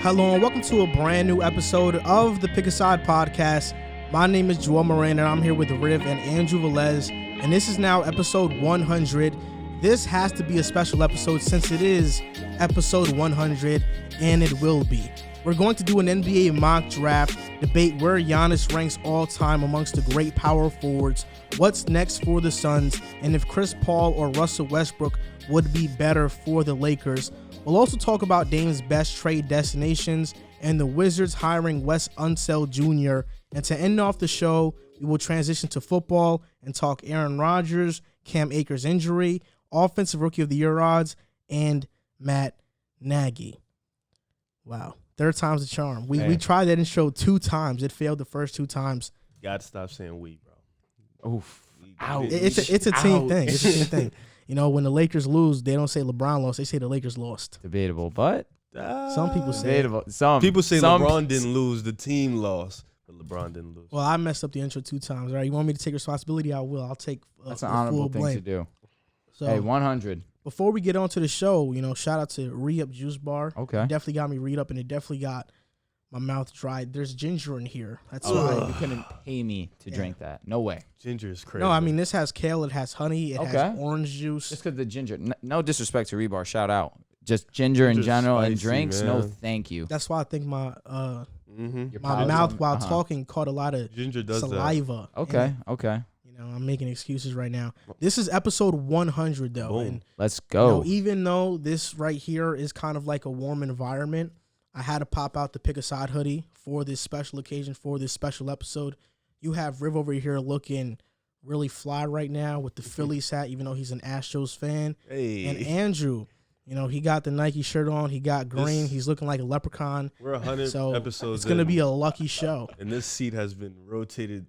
Hello and welcome to a brand new episode of the Pick a Side podcast. My name is Moran and I'm here with Riv and Andrew Velez, and this is now episode 100. This has to be a special episode since it is episode 100, and it will be. We're going to do an NBA mock draft, debate where Giannis ranks all time amongst the great power forwards, what's next for the Suns, and if Chris Paul or Russell Westbrook would be better for the Lakers. We'll also talk about Dame's best trade destinations and the Wizards hiring Wes Unseld Jr. And to end off the show, we will transition to football and talk Aaron Rodgers, Cam Akers injury, Offensive Rookie of the Year odds, and Matt Nagy. Wow. Third time's the charm. We tried that intro 2 times. It failed the first 2 times. You got to stop saying we, bro. Oof. It's a team thing. It's a team thing. You know, when the Lakers lose, they don't say LeBron lost. They say the Lakers lost. Debatable, but some people say debatable. Some people say LeBron didn't lose. The team lost, but LeBron didn't lose. Well, I messed up the intro 2 times. All right, you want me to take responsibility? I will. I'll take that's an honorable thing to do. So, hey, 100. Before we get on to the show, you know, shout out to Re-Up Juice Bar. Okay. It definitely got me read up, and it definitely got my mouth dried. There's ginger in here. That's why. You couldn't pay me to drink that. No way. Ginger is crazy. No, I mean, this has kale. It has honey. It has orange juice. Just because the ginger. No disrespect to Rebar. Shout out. Just ginger in general spicy, and drinks. man. No, thank you. That's why I think my Your mouth while talking caught a lot of Ginger does saliva. Okay. You know, I'm making excuses right now. This is episode 100, though. Boom. And Let's go. you know, even though this right here is kind of like a warm environment, I had to pop out the Pick a Side hoodie for this special occasion, for this special episode. You have Riv over here looking really fly right now with the Phillies hat, even though he's an Astros fan. Hey. And Andrew, you know, he got the Nike shirt on. He got green. He's looking like a leprechaun. We're 100 so episodes it's going to in, be a lucky show. and this seat has been rotated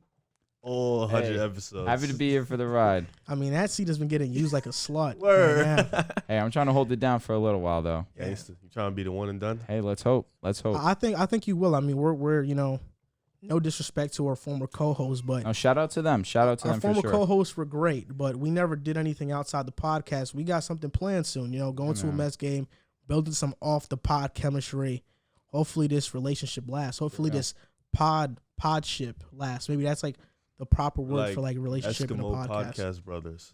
all 100 episodes. Happy to be here for the ride. I mean, that seat has been getting used like a slut. Word. Right now. Hey, I'm trying to hold it down for a little while though. Gangsta. You trying to be the one and done? Hey, let's hope. I think you will. I mean, we're you know, no disrespect to our former co-hosts, but No, shout out to them. Shout out to our them for former sure. co-hosts were great, but we never did anything outside the podcast. We got something planned soon, you know, going to a Mets game, building some off the pod chemistry. Hopefully this relationship lasts. Hopefully this podship lasts. Maybe that's like the proper word for like a relationship in a Eskimo podcast. brothers.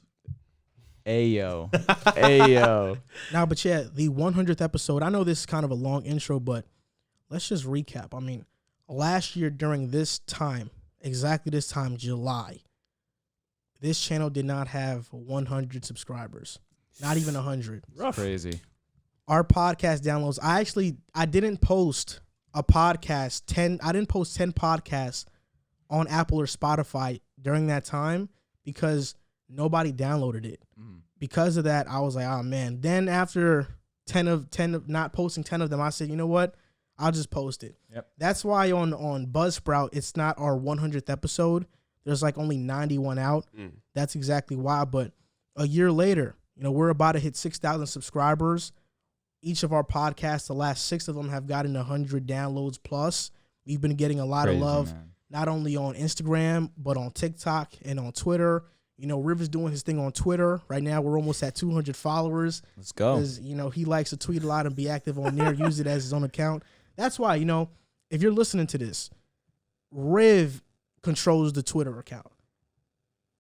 Ayo. Ayo. Now, but yeah, the 100th episode. I know this is kind of a long intro, but let's just recap. I mean, last year during this time, exactly this time, July, this channel did not have 100 subscribers. Not even 100. Rough. Crazy. Our podcast downloads. I didn't post a podcast. I didn't post 10 podcasts on Apple or Spotify during that time because nobody downloaded it. Because of that, I was like, oh man. Then after 10 of not posting 10 of them, I said, you know what? I'll just post it. Yep. That's why on Buzzsprout, it's not our 100th episode. There's like only 91 out. That's exactly why. But a year later, you know, we're about to hit 6,000 subscribers. Each of our podcasts, the last 6 of them have gotten 100 downloads plus. We've been getting a lot of love, not only on Instagram, but on TikTok and on Twitter. You know, River's doing his thing on Twitter. Right now, we're almost at 200 followers. Let's go. Because, you know, he likes to tweet a lot and be active on there, use it as his own account. That's why, you know, if you're listening to this, Riv controls the Twitter account.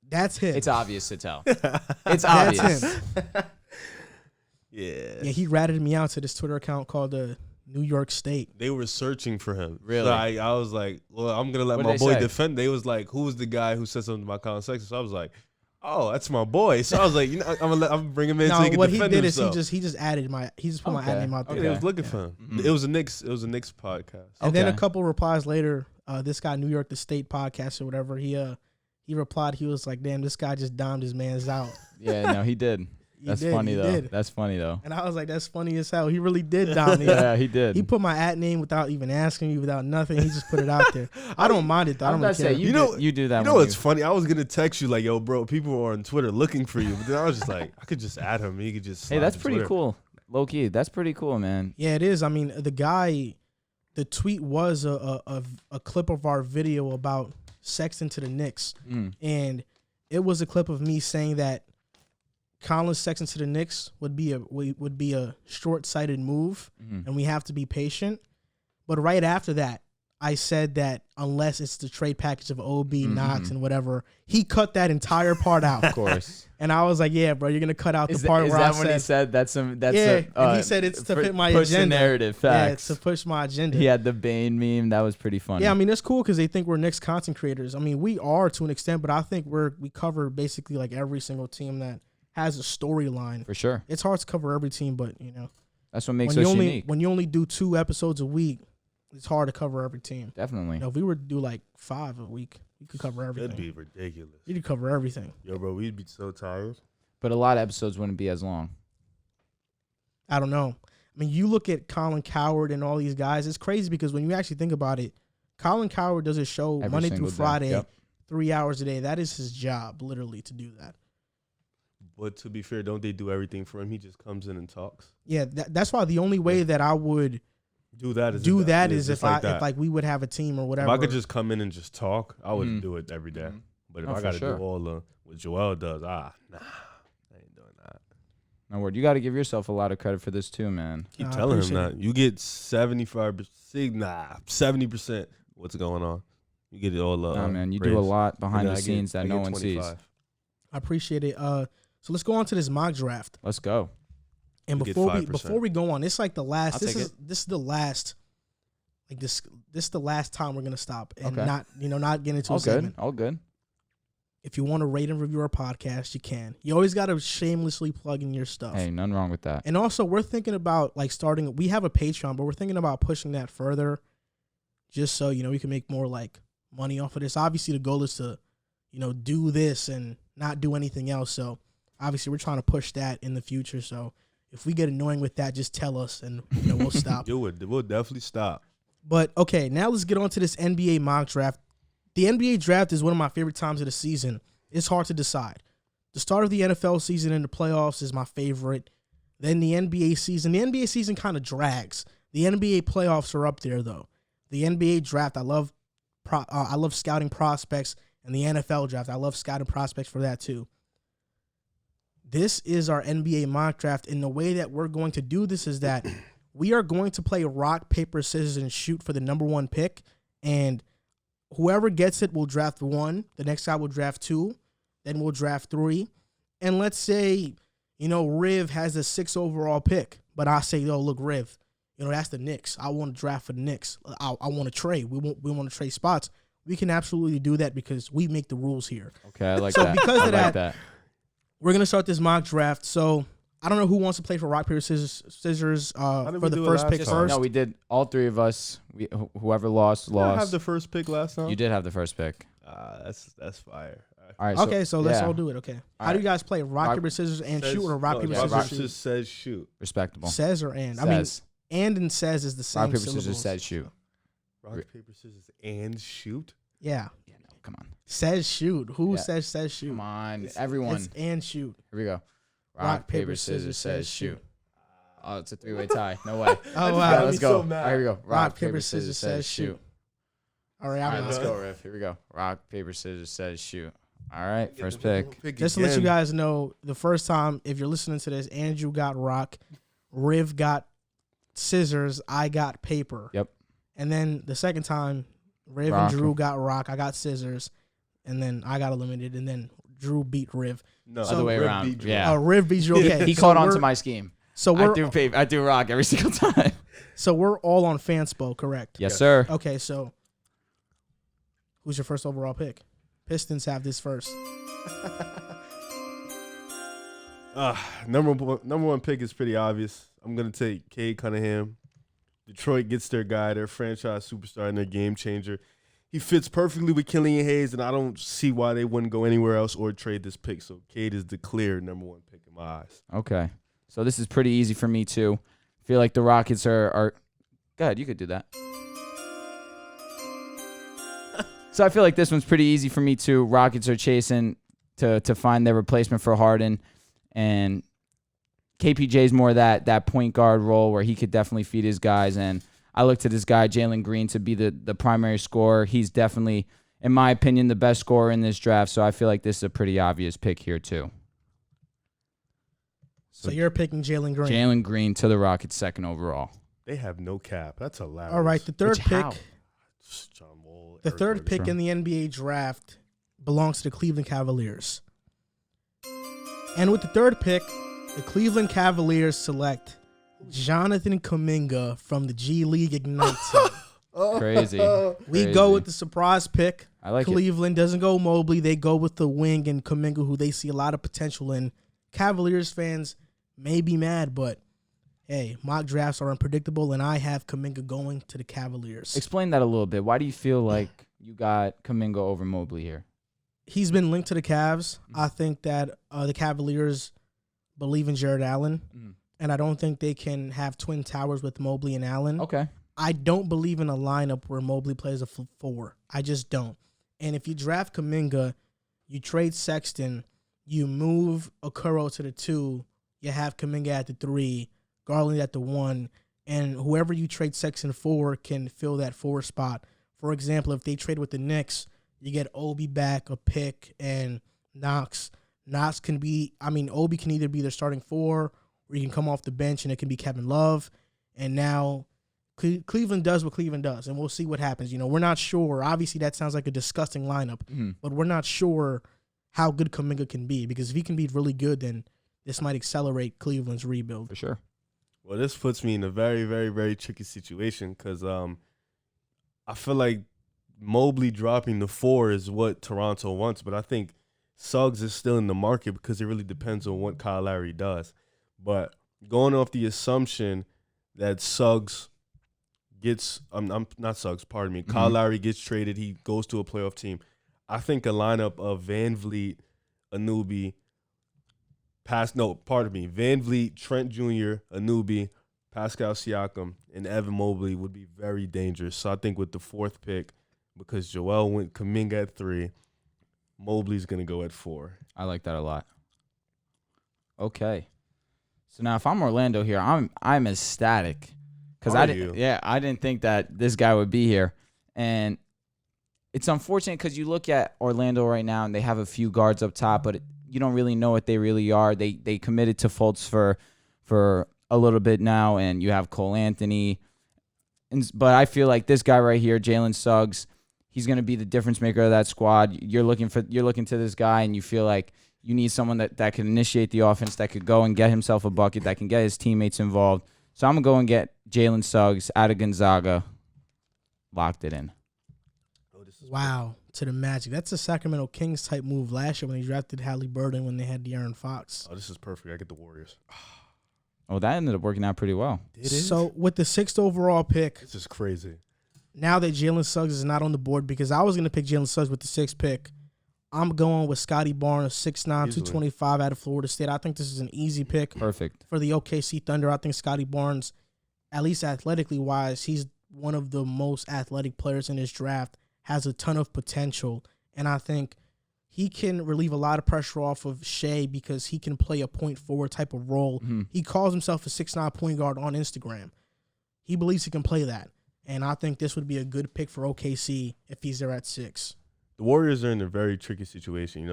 That's him. It's obvious to tell. It's obvious. That's him. Yeah. Yeah, he ratted me out to this Twitter account called New York State. They were searching for him. Really? So I was like, well, I'm going to let What'd my they boy say? defend. They was like, who was the guy who said something about comment section? So I was like, oh, that's my boy. So I was like, you know, I'm gonna bring him in so he can what he defend did himself. is he just put my ad name out there. They was looking for him. It was a Knicks podcast. And then a couple replies later, this guy New York the State podcast or whatever, he replied, he was like, damn, this guy just dimed his man's out. Yeah, no, he did. That's funny though. That's funny though. And I was like, that's funny as hell. He really did dime me. Yeah, he did. He put my ad name without even asking me, without nothing. He just put it out there. I don't mind it though. I don't really care. You do that. You know what's funny? I was gonna text you like, yo, bro, people are on Twitter looking for you. But then I was just like, I could just add him. He could just. Hey, that's to pretty Twitter. cool. Low key, that's pretty cool, man. Yeah, it is. I mean, the tweet was a clip of our video about Sexton to the Knicks, and it was a clip of me saying that Colin Sexton to the Knicks would be a short-sighted move, and we have to be patient. But right after that, I said that unless it's the trade package of OB, Knox, and whatever, he cut that entire part out. Of course. And I was like, yeah, bro, you're going to cut out the part Is where that I when he said that's and he said it's to fit my push agenda. the narrative, facts. Yeah, it's to push my agenda. He had the Bane meme. That was pretty funny. Yeah, I mean, it's cool because they think we're Knicks content creators. I mean, we are to an extent, but I think we cover basically like every single team that has a storyline. For sure. It's hard to cover every team, but, you know. That's what makes us unique. When you only do 2 episodes a week, it's hard to cover every team. Definitely. You know, if we were to do like 5 a week, we could cover everything. That'd be ridiculous. You could cover everything. Yo, bro, we'd be so tired. But a lot of episodes wouldn't be as long. I don't know. I mean, you look at Colin Cowherd and all these guys. It's crazy because when you actually think about it, Colin Cowherd does a show Every Monday through single day. Friday, Yep. 3 hours a day. That is his job, literally, to do that. But to be fair, don't they do everything for him? He just comes in and talks. Yeah, that's why the only way that I would do that is if we would have a team or whatever. If I could just come in and just talk, I wouldn't do it every day. But if I got to do all the what Joel does, nah, I ain't doing that. No word. You got to give yourself a lot of credit for this too, man. Keep telling him that. You get 70%. What's going on? You get it all. Nah, man, you do a lot behind the scenes that no one 25. sees. I appreciate it. So let's go on to this mock draft. Let's go. And before we go on, it's like the last. This is the last. Like this is the last time we're gonna stop and not get into a segment. All good. If you want to rate and review our podcast, you can. You always got to shamelessly plug in your stuff. Hey, nothing wrong with that. And also, we're thinking about like starting. We have a Patreon, but we're thinking about pushing that further, just so we can make more like money off of this. Obviously, the goal is to, do this and not do anything else. So obviously, we're trying to push that in the future. So if we get annoying with that, just tell us and we'll stop. Do it. We'll definitely stop. But okay, now let's get on to this NBA mock draft. The NBA draft is one of my favorite times of the season. It's hard to decide. The start of the NFL season and the playoffs is my favorite. Then the NBA season. The NBA season kind of drags. The NBA playoffs are up there, though. The NBA draft, I love scouting prospects. And the NFL draft, I love scouting prospects for that, too. This is our NBA mock draft. And the way that we're going to do this is that we are going to play rock, paper, scissors, and shoot for the number 1 pick. And whoever gets it will draft 1. The next guy will draft 2. Then we'll draft 3. And let's say, Riv has the 6th overall pick. But I say, look, Riv, that's the Knicks. I want to draft for the Knicks. I want to trade. We want to trade spots. We can absolutely do that because we make the rules here. Okay, I like that. So because of that, we're going to start this mock draft. So I don't know who wants to play for rock, paper, scissors for the first pick first. No, we did. All 3 of us. Whoever lost. I have the first pick last time. You did have the first pick. That's fire. All right. So let's all do it. Okay. How do you guys play? Rock, paper, scissors, and shoot, or rock, paper, scissors, shoot? Says shoot. Respectable. Says or and? Says. I mean, and says is the same. Rock, paper, syllables. scissors, says shoot. Rock, paper, scissors, and shoot? Yeah. Yeah, no, come on. Says shoot. Who says shoot? Come on, everyone. It's and shoot. Here we go. Rock, paper, scissors, says shoot. Oh, it's a 3-way tie. No way. Oh, wow. Let's go. All right, here we go. Rock, paper, scissors, says shoot. All right, let's go, Riff. Here we go. Rock, paper, scissors, says shoot. All right, first pick. Just to let you guys know, the first time, if you're listening to this, Andrew got rock, Riv got scissors, I got paper. Yep. And then the second time, Riv and Drew got rock, I got scissors, and then I got eliminated, and then Drew beat Riv. No, other way around. Yeah. Riv beat Drew. Okay. He caught on to my scheme. So I do rock every single time. So we're all on Fanspo, correct? Yes, sir. Okay, so who's your first overall pick? Pistons have this first. Number one pick is pretty obvious. I'm going to take Cade Cunningham. Detroit gets their guy, their franchise superstar, and their game changer. He fits perfectly with Killian Hayes, and I don't see why they wouldn't go anywhere else or trade this pick. So Cade is the clear number 1 pick in my eyes. Okay. So this is pretty easy for me, too. I feel like the Rockets are go ahead, you could do that. So I feel like this one's pretty easy for me, too. Rockets are chasing to find their replacement for Harden, and KPJ's more that point guard role where he could definitely feed his guys, and I look to this guy, Jalen Green, to be the primary scorer. He's definitely, in my opinion, the best scorer in this draft, so I feel like this is a pretty obvious pick here, too. So you're picking Jalen Green. Jalen Green to the Rockets, 2nd overall. They have no cap. That's hilarious. All right, the third pick. How? John Wall. The Eric third Gordon. pick in the NBA draft belongs to the Cleveland Cavaliers. And with the third pick, the Cleveland Cavaliers select Jonathan Kuminga from the G League Ignite team. Crazy. We go with the surprise pick. I like it. Cleveland doesn't go Mobley. They go with the wing and Kuminga, who they see a lot of potential in. Cavaliers fans may be mad, but hey, mock drafts are unpredictable, and I have Kuminga going to the Cavaliers. Explain that a little bit. Why do you feel like you got Kuminga over Mobley here? He's been linked to the Cavs. I think that the Cavaliers believe in Jared Allen, and I don't think they can have twin towers with Mobley and Allen. Okay. I don't believe in a lineup where Mobley plays a 4. I just don't. And if you draft Kuminga, you trade Sexton, you move Okoro to the 2, you have Kuminga at the 3, Garland at the 1, and whoever you trade Sexton for can fill that 4 spot. For example, if they trade with the Knicks, you get Obi back, a pick, and Knox. Obi can either be their starting 4 or he can come off the bench and it can be Kevin Love. And now Cleveland does what Cleveland does, and we'll see what happens. We're not sure. Obviously, that sounds like a disgusting lineup, but we're not sure how good Kuminga can be, because if he can be really good, then this might accelerate Cleveland's rebuild. For sure. Well, this puts me in a very, very, very tricky situation because I feel like Mobley dropping the 4 is what Toronto wants, but I think Suggs is still in the market because it really depends on what Kyle Lowry does. But going off the assumption that Suggs gets Kyle Lowry gets traded, he goes to a playoff team, I think a lineup of Van Vliet, Van Vliet, Trent Jr., Anunoby, Pascal Siakam, and Evan Mobley would be very dangerous. So I think with the 4th pick, because Joel went Kuminga at 3, Mobley's going to go at 4. I like that a lot. Okay. So now if I'm Orlando here, I'm ecstatic. Because I didn't think that this guy would be here. And it's unfortunate because you look at Orlando right now and they have a few guards up top, but you don't really know what they really are. They committed to Fultz for a little bit now, and you have Cole Anthony. But I feel like this guy right here, Jalen Suggs, he's going to be the difference maker of that squad. You're looking to this guy, and you feel like you need someone that can initiate the offense, that could go and get himself a bucket, that can get his teammates involved. So I'm going to go and get Jalen Suggs out of Gonzaga. Locked it in. Wow, to the Magic. That's a Sacramento Kings type move last year when they drafted Halliburton when they had De'Aaron Fox. Oh, this is perfect. I get the Warriors. Oh, that ended up working out pretty well. So with the 6th overall pick, This is crazy. now that Jalen Suggs is not on the board, because I was going to pick Jalen Suggs with the 6th pick, I'm going with Scotty Barnes, 6'9", 225 out of Florida State. I think this is an easy pick. Perfect. For the OKC Thunder. I think Scotty Barnes, at least athletically wise, he's one of the most athletic players in this draft, has a ton of potential, and I think he can relieve a lot of pressure off of Shea because he can play a point forward type of role. He calls himself a 6'9" point guard on Instagram. He believes he can play that, and I think this would be a good pick for OKC if he's there at 6. The Warriors are in a very tricky situation.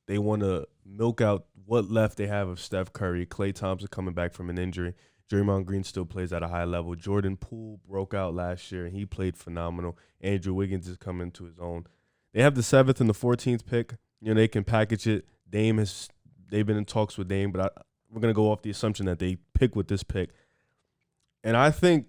They want to milk out what left they have of Steph Curry. Klay Thompson coming back from an injury. Draymond Green still plays at a high level. Jordan Poole broke out last year, and he played phenomenal. Andrew Wiggins is coming to his own. They have the 7th and the 14th pick. They can package it. They've been in talks with Dame, but we're going to go off the assumption that they pick with this pick. And I think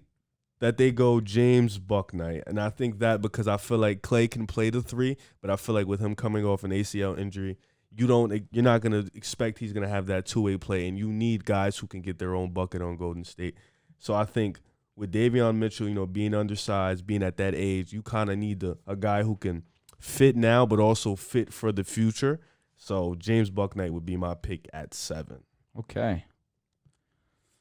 that they go James Bucknight. And I think that because I feel like Klay can play the 3, but I feel like with him coming off an ACL injury, you're not going to expect he's going to have that two-way play, and you need guys who can get their own bucket on Golden State. So I think with Davion Mitchell, being undersized, being at that age, you kind of need a guy who can fit now but also fit for the future. So James Bucknight would be my pick at 7. Okay.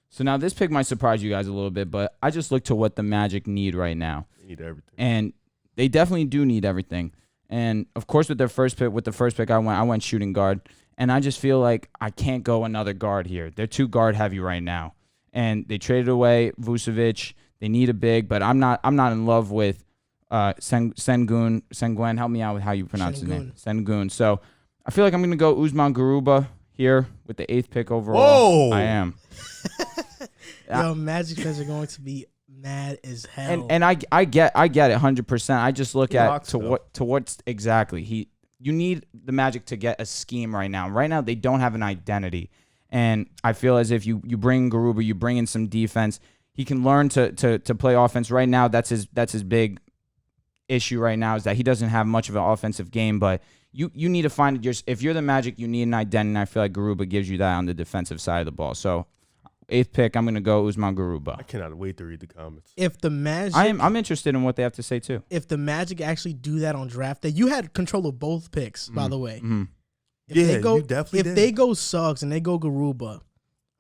So now this pick might surprise you guys a little bit, but I just looked to what the Magic need right now. They need everything. And they definitely do need everything. And, of course, with the first pick, I went shooting guard. And I just feel like I can't go another guard here. They're too guard heavy right now. And they traded away Vucevic. They need a big, but I'm not in love with Sengun. Sengun, help me out with how you pronounce his name. Sengun. So I feel like I'm going to go Usman Garuba here with the 8th pick overall. Whoa! I am. Yo, Magic fans are going to be mad as hell. And I get it 100%. I just look at Rocks, to what's exactly you need the Magic to get a scheme right now. Right now they don't have an identity. And I feel as if you bring Garuba, you bring in some defense, he can learn to play offense. Right now that's his big issue right now is that he doesn't have much of an offensive game, but you need to find it. If you're the Magic, you need an identity, and I feel like Garuba gives you that on the defensive side of the ball. So 8th pick, I'm going to go Usman Garuba. I cannot wait to read the comments. If the Magic, I'm interested in what they have to say too. If the Magic actually do that on draft day, you had control of both picks, by the way. Mm-hmm. If Yeah, they go, you definitely if did. they go Suggs and they go Garuba,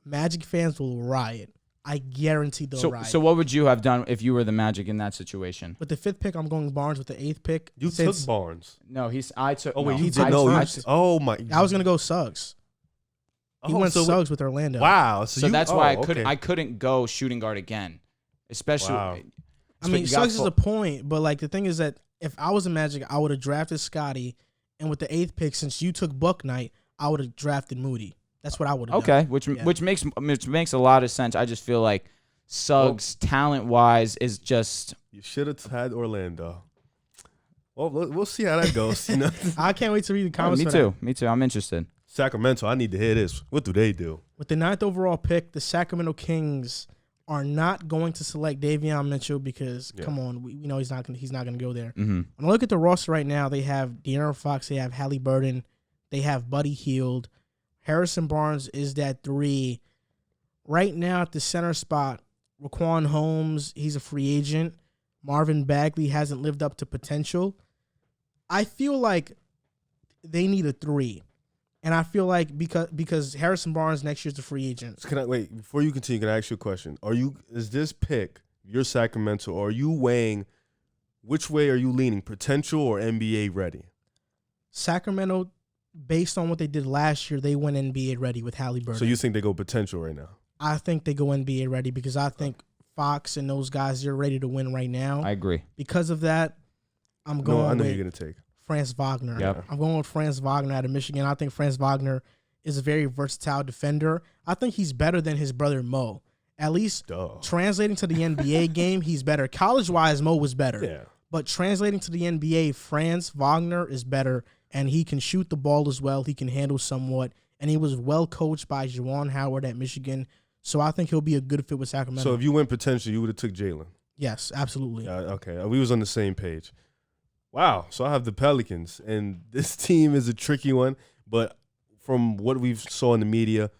Magic fans will riot. I guarantee they'll riot. So what would you have done if you were the Magic in that situation? With the 5th pick, I'm going Barnes. With the 8th pick, You took Barnes. No, I took. Oh, wait, no, you he did. took No, Suggs. oh, my. I was going to go Suggs. He went Suggs with Orlando. Wow. So that's why I couldn't go shooting guard again, especially. Wow. I mean, Suggs is a point, but like the thing is that if I was a Magic, I would have drafted Scotty, and with the 8th pick, since you took Buck Knight, I would have drafted Moody. That's what I would have done. Okay, which makes a lot of sense. I just feel like Suggs, talent wise, is just. You should have had Orlando. Well, we'll see how that goes. You know? I can't wait to read the comments. Me too. I'm interested. Sacramento, I need to hear this. What do they do? With the 9th overall pick, the Sacramento Kings are not going to select Davion Mitchell because, come on, we know he's not gonna go there. Mm-hmm. When I look at the roster right now, they have De'Aaron Fox, they have Halliburton, they have Buddy Hield. Harrison Barnes is that 3. Right now at the center spot, Raquan Holmes, he's a free agent. Marvin Bagley hasn't lived up to potential. I feel like they need a 3. And I feel like because Harrison Barnes next year's a free agent. Can I wait before you continue? Can I ask you a question? Is this pick your Sacramento? Or are you weighing which way are you leaning? Potential or NBA ready? Sacramento, based on what they did last year, they went NBA ready with Halliburton. So you think they go potential right now? I think they go NBA ready because I think Fox and those guys, they're ready to win right now. I agree. Because of that, I'm going I know with you're gonna take Franz Wagner. Yep. I'm going with Franz Wagner out of Michigan. I think Franz Wagner is a very versatile defender. I think he's better than his brother Mo. At least translating to the NBA game, he's better. College-wise, Mo was better. Yeah. But translating to the NBA, Franz Wagner is better, and he can shoot the ball as well. He can handle somewhat, and he was well coached by Juwan Howard at Michigan. So I think he'll be a good fit with Sacramento. So if you went potential, you would have took Jalen. Yes, absolutely. Okay, we was on the same page. Wow. So I have the Pelicans, and this team is a tricky one. But from what we've saw in the media,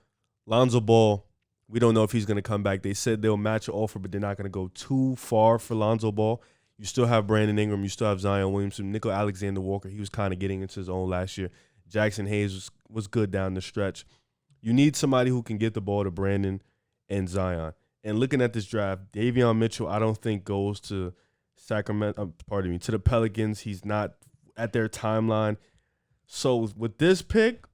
Lonzo Ball, we don't know if he's going to come back. They said they'll match an offer, but they're not going to go too far for Lonzo Ball. You still have Brandon Ingram. You still have Zion Williamson. Nickel Alexander-Walker, he was kind of getting into his own last year. Jackson Hayes was good down the stretch. You need somebody who can get the ball to Brandon and Zion. And looking at this draft, Davion Mitchell, I don't think goes to to the Pelicans. He's not at their timeline. So with this pick,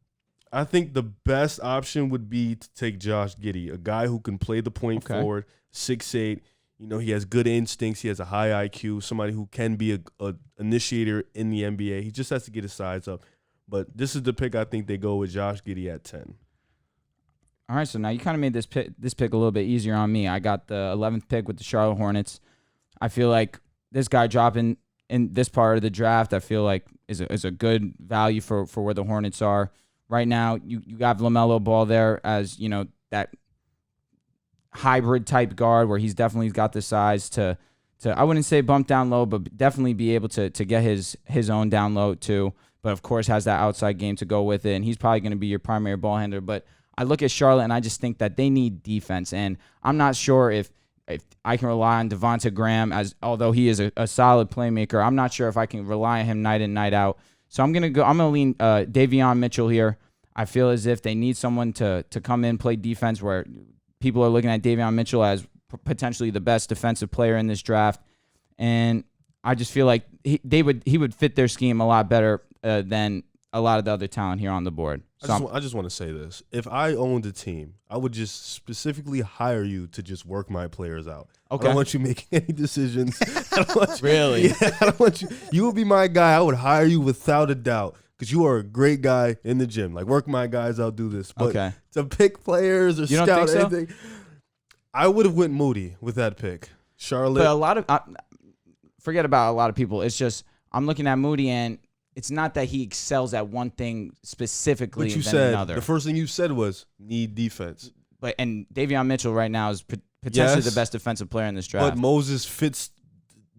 I think the best option would be to take Josh Giddey, a guy who can play the point forward, 6'8". You know, he has good instincts. He has a high IQ, somebody who can be a initiator in the NBA. He just has to get his size up. But this is the pick I think they go with Josh Giddey at 10. All right, so now you kind of made this pick a little bit easier on me. I got the 11th pick with the Charlotte Hornets. I feel like this guy dropping in this part of the draft, I feel like is a good value for where the Hornets are. Right now, you got LaMelo Ball there as, you know, that hybrid type guard where he's definitely got the size to I wouldn't say bump down low, but definitely be able to get his own down low too. But of course has that outside game to go with it, and he's probably going to be your primary ball handler. But I look at Charlotte and I just think that they need defense, and I'm not sure if I can rely on Devonta Graham, although he is a solid playmaker. I'm not sure if I can rely on him night in, night out. So I'm gonna lean Davion Mitchell here. I feel as if they need someone to come in, play defense, where people are looking at Davion Mitchell as potentially the best defensive player in this draft, and I just feel like he would fit their scheme a lot better than a lot of the other talent here on the board. So I just want to say this. If I owned a team, I would just specifically hire you to just work my players out. Okay. I don't want you making any decisions. I don't want you, Really? Yeah, I don't want you. You would be my guy. I would hire you without a doubt because you are a great guy in the gym. Like, work my guys out, do this. But to pick players or You don't scout think so? anything, I would have went Moody with that pick. Charlotte. But a lot of forget about a lot of people. It's just I'm looking at Moody, and it's not that he excels at one thing specifically But you than said another. the first thing you said was need defense. And Davion Mitchell right now is potentially Yes, the best defensive player in this draft. But Moses fits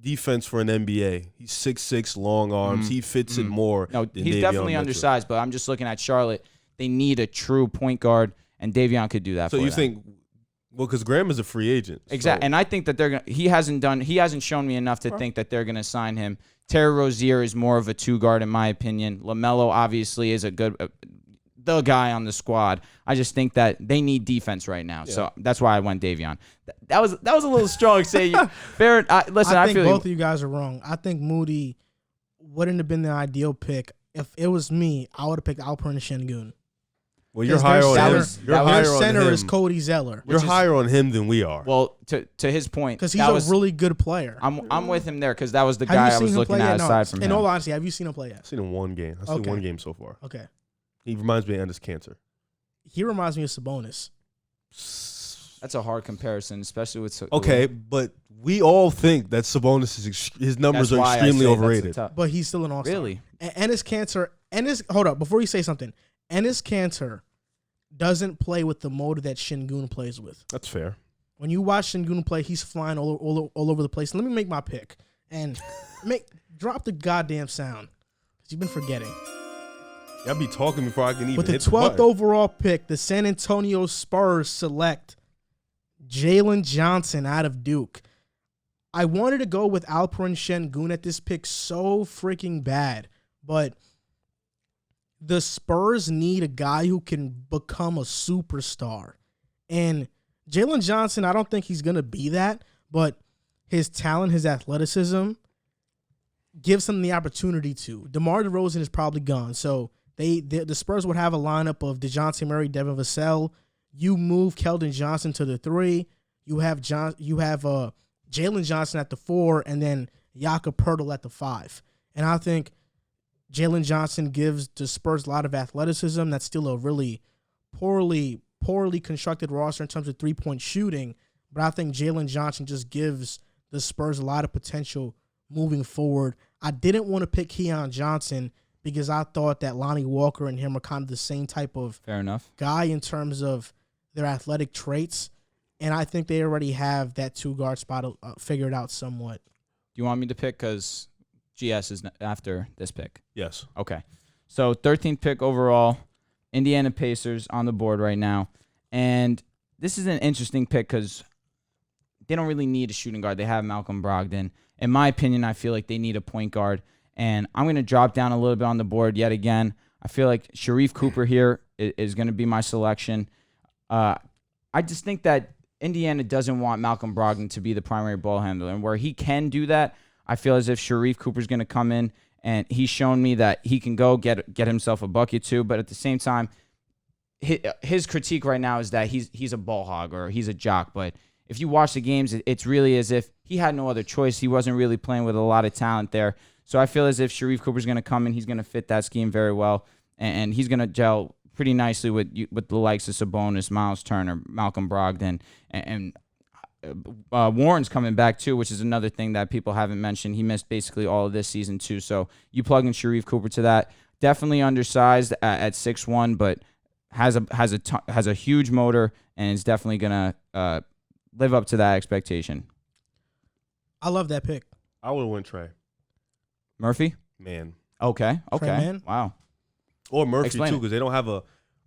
defense for an NBA. He's 6'6", long arms. He fits it more. No, than he's Davion definitely Mitchell. undersized, but I'm just looking at Charlotte. They need a true point guard, and Davion could do that So for you them. think, well, because Graham is a free agent. Exactly. So. And I think that he hasn't shown me enough to think that they're going to sign him. Terry Rozier is more of a two guard in my opinion. LaMelo obviously is a good the guy on the squad. I just think that they need defense right now. So that's why I went Davion. That was a little strong saying. Fair. Listen, I think feel both of you guys are wrong. I think Moody wouldn't have been the ideal pick. If it was me, I would have picked Alperen Şengün. Well, you're higher on him. Their center is Cody Zeller. You're higher on him than we are. Well, to his point, because he's a really good player. I'm with him there because that was the guy I was looking at aside from him. In all honesty, have you seen him play yet? I've seen him one game. I've seen one game so far. Okay. He reminds me of Ennis Cantor. He reminds me of Sabonis. That's a hard comparison, especially with. Okay, but we all think that Sabonis his numbers are extremely overrated. But he's still an all-star. Really? Ennis Cantor. Hold up, before you say something. Ennis Cantor doesn't play with the motor that Şengün plays with. That's fair. When you watch Şengün play, he's flying all over the place. Let me make my pick and drop the goddamn sound because you've been forgetting. Y'all be talking before I can even With the hit 12th the overall pick, the San Antonio Spurs select Jalen Johnson out of Duke. I wanted to go with Alperen Şengün at this pick so freaking bad, but the Spurs need a guy who can become a superstar. And Jalen Johnson, I don't think he's going to be that, but his talent, his athleticism gives him the opportunity to. DeMar DeRozan is probably gone, so the Spurs would have a lineup of DeJounte Murray, Devin Vassell. You move Keldon Johnson to the 3. You have Jalen Johnson at the 4, and then Jakob Poeltl at the 5. And I think Jalen Johnson gives the Spurs a lot of athleticism. That's still a really poorly constructed roster in terms of three-point shooting. But I think Jalen Johnson just gives the Spurs a lot of potential moving forward. I didn't want to pick Keon Johnson because I thought that Lonnie Walker and him are kind of the same type of guy in terms of their athletic traits. And I think they already have that two-guard spot figured out somewhat. Do you want me to pick because GS is after this pick? Yes. Okay. So 13th pick overall, Indiana Pacers on the board right now. And this is an interesting pick because they don't really need a shooting guard. They have Malcolm Brogdon. In my opinion, I feel like they need a point guard. And I'm going to drop down a little bit on the board yet again. I feel like Sharif Cooper here is going to be my selection. I just think that Indiana doesn't want Malcolm Brogdon to be the primary ball handler. And where he can do that, I feel as if Sharif Cooper's going to come in, and he's shown me that he can go get himself a bucket too. But at the same time, his critique right now is that he's a ball hog or he's a jock. But if you watch the games, it's really as if he had no other choice. He wasn't really playing with a lot of talent there. So I feel as if Sharif Cooper's going to come in. He's going to fit that scheme very well, and he's going to gel pretty nicely with the likes of Sabonis, Miles Turner, Malcolm Brogdon, and Warren's coming back too, which is another thing that people haven't mentioned. He missed basically all of this season too. So you plug in Sharif Cooper to that. Definitely undersized at 6'1", but has a huge motor and is definitely gonna live up to that expectation. I love that pick. I would have went Trey. Murphy? Man. Okay. Trey Man? Wow. Or Murphy too, because they don't have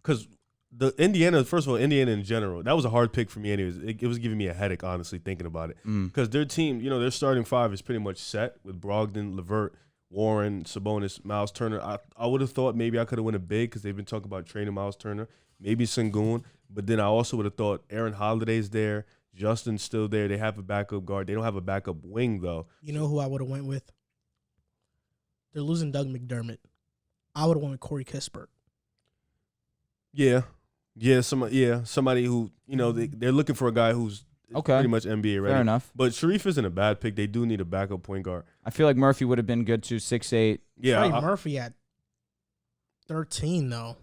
because the Indiana, first of all, Indiana in general, that was a hard pick for me anyways. It was giving me a headache, honestly, thinking about it. Because their team, their starting 5 is pretty much set with Brogdon, LeVert, Warren, Sabonis, Miles Turner. I would have thought maybe I could have went a big because they've been talking about trading Miles Turner, maybe Sengun. But then I also would have thought Aaron Holiday's there, Justin's still there. They have a backup guard. They don't have a backup wing, though. You know who I would have went with? They're losing Doug McDermott. I would have went with Corey Kispert. Yeah, somebody who they're looking for a guy who's pretty much NBA ready. Fair enough. But Sharif isn't a bad pick. They do need a backup point guard. I feel like Murphy would have been good too, 6'8". Yeah, Murphy at 13 though.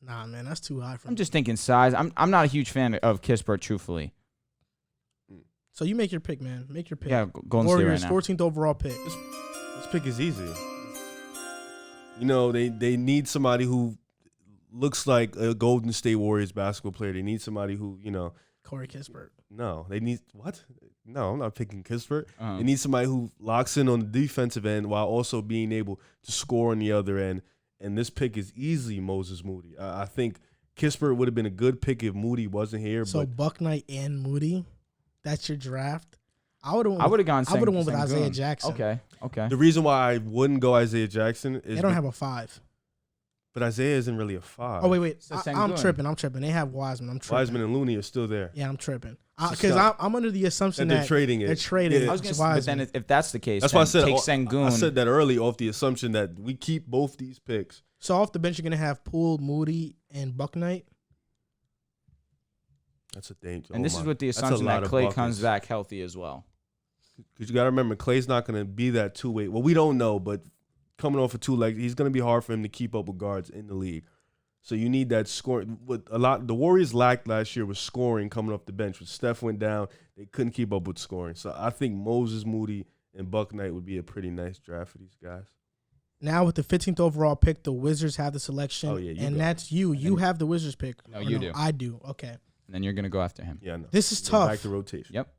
Nah, man, that's too high for me. I'm just thinking size. I'm not a huge fan of Kispert, truthfully. So you make your pick, man. Make your pick. Yeah, Golden State Warriors, right now. 14th overall pick. This pick is easy. You know, they need somebody who looks like a Golden State Warriors basketball player. They need somebody who, you know. Corey Kispert. No, they need what? No, I'm not picking Kispert. Uh-huh. They need somebody who locks in on the defensive end while also being able to score on the other end. And this pick is easily Moses Moody. I think Kispert would have been a good pick if Moody wasn't here. So but Bucknight and Moody, that's your draft. I would have gone. I would have went with Sengun. Isaiah Jackson. Okay. the reason why I wouldn't go Isaiah Jackson is They don't have a 5. but Isaiah isn't really a 5. Oh wait. So I'm Sengun. tripping. They have Wiseman. I'm tripping. Wiseman and Looney are still there. Yeah, I'm tripping. So Because stop. I'm under the assumption And they're that trading it. they're trading. Yeah. I was gonna say, but then if that's the case, That's why I said take I Sengun. said that early off the assumption that we keep both these picks. So off the bench, you're gonna have Poole, Moody, and Bucknight. That's a danger. And this is with the That's a assumption lot that of Clay buckets. comes back healthy as well. Because you got to remember, Clay's not going to be that two-way. Well, we don't know, but coming off of two legs, he's going to be hard for him to keep up with guards in the league. So you need that scoring. The Warriors lacked last year was scoring coming off the bench. When Steph went down, they couldn't keep up with scoring. So I think Moses Moody and Bucknight would be a pretty nice draft for these guys. Now with the 15th overall pick, the Wizards have the selection. Oh, yeah, you and go. that's you. You have the Wizards pick. No, Or you do. I do. Okay. And then you're gonna go after him. Yeah, I know. This is Go tough. Back to rotation. Yep.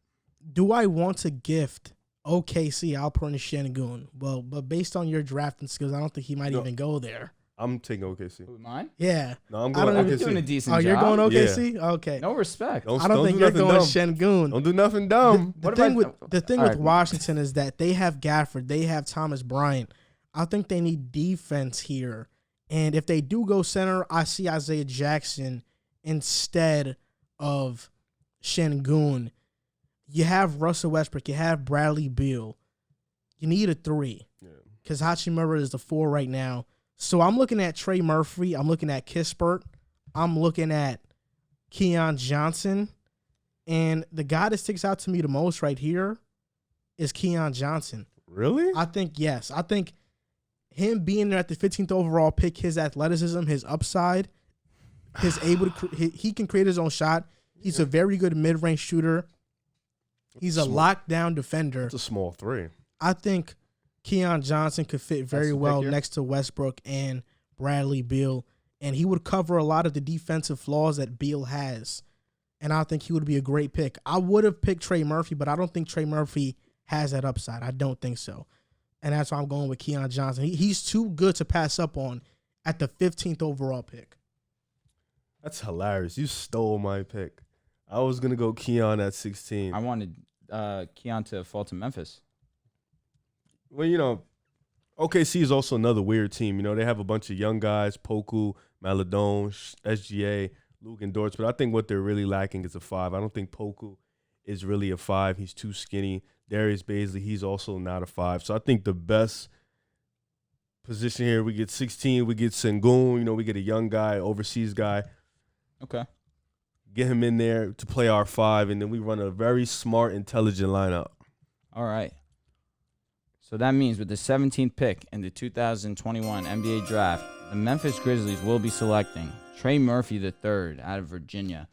Do I want to gift OKC Alperen Şengün? Well, but based on your drafting skills, I don't think he might No. even go there. I'm taking OKC. Who, mine? Yeah. No, I'm I going don't You're even doing a OKC. decent Oh, job. you're going OKC? Okay. No respect. I don't think do you're nothing going dumb. Şengün. Don't do nothing dumb. The What thing about- with All right. Washington is that they have Gafford, they have Thomas Bryant. I think they need defense here. And if they do go center, I see Isaiah Jackson instead of Şengün. You have Russell Westbrook, you have Bradley Beal. You need a 3 because Hachimura is the 4 right now. So I'm looking at Trey Murphy. I'm looking at Kispert. I'm looking at Keon Johnson. And the guy that sticks out to me the most right here is Keon Johnson. Really? I think, yes. I think him being there at the 15th overall pick, his athleticism, his upside, he can create his own shot. He's a very good mid-range shooter. He's a lockdown defender. It's a small 3. I think Keon Johnson could fit very the pick well here? next to Westbrook and Bradley Beal, and he would cover a lot of the defensive flaws that Beal has. And I think he would be a great pick. I would have picked Trey Murphy, but I don't think Trey Murphy has that upside. I don't think so. And that's why I'm going with Keon Johnson. He's too good to pass up on at the 15th overall pick. That's hilarious. You stole my pick. I was going to go Keon at 16. I wanted Keon to fall to Memphis. Well, you know, OKC is also another weird team. You know, they have a bunch of young guys, Poku, Maladon, SGA, Luke, and Dortz. But I think what they're really lacking is a 5. I don't think Poku is really a 5. He's too skinny. Darius Baisley, he's also not a 5. So I think the best position here, we get 16, we get Sengun. You know, we get a young guy, overseas guy. Okay. Get him in there to play our 5, and then we run a very smart, intelligent lineup. All right. So that means with the 17th pick in the 2021 NBA draft, the Memphis Grizzlies will be selecting Trey Murphy III out of Virginia.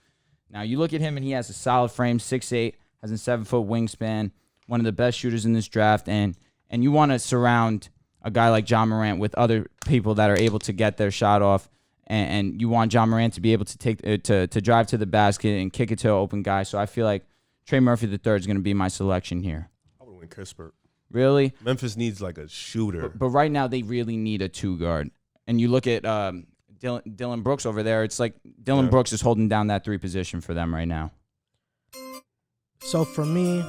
Now, you look at him, and he has a solid frame, 6'8", has a 7-foot wingspan, one of the best shooters in this draft, and you want to surround a guy like John Morant with other people that are able to get their shot off, and you want John Morant to be able to take to drive to the basket and kick it to an open guy. So I feel like Trey Murphy III is going to be my selection here. I would win Kispert. Really? Memphis needs like a shooter. But right now they really need a 2 guard. And you look at Dylan Brooks over there. It's like Dylan Brooks is holding down that 3 position for them right now. So for me,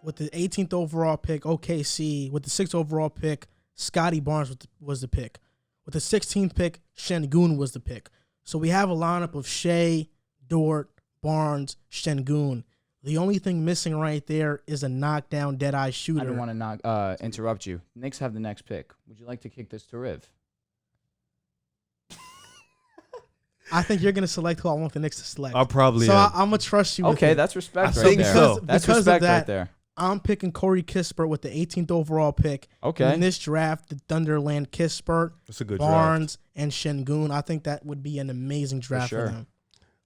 with the 18th overall pick, OKC. With the 6th overall pick, Scotty Barnes was the pick. With the 16th pick, Şengün was the pick. So we have a lineup of Shea, Dort, Barnes, Şengün. The only thing missing right there is a knockdown, dead-eye shooter. I don't want to interrupt you. Knicks have the next pick. Would you like to kick this to Riv? I think you're going to select who I want the Knicks to select. I'll probably. So I'm going to trust you with Okay, it. that's respect I right think there. so. That's Because of respect that, right there. I'm picking Corey Kispert with the 18th overall pick. Okay. In this draft, the Thunderland Kispert, That's a good Barnes, and Şengün. I think that would be an amazing draft for sure. them.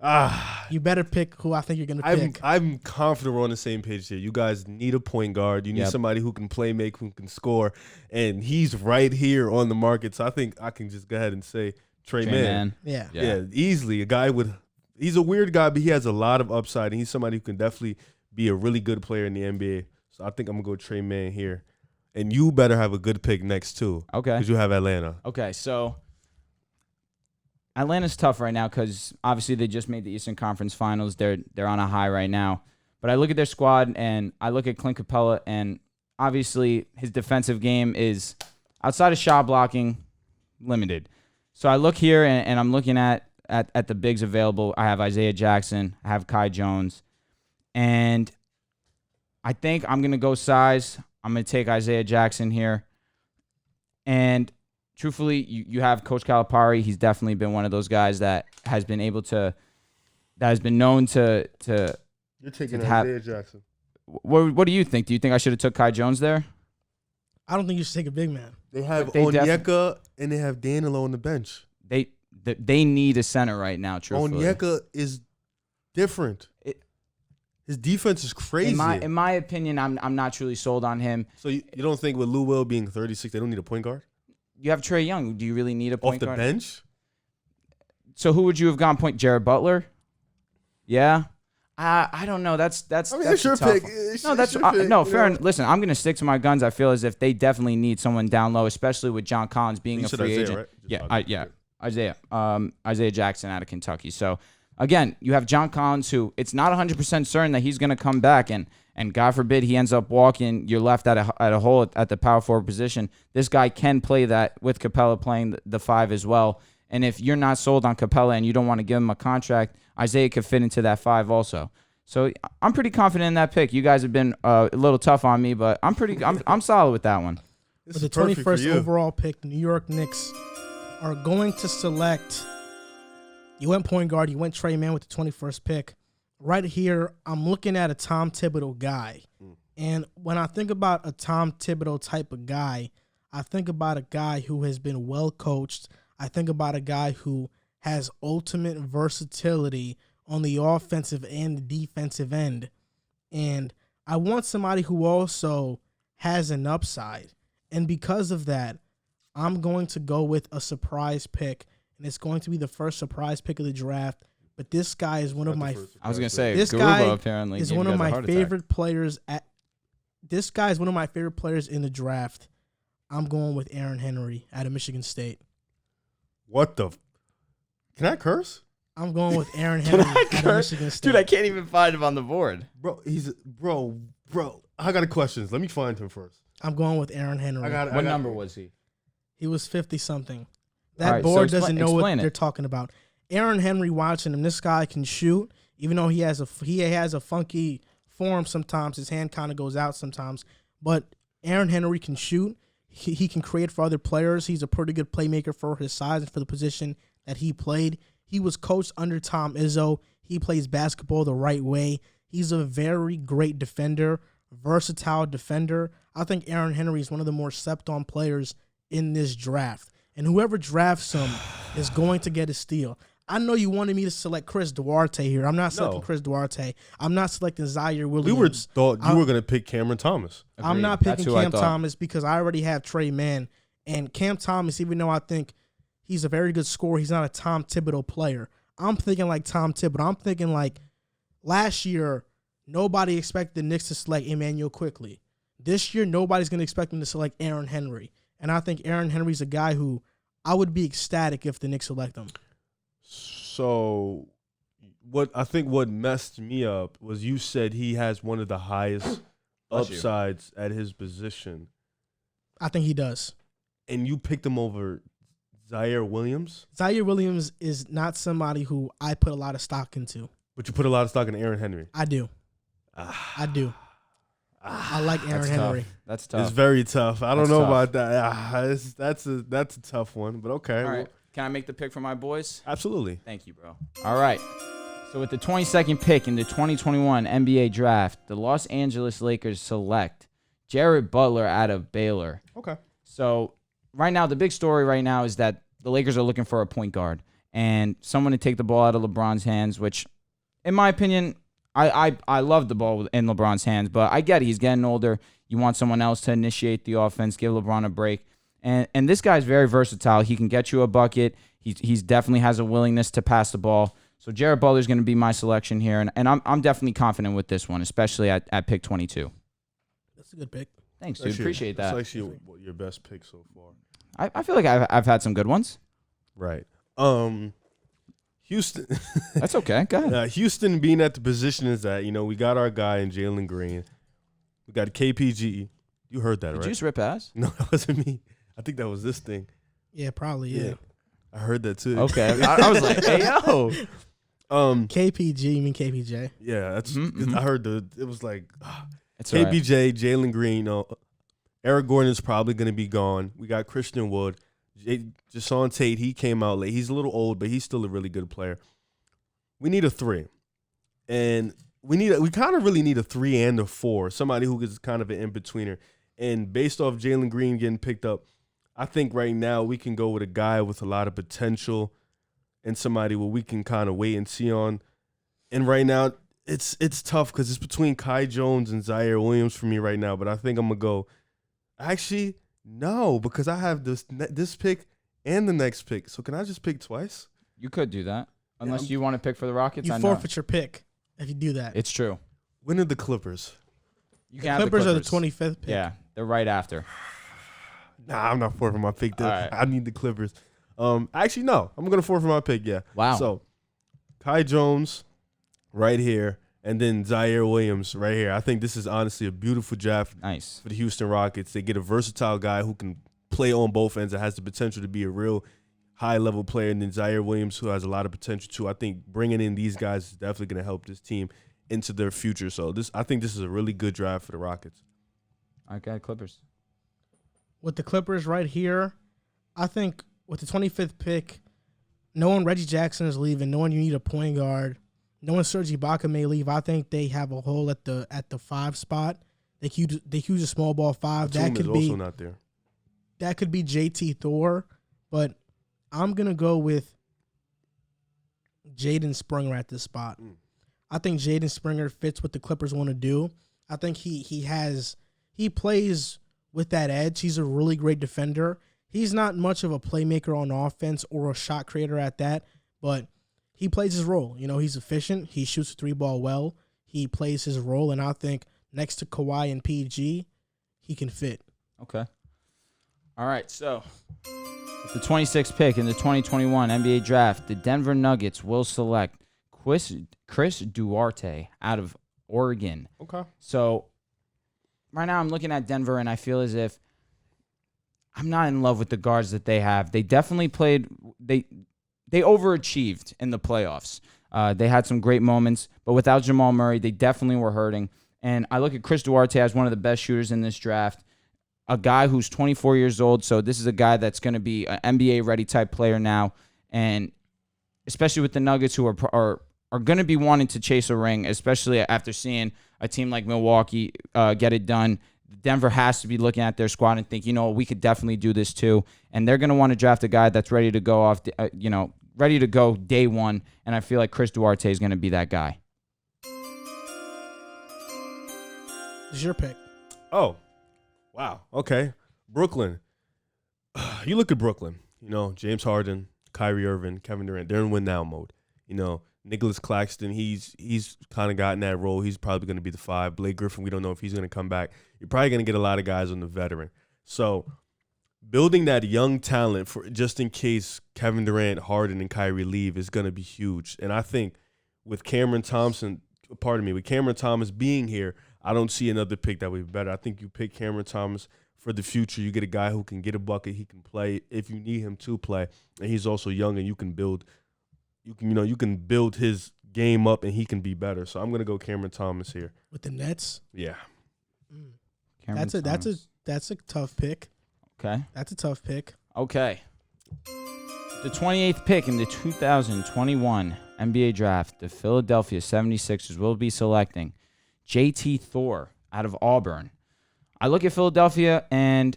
You better pick who I think you're going to pick. I'm confident we're on the same page here. You guys need a point guard. You need somebody who can play make, who can score, and he's right here on the market. So I think I can just go ahead and say Trey Mann. Yeah, easily. He's a weird guy, but he has a lot of upside, and he's somebody who can definitely be a really good player in the NBA. So I think I'm going to go Trey Mann here. And you better have a good pick next, too. Okay. Because you have Atlanta. Okay, so Atlanta's tough right now because obviously they just made the Eastern Conference Finals. They're on a high right now. But I look at their squad, and I look at Clint Capella, and obviously his defensive game is, outside of shot blocking, limited. So I look here, and I'm looking at the bigs available. I have Isaiah Jackson. I have Kai Jones. And I think I'm going to go size. I'm going to take Isaiah Jackson here. And truthfully, you have Coach Calipari. He's definitely been one of those guys that has been known to. You're taking Isaiah Jackson. What do you think? Do you think I should have took Kai Jones there? I don't think you should take a big man. They have Onyeka and they have Danilo on the bench. They need a center right now, truthfully. Onyeka is different. His defense is crazy. In my opinion, I'm not truly sold on him. So you don't think with Lou Will being 36, they don't need a point guard? You have Trae Young. Do you really need a point guard? Off the bench? So who would you have gone point? Jared Butler? Yeah. I don't know. That's your pick. Fair enough. Listen, I'm gonna stick to my guns. I feel as if they definitely need someone down low, especially with John Collins being a free agent. Right? Isaiah Jackson out of Kentucky. So again, you have John Collins, who it's not 100% certain that he's gonna come back, and God forbid he ends up walking. You're left at a hole at the power forward position. This guy can play that with Capella playing the 5 as well. And if you're not sold on Capella and you don't want to give him a contract, Isaiah could fit into that 5 also. So I'm pretty confident in that pick. You guys have been a little tough on me, but I'm solid with that one. With the 21st overall pick, the New York Knicks are going to select. You went point guard. You went Trey Mann with the 21st pick. Right here, I'm looking at a Tom Thibodeau guy. And when I think about a Tom Thibodeau type of guy, I think about a guy who has been well coached. I think about a guy who has ultimate versatility on the offensive and the defensive end. And I want somebody who also has an upside. And because of that, I'm going to go with a surprise pick. And it's going to be the first surprise pick of the draft. But this guy is one of my. I was gonna say this Garuba guy apparently is one of my favorite players. This guy is one of my favorite players in the draft. I'm going with Aaron Henry out of Michigan State. What the? Can I curse? I'm going with Aaron Henry out of Michigan State. Dude, I can't even find him on the board. Bro. I got a question. Let me find him first. I'm going with Aaron Henry. What number was he? He was 50 something. That board doesn't know what they're talking about. Aaron Henry, watching him, this guy can shoot, even though he has a funky form sometimes. His hand kind of goes out sometimes. But Aaron Henry can shoot. He can create for other players. He's a pretty good playmaker for his size and for the position that he played. He was coached under Tom Izzo. He plays basketball the right way. He's a very great defender, versatile defender. I think Aaron Henry is one of the more slept-on players in this draft. And whoever drafts him is going to get a steal. I know you wanted me to select Chris Duarte here. I'm not selecting Chris Duarte. I'm not selecting Zaire Williams. You were going to pick Cameron Thomas. Agreed. I'm not picking Cam Thomas because I already have Trey Mann. And Cam Thomas, even though I think he's a very good scorer, he's not a Tom Thibodeau player. I'm thinking like Tom Thibodeau. I'm thinking like last year, nobody expected the Knicks to select Emmanuel Quickley. This year, nobody's going to expect them to select Aaron Henry. And I think Aaron Henry's a guy who I would be ecstatic if the Knicks select him. So what messed me up was you said he has one of the highest upsides at his position. I think he does. And you picked him over Zaire Williams? Zaire Williams is not somebody who I put a lot of stock into. But you put a lot of stock in Aaron Henry. I do. I do. I like Aaron Henry. That's tough. It's very tough. I don't know about that. That's a tough one, but okay. All right. Can I make the pick for my boys? Absolutely. Thank you, bro. All right. So with the 22nd pick in the 2021 NBA draft, the Los Angeles Lakers select Jared Butler out of Baylor. Okay. So right now, the big story right now is that the Lakers are looking for a point guard. and someone to take the ball out of LeBron's hands, which, in my opinion, I love the ball in LeBron's hands, but I get it. He's getting older. You want someone else to initiate the offense, give LeBron a break. And this guy's very versatile. He can get you a bucket. He's definitely has a willingness to pass the ball. So Jared Butler's going to be my selection here, and I'm definitely confident with this one, especially at pick 22. That's a good pick. Thanks, dude. Appreciate that. That's actually your best pick so far. I feel like I've had some good ones. Right. Houston. That's okay. Go ahead. Houston being at the position is that, we got our guy in Jalen Green. We got KPG. You heard that, right? Did you just rip ass? No, that wasn't me. I think that was this thing. Yeah, probably, yeah. I heard that too. Okay. I was like, hey, yo. KPG, you mean KPJ? Yeah, that's. I heard it was like It's KPJ, Jalen Green. Eric Gordon is probably going to be gone. We got Christian Wood. Jason Tate, he came out late. He's a little old, but he's still a really good player. We need a 3. And we kind of really need a 3 and a 4, somebody who is kind of an in-betweener. And based off Jalen Green getting picked up, I think right now we can go with a guy with a lot of potential and somebody where we can kind of wait and see on. And right now, it's tough because it's between Kai Jones and Zaire Williams for me right now. But I think I'm going to go. Actually, no, because I have this pick and the next pick. So can I just pick twice? You could do that. Unless you want to pick for the Rockets. You forfeit your pick if you do that. It's true. When are the Clippers? You the can Clippers have are the 25th pick. Yeah, they're right after. Nah, I'm not forfeiting my pick. All right. I need the Clippers. Actually, no. I'm going to forfeit my pick, yeah. Wow. So, Kai Jones right here, and then Zaire Williams right here. I think this is honestly a beautiful draft Nice. for the Houston Rockets. They get a versatile guy who can play on both ends and has the potential to be a real high-level player, and then Zaire Williams, who has a lot of potential too. I think bringing in these guys is definitely going to help this team into their future. So I think this is a really good draft for the Rockets. I got Clippers. With the Clippers right here, I think with the 25th pick, knowing Reggie Jackson is leaving, knowing you need a point guard, knowing Serge Ibaka may leave, I think they have a hole at the 5 spot. They could use a small ball 5. That could be also not there. That could be JT Thor, but I'm gonna go with Jaden Springer at this spot. I think Jaden Springer fits what the Clippers want to do. I think he plays with that edge. He's a really great defender. He's not much of a playmaker on offense or a shot creator at that, but he plays his role. He's efficient. He shoots the 3-ball well. He plays his role, and I think next to Kawhi and PG, he can fit. Okay. All right, so with the 26th pick in the 2021 NBA Draft, the Denver Nuggets will select Chris Duarte out of Oregon. Okay. So right now I'm looking at Denver, and I feel as if I'm not in love with the guards that they have. They definitely played – they overachieved in the playoffs. They had some great moments, but without Jamal Murray, they definitely were hurting. And I look at Chris Duarte as one of the best shooters in this draft, a guy who's 24 years old. So this is a guy that's going to be an NBA-ready type player now. And especially with the Nuggets, who are going to be wanting to chase a ring, especially after seeing a team like Milwaukee get it done. Denver has to be looking at their squad and think, we could definitely do this too. And they're going to want to draft a guy that's ready to go off, ready to go day one. And I feel like Chris Duarte is going to be that guy. It's your pick. Oh, wow. Okay. Brooklyn. You look at Brooklyn. James Harden, Kyrie Irving, Kevin Durant. They're in win now mode. Nicholas Claxton, he's kind of gotten that role. He's probably going to be the 5. Blake Griffin, we don't know if he's going to come back. You're probably going to get a lot of guys on the veteran. So building that young talent for just in case Kevin Durant, Harden, and Kyrie leave is going to be huge. And I think with Cameron Thomas being here, I don't see another pick that would be better. I think you pick Cameron Thomas for the future. You get a guy who can get a bucket. He can play if you need him to play. And he's also young, and you can build his game up, and he can be better. So I'm gonna go Cameron Thomas here with the Nets. Yeah, that's a tough pick. Okay, that's a tough pick. Okay, the 28th pick in the 2021 NBA Draft, the Philadelphia 76ers will be selecting JT Thor out of Auburn. I look at Philadelphia, and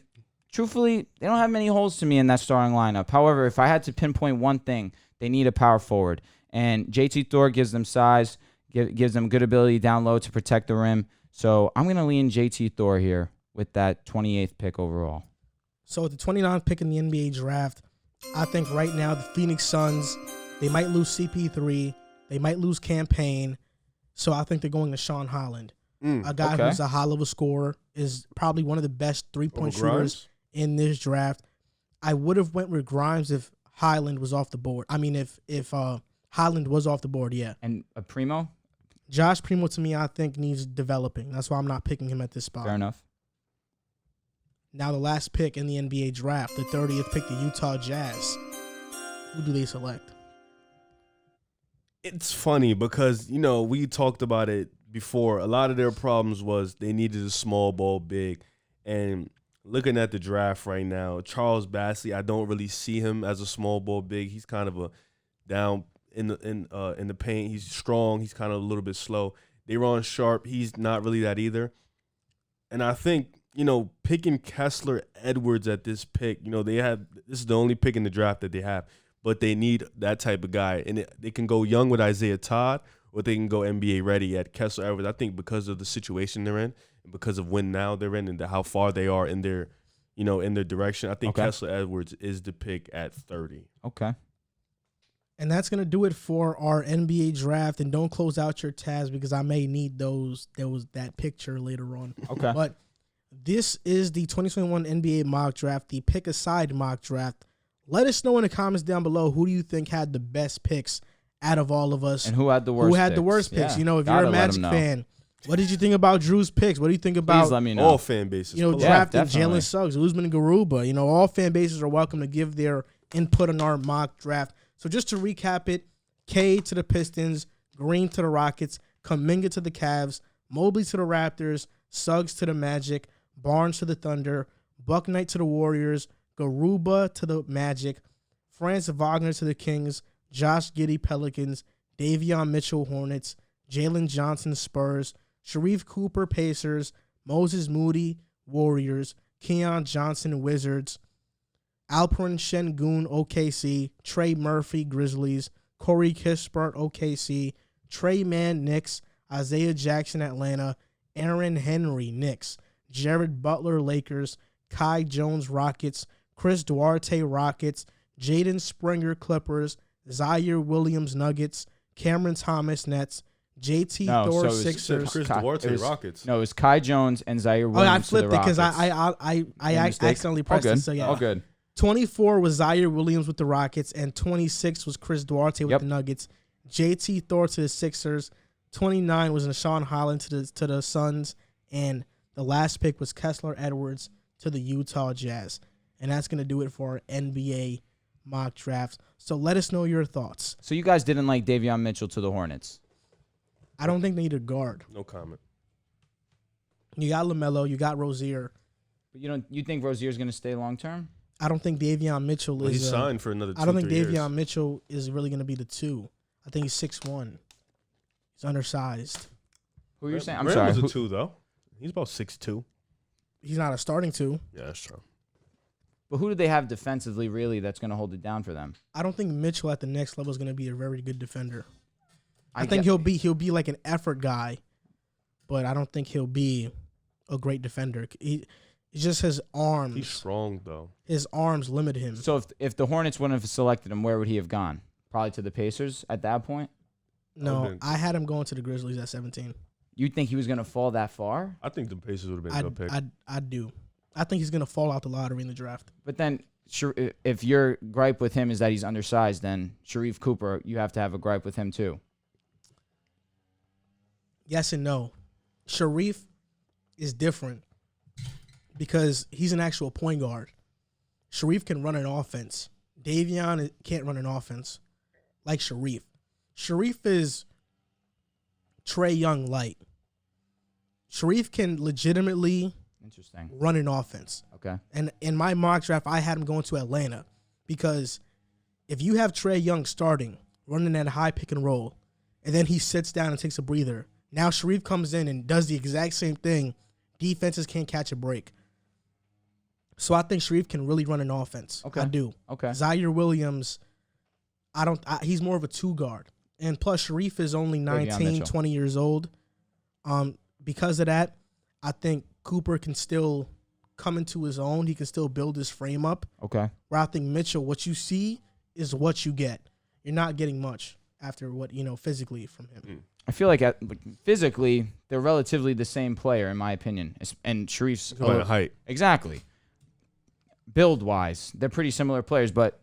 truthfully, they don't have many holes to me in that starting lineup. However, if I had to pinpoint one thing, They need a power forward. And JT Thor gives them size, gives them good ability down low to protect the rim. So I'm going to lean JT Thor here with that 28th pick overall. So with the 29th pick in the NBA draft, I think right now the Phoenix Suns, they might lose CP3. They might lose Campaign. So I think they're going to Sean Holland. A guy who's a hell of a scorer, is probably one of the best three-point shooters in this draft. I would have went with Grimes if Highland was off the board. I mean, if Highland was off the board, yeah. And a Primo? Josh Primo, to me, I think needs developing. That's why I'm not picking him at this spot. Fair enough. Now the last pick in the NBA draft, the 30th pick, the Utah Jazz. Who do they select? It's funny because, you know, we talked about it before. A lot of their problems was they needed a small ball big. And looking at the draft right now, Charles Bassey, I don't really see him as a small ball big. He's kind of a down in the paint. He's strong. He's kind of a little bit slow. Daron Sharp, he's not really that either. And I think, you know, picking Kessler Edwards at this pick, you know, this is the only pick in the draft that they have, but they need that type of guy. And they can go young with Isaiah Todd, or they can go NBA ready at Kessler Edwards. I think because of the situation they're in, and because of when now they're in, and how far they are in their, you know, in their direction, I think Kessler Edwards is the pick at 30. Okay. And that's going to do it for our NBA draft. And don't close out your tabs because I may need that picture later on. Okay. But this is the 2021 NBA mock draft, the pick aside mock draft. Let us know in the comments down below, who do you think had the best picks out of all of us? And who had the worst picks? The worst picks? Yeah. You know, if you're a Magic fan, what did you think about Drew's picks? What do you think about, please let me know. All fan bases? You know, drafting Jalen Suggs, Usman Garuba. You know, all fan bases are welcome to give their input on our mock draft. So just to recap it, K to the Pistons, Green to the Rockets, Kuminga to the Cavs, Mobley to the Raptors, Suggs to the Magic, Barnes to the Thunder, Bucknight to the Warriors, Garuba to the Magic, Franz Wagner to the Kings, Josh Giddey Pelicans, Davion Mitchell Hornets, Jalen Johnson Spurs, Sharif Cooper Pacers, Moses Moody Warriors, Keon Johnson Wizards, Alperen Şengün OKC, Trey Murphy Grizzlies, Corey Kispert OKC, Trey Mann Knicks, Isaiah Jackson Atlanta, Aaron Henry Knicks, Jared Butler Lakers, Kai Jones Rockets, Chris Duarte Rockets, Jaden Springer Clippers, Zaire Williams Nuggets, Cameron Thomas Nets, JT Thor Sixers. Chris Duarte Rockets. No, it was Kai Jones and Zaire Williams. I flipped it because I accidentally pressed it. So yeah, all good. 24 was Zaire Williams with the Rockets, and 26 was Chris Duarte with the Nuggets. JT Thor to the Sixers. 29 was Sean Holland to the Suns, and the last pick was Kessler Edwards to the Utah Jazz. And that's going to do it for our NBA mock drafts. So let us know your thoughts. So you guys didn't like Davion Mitchell to the Hornets? I don't think they need a guard. No comment. You got LaMelo, you got Rozier. But you think Rozier's going to stay long term? I don't think Davion Mitchell is. He's signed for another 2-3 years. I don't think Davion Mitchell is really going to be the 2. I think he's 6'1". He's undersized. Who are you saying? I'm Moran sorry. was a 2, though. He's about 6'2". He's not a starting 2. Yeah, that's true. But who do they have defensively, really, that's going to hold it down for them? I don't think Mitchell at the next level is going to be a very good defender. I think he'll be like an effort guy, but I don't think he'll be a great defender. It's just his arms. He's strong, though. His arms limit him. So if the Hornets wouldn't have selected him, where would he have gone? Probably to the Pacers at that point? No, I had him going to the Grizzlies at 17. You think he was going to fall that far? I think the Pacers would have been a good pick. I do. I think he's going to fall out the lottery in the draft. But then, if your gripe with him is that he's undersized, then Sharif Cooper, you have to have a gripe with him too. Yes and no. Sharif is different because he's an actual point guard. Sharif can run an offense. Davion can't run an offense like Sharif. Sharif is Trae Young light. Sharif can legitimately run an offense. Okay. And in my mock draft, I had him going to Atlanta because if you have Trae Young starting, running at a high pick and roll, and then he sits down and takes a breather, now Sharif comes in and does the exact same thing. Defenses can't catch a break. So I think Sharif can really run an offense. Okay. I do. Okay. Zaire Williams, He's more of a 2 guard. And plus, Sharif is only 19, 20 years old. Because of that, I think Cooper can still come into his own. He can still build his frame up. Okay. Where I think Mitchell, what you see is what you get. You're not getting much after what, physically from him. I feel like physically, they're relatively the same player, in my opinion. And Sharif's height. Exactly. Build-wise, they're pretty similar players. But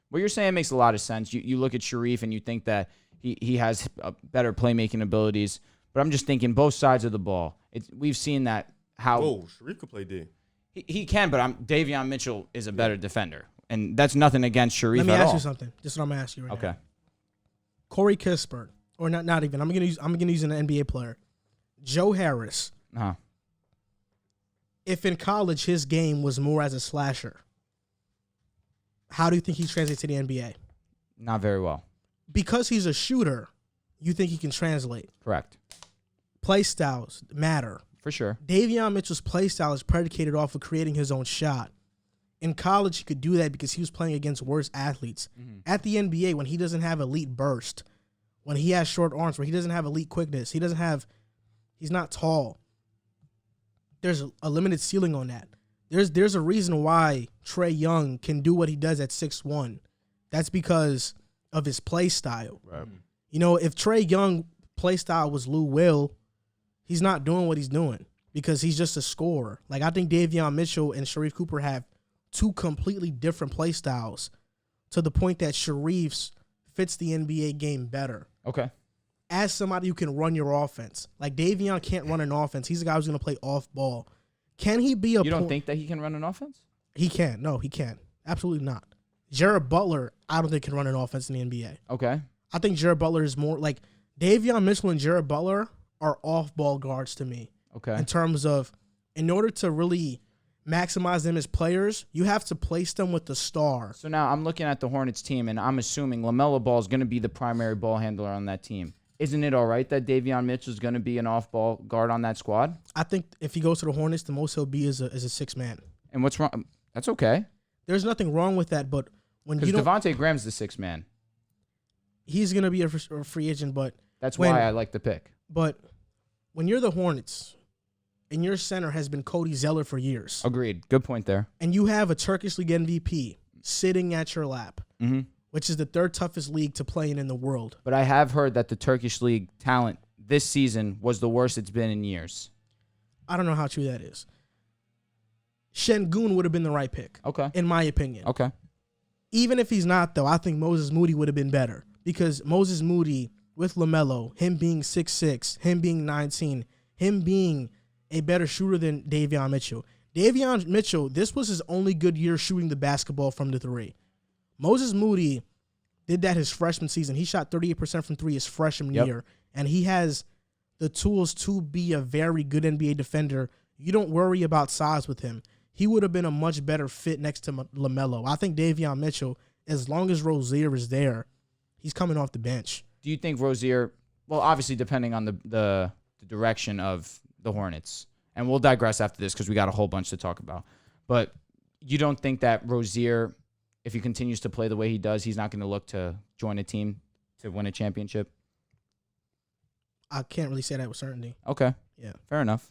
what you're saying makes a lot of sense. You look at Sharif and you think that he has better playmaking abilities. But I'm just thinking both sides of the ball. We've seen that how. Oh, Sharif could play D. He can, but Davion Mitchell is a better defender. And that's nothing against Sharif at all. Let me ask you something. This is what I'm going to ask you right now. Okay. Corey Kispert, or not even. I'm gonna use an NBA player. Joe Harris. Uh-huh. If in college his game was more as a slasher, how do you think he translates to the NBA? Not very well. Because he's a shooter, you think he can translate. Correct. Play styles matter. For sure. Davion Mitchell's play style is predicated off of creating his own shot. In college, he could do that because he was playing against worse athletes. Mm-hmm. At the NBA, when he doesn't have elite burst, when he has short arms, where he doesn't have elite quickness, he's not tall. There's a limited ceiling on that. There's a reason why Trae Young can do what he does at 6'1". That's because of his play style. Right. If Trae Young play style was Lou Will, he's not doing what he's doing because he's just a scorer. Like, I think Davion Mitchell and Sharif Cooper have 2 completely different play styles to the point that Sharif's fits the NBA game better. Okay. As somebody who can run your offense. Like, Davion can't run an offense. He's a guy who's going to play off ball. Can he be a You don't think that he can run an offense? He can't. No, he can't. Absolutely not. Jared Butler, I don't think can run an offense in the NBA. Okay. I think Jared Butler is more like Davion Mitchell and Jared Butler are off-ball guards to me. Okay. In terms of, in order to really maximize them as players, you have to place them with the star. So now I'm looking at the Hornets team, and I'm assuming LaMelo Ball is going to be the primary ball handler on that team. Isn't it all right that Davion Mitchell is going to be an off-ball guard on that squad? I think if he goes to the Hornets, the most he'll be is a 6-man. And what's wrong? That's okay. There's nothing wrong with that, but when you don't... Because Devontae Graham's the 6-man. He's going to be a free agent, but... That's why I like the pick. But when you're the Hornets... and your center has been Cody Zeller for years. Agreed. Good point there. And you have a Turkish League MVP sitting at your lap, which is the 3rd toughest league to play in the world. But I have heard that the Turkish League talent this season was the worst it's been in years. I don't know how true that is. Şengün would have been the right pick, in my opinion. Okay. Even if he's not, though, I think Moses Moody would have been better because Moses Moody with LaMelo, him being 6'6", him being 19, him being a better shooter than Davion Mitchell. Davion Mitchell, this was his only good year shooting the basketball from the 3. Moses Moody did that his freshman season. He shot 38% from 3 his freshman year, and he has the tools to be a very good NBA defender. You don't worry about size with him. He would have been a much better fit next to LaMelo. I think Davion Mitchell, as long as Rozier is there, he's coming off the bench. Do you think Rozier, well, obviously depending on the direction of the Hornets, and we'll digress after this because we got a whole bunch to talk about, but you don't think that Rozier, if he continues to play the way he does, he's not going to look to join a team to win a championship? I can't really say that with certainty. Okay. Yeah. Fair enough.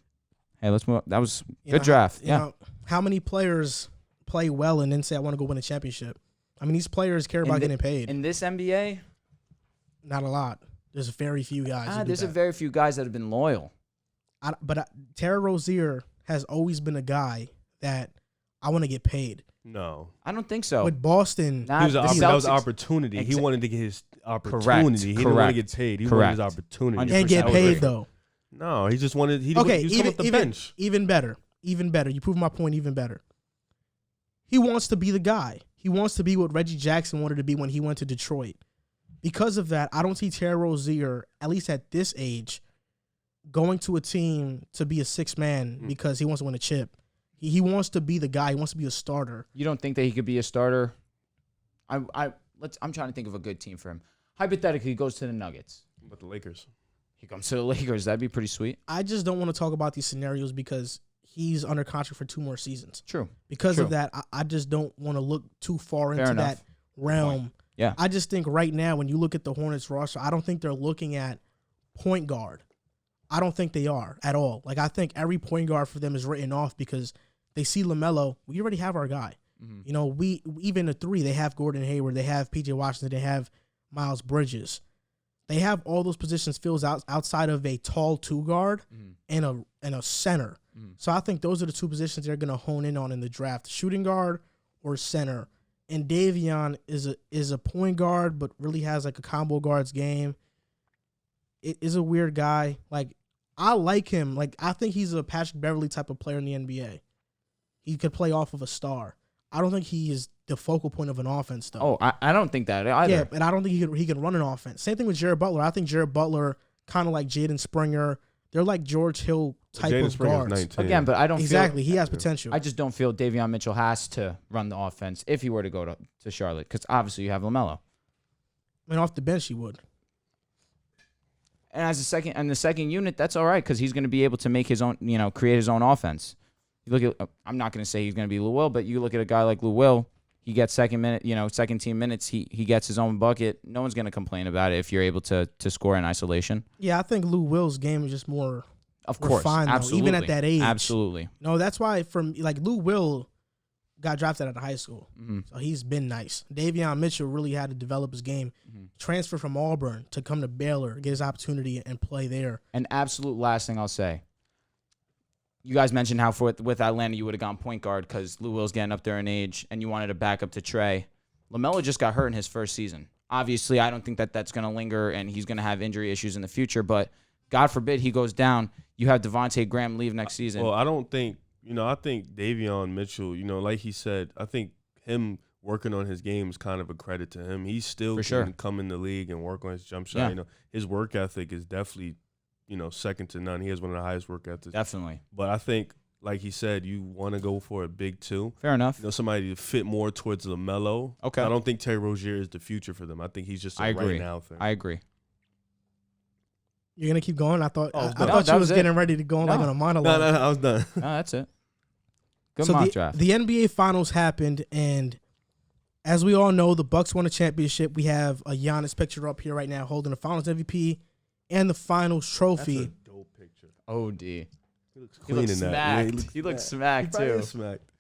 Hey, let's move. That was good draft. Yeah. How many players play well and then say, I want to go win a championship? I mean, these players care about getting paid. In this NBA? Not a lot. There's very few guys. There's a very few guys that have been loyal. But Terry Rozier has always been a guy that I want to get paid. No. I don't think so. With Boston. That was opportunity. He wanted to get his opportunity. Correct. He didn't want to get paid. He wanted his opportunity. And get paid, though. No, he just wanted he was coming off the bench. Even better. You prove my point even better. He wants to be the guy. He wants to be what Reggie Jackson wanted to be when he went to Detroit. Because of that, I don't see Terry Rozier, at least at this age, going to a team to be a 6-man because he wants to win a chip. He wants to be the guy. He wants to be a starter. You don't think that he could be a starter? I'm trying to think of a good team for him. Hypothetically, he goes to the Nuggets. But the Lakers. He comes to the Lakers. That'd be pretty sweet. I just don't want to talk about these scenarios because he's under contract for 2 more seasons. True. Because of that, I just don't want to look too far into that realm Yeah. I just think right now when you look at the Hornets roster, I don't think they're looking at point guard. I don't think they are at all. Like, I think every point guard for them is written off because they see LaMelo. We already have our guy. Mm-hmm. You know, we even the three, they have Gordon Hayward, they have P.J. Washington, they have Miles Bridges. They have all those positions filled outside of a tall two guard and a center. Mm-hmm. So I think those are the two positions they're going to hone in on in the draft: shooting guard or center. And Davion is a point guard, but really has like a combo guards game. It is a weird guy. Like, I like him. Like, I think he's a Patrick Beverley type of player in the NBA. He could play off of a star. I don't think he is the focal point of an offense, though. Oh, I don't think that either. Yeah, and I don't think he can run an offense. Same thing with Jared Butler. I think Jared Butler, kind of like Jaden Springer, they're like George Hill type Jaden of Springer's guards. 19. Again, but I don't Exactly. feel, He has potential. I just don't feel Davion Mitchell has to run the offense if he were to go to Charlotte, because obviously you have LaMelo. I mean, off the bench, he would. And as the second unit, that's all right because he's going to be able to make his own, create his own offense. You look at, I'm not going to say he's going to be Lou Will, but you look at a guy like Lou Will. He gets second team minutes. He gets his own bucket. No one's going to complain about it if you're able to score in isolation. Yeah, I think Lou Will's game is just more of course, refined, absolutely, though, even at that age. Absolutely. No, that's why Lou Will got drafted out of high school, Mm-hmm. so he's been nice. Davion Mitchell really had to develop his game. Mm-hmm. Transfer from Auburn to come to Baylor, get his opportunity and play there. An absolute last thing I'll say. You guys mentioned how with Atlanta you would have gone point guard because Lou Will's getting up there in age and you wanted to back up to Trey. LaMelo just got hurt in his first season. Obviously, I don't think that's going to linger and he's going to have injury issues in the future, but God forbid he goes down. You have Devontae Graham leave next season. Well, I don't think, I think Davion Mitchell, like he said, I think him working on his game is kind of a credit to him. He's still can come in the league and work on his jump shot. Yeah. His work ethic is definitely, second to none. He has one of the highest work ethics. Definitely. But I think, like he said, you want to go for a big two. Fair enough. Somebody to fit more towards LaMelo. Okay. I don't think Terry Rozier is the future for them. I think he's just a right now thing. I agree. You're gonna keep going? I thought I thought you was getting ready to go on like on a monologue. No, I was done. No, that's it. Good so mock draft. The NBA Finals happened, and as we all know, the Bucks won a championship. We have a Giannis picture up here right now, holding the Finals MVP and the Finals trophy. That's a dope picture. OD. He looks He clean looks in that. smacked. Yeah, He looks smacked He probably too. is smacked.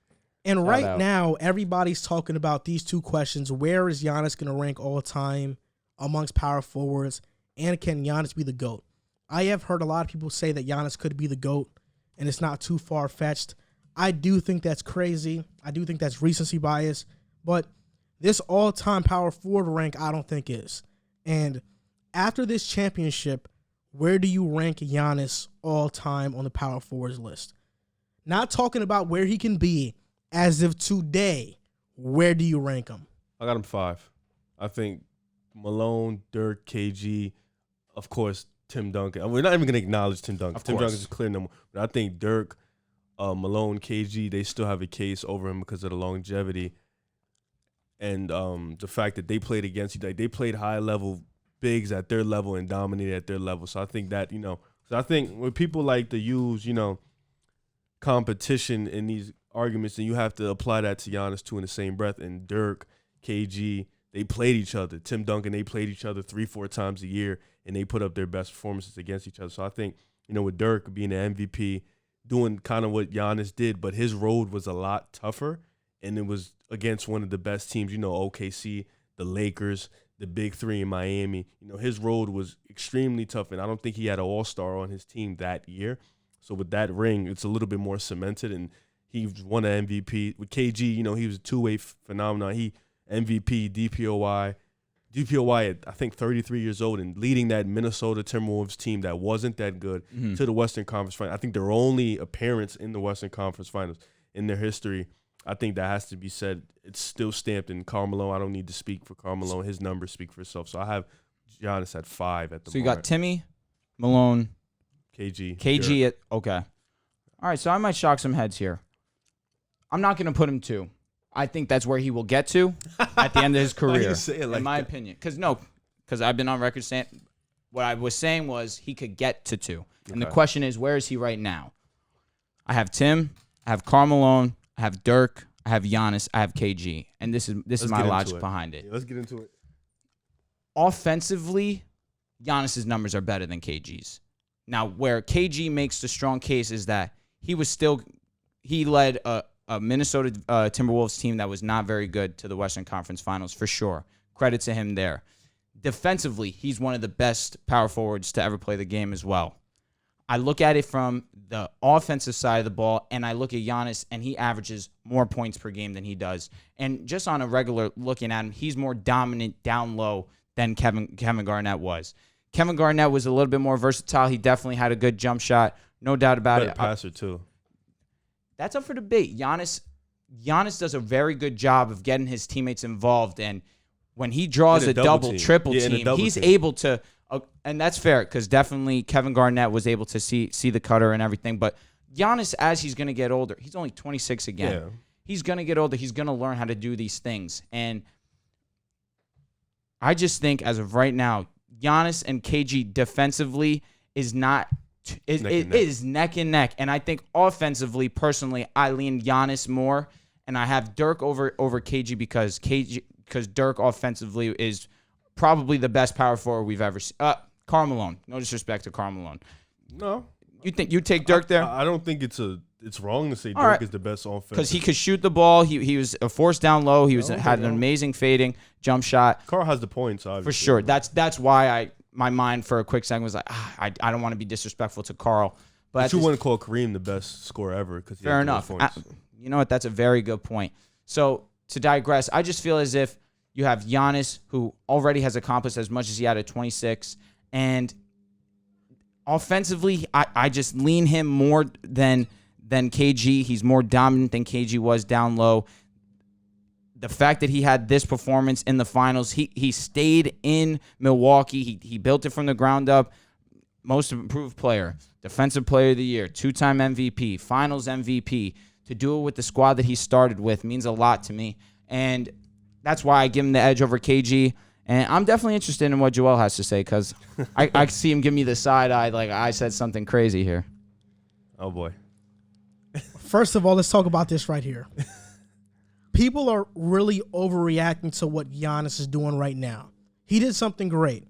And Shout right out. now, everybody's talking about these two questions: where is Giannis going to rank all time amongst power forwards, and can Giannis be the GOAT? I have heard a lot of people say that Giannis could be the GOAT, and it's not too far-fetched. I do think that's crazy. I do think that's recency bias. But this all-time power forward rank, I don't think is. And after this championship, where do you rank Giannis all-time on the power forwards list? Not talking about where he can be as of today. Where do you rank him? I got him 5. I think Malone, Dirk, KG, of course, Tim Duncan. We're not even going to acknowledge Tim Duncan. Tim Duncan is a clear number. But I think Dirk, Malone, KG, they still have a case over him because of the longevity and the fact that they played against you. Like, they played high-level bigs at their level and dominated at their level. So I think that, so I think when people like to use, competition in these arguments, and you have to apply that to Giannis too in the same breath. And Dirk, KG, they played each other. Tim Duncan, they played each other 3-4 times a year, and they put up their best performances against each other. So I think, with Dirk being the MVP, doing kind of what Giannis did, but his road was a lot tougher, and it was against one of the best teams, OKC, the Lakers, the Big Three in Miami. His road was extremely tough, and I don't think he had an all-star on his team that year. So with that ring, it's a little bit more cemented, and he won an MVP. With KG, he was a two-way phenomenon. He MVP, DPOY at, I think, 33 years old and leading that Minnesota Timberwolves team that wasn't that good to the Western Conference Finals. I think their only appearance in the Western Conference Finals in their history. I think that has to be said. It's still stamped in Karl Malone. I don't need to speak for Karl Malone. His numbers speak for itself. So I have Giannis at 5 at the moment. So you got Timmy, Malone, KG at okay. All right, so I might shock some heads here. I'm not going to put him 2. I think that's where he will get to at the end of his career, in my opinion. Because I've been on record saying what I was saying was he could get to 2. And the question is, where is he right now? I have Tim, I have Karl Malone, I have Dirk, I have Giannis, I have KG. And this is my logic behind it. Yeah, let's get into it. offensively, Giannis's numbers are better than KG's. Now, where KG makes the strong case is that he led a Minnesota Timberwolves team that was not very good to the Western Conference Finals, for sure. Credit to him there. Defensively, he's one of the best power forwards to ever play the game as well. I look at it from the offensive side of the ball, and I look at Giannis, and he averages more points per game than he does. And just on a regular looking at him, he's more dominant down low than Kevin Garnett was. Kevin Garnett was a little bit more versatile. He definitely had a good jump shot, no doubt about it. Passer too. That's up for debate. Giannis does a very good job of getting his teammates involved, and when he draws a double, triple team, he's able to, and that's fair because definitely Kevin Garnett was able to see the cutter and everything. But Giannis, as he's going to get older, he's only 26 again. Yeah. He's going to get older. He's going to learn how to do these things. And I just think as of right now, Giannis and KG defensively is not it is neck and neck. And I think offensively, personally, I lean Giannis more, and I have Dirk over KG because Dirk offensively is probably the best power forward we've ever seen. Karl Malone. No disrespect to Karl Malone. No. You think you take Dirk there? I don't think it's wrong to say Dirk is the best offense. Because he could shoot the ball. He was a force down low. He had an amazing fading jump shot. Karl has the points, obviously. For sure. That's why my mind for a quick second was like, I don't want to be disrespectful to Karl. But you wouldn't call Kareem the best scorer ever because fair enough. You know what? That's a very good point. So to digress, I just feel as if you have Giannis, who already has accomplished as much as he had at 26, and offensively, I just lean him more than KG. He's more dominant than KG was down low. The fact that he had this performance in the finals, he stayed in Milwaukee. He built it from the ground up. Most improved player, defensive player of the year, 2-time MVP, finals MVP. To do it with the squad that he started with means a lot to me. And that's why I give him the edge over KG. And I'm definitely interested in what Joel has to say because I see him give me the side eye like I said something crazy here. Oh, boy. First of all, let's talk about this right here. People are really overreacting to what Giannis is doing right now. He did something great.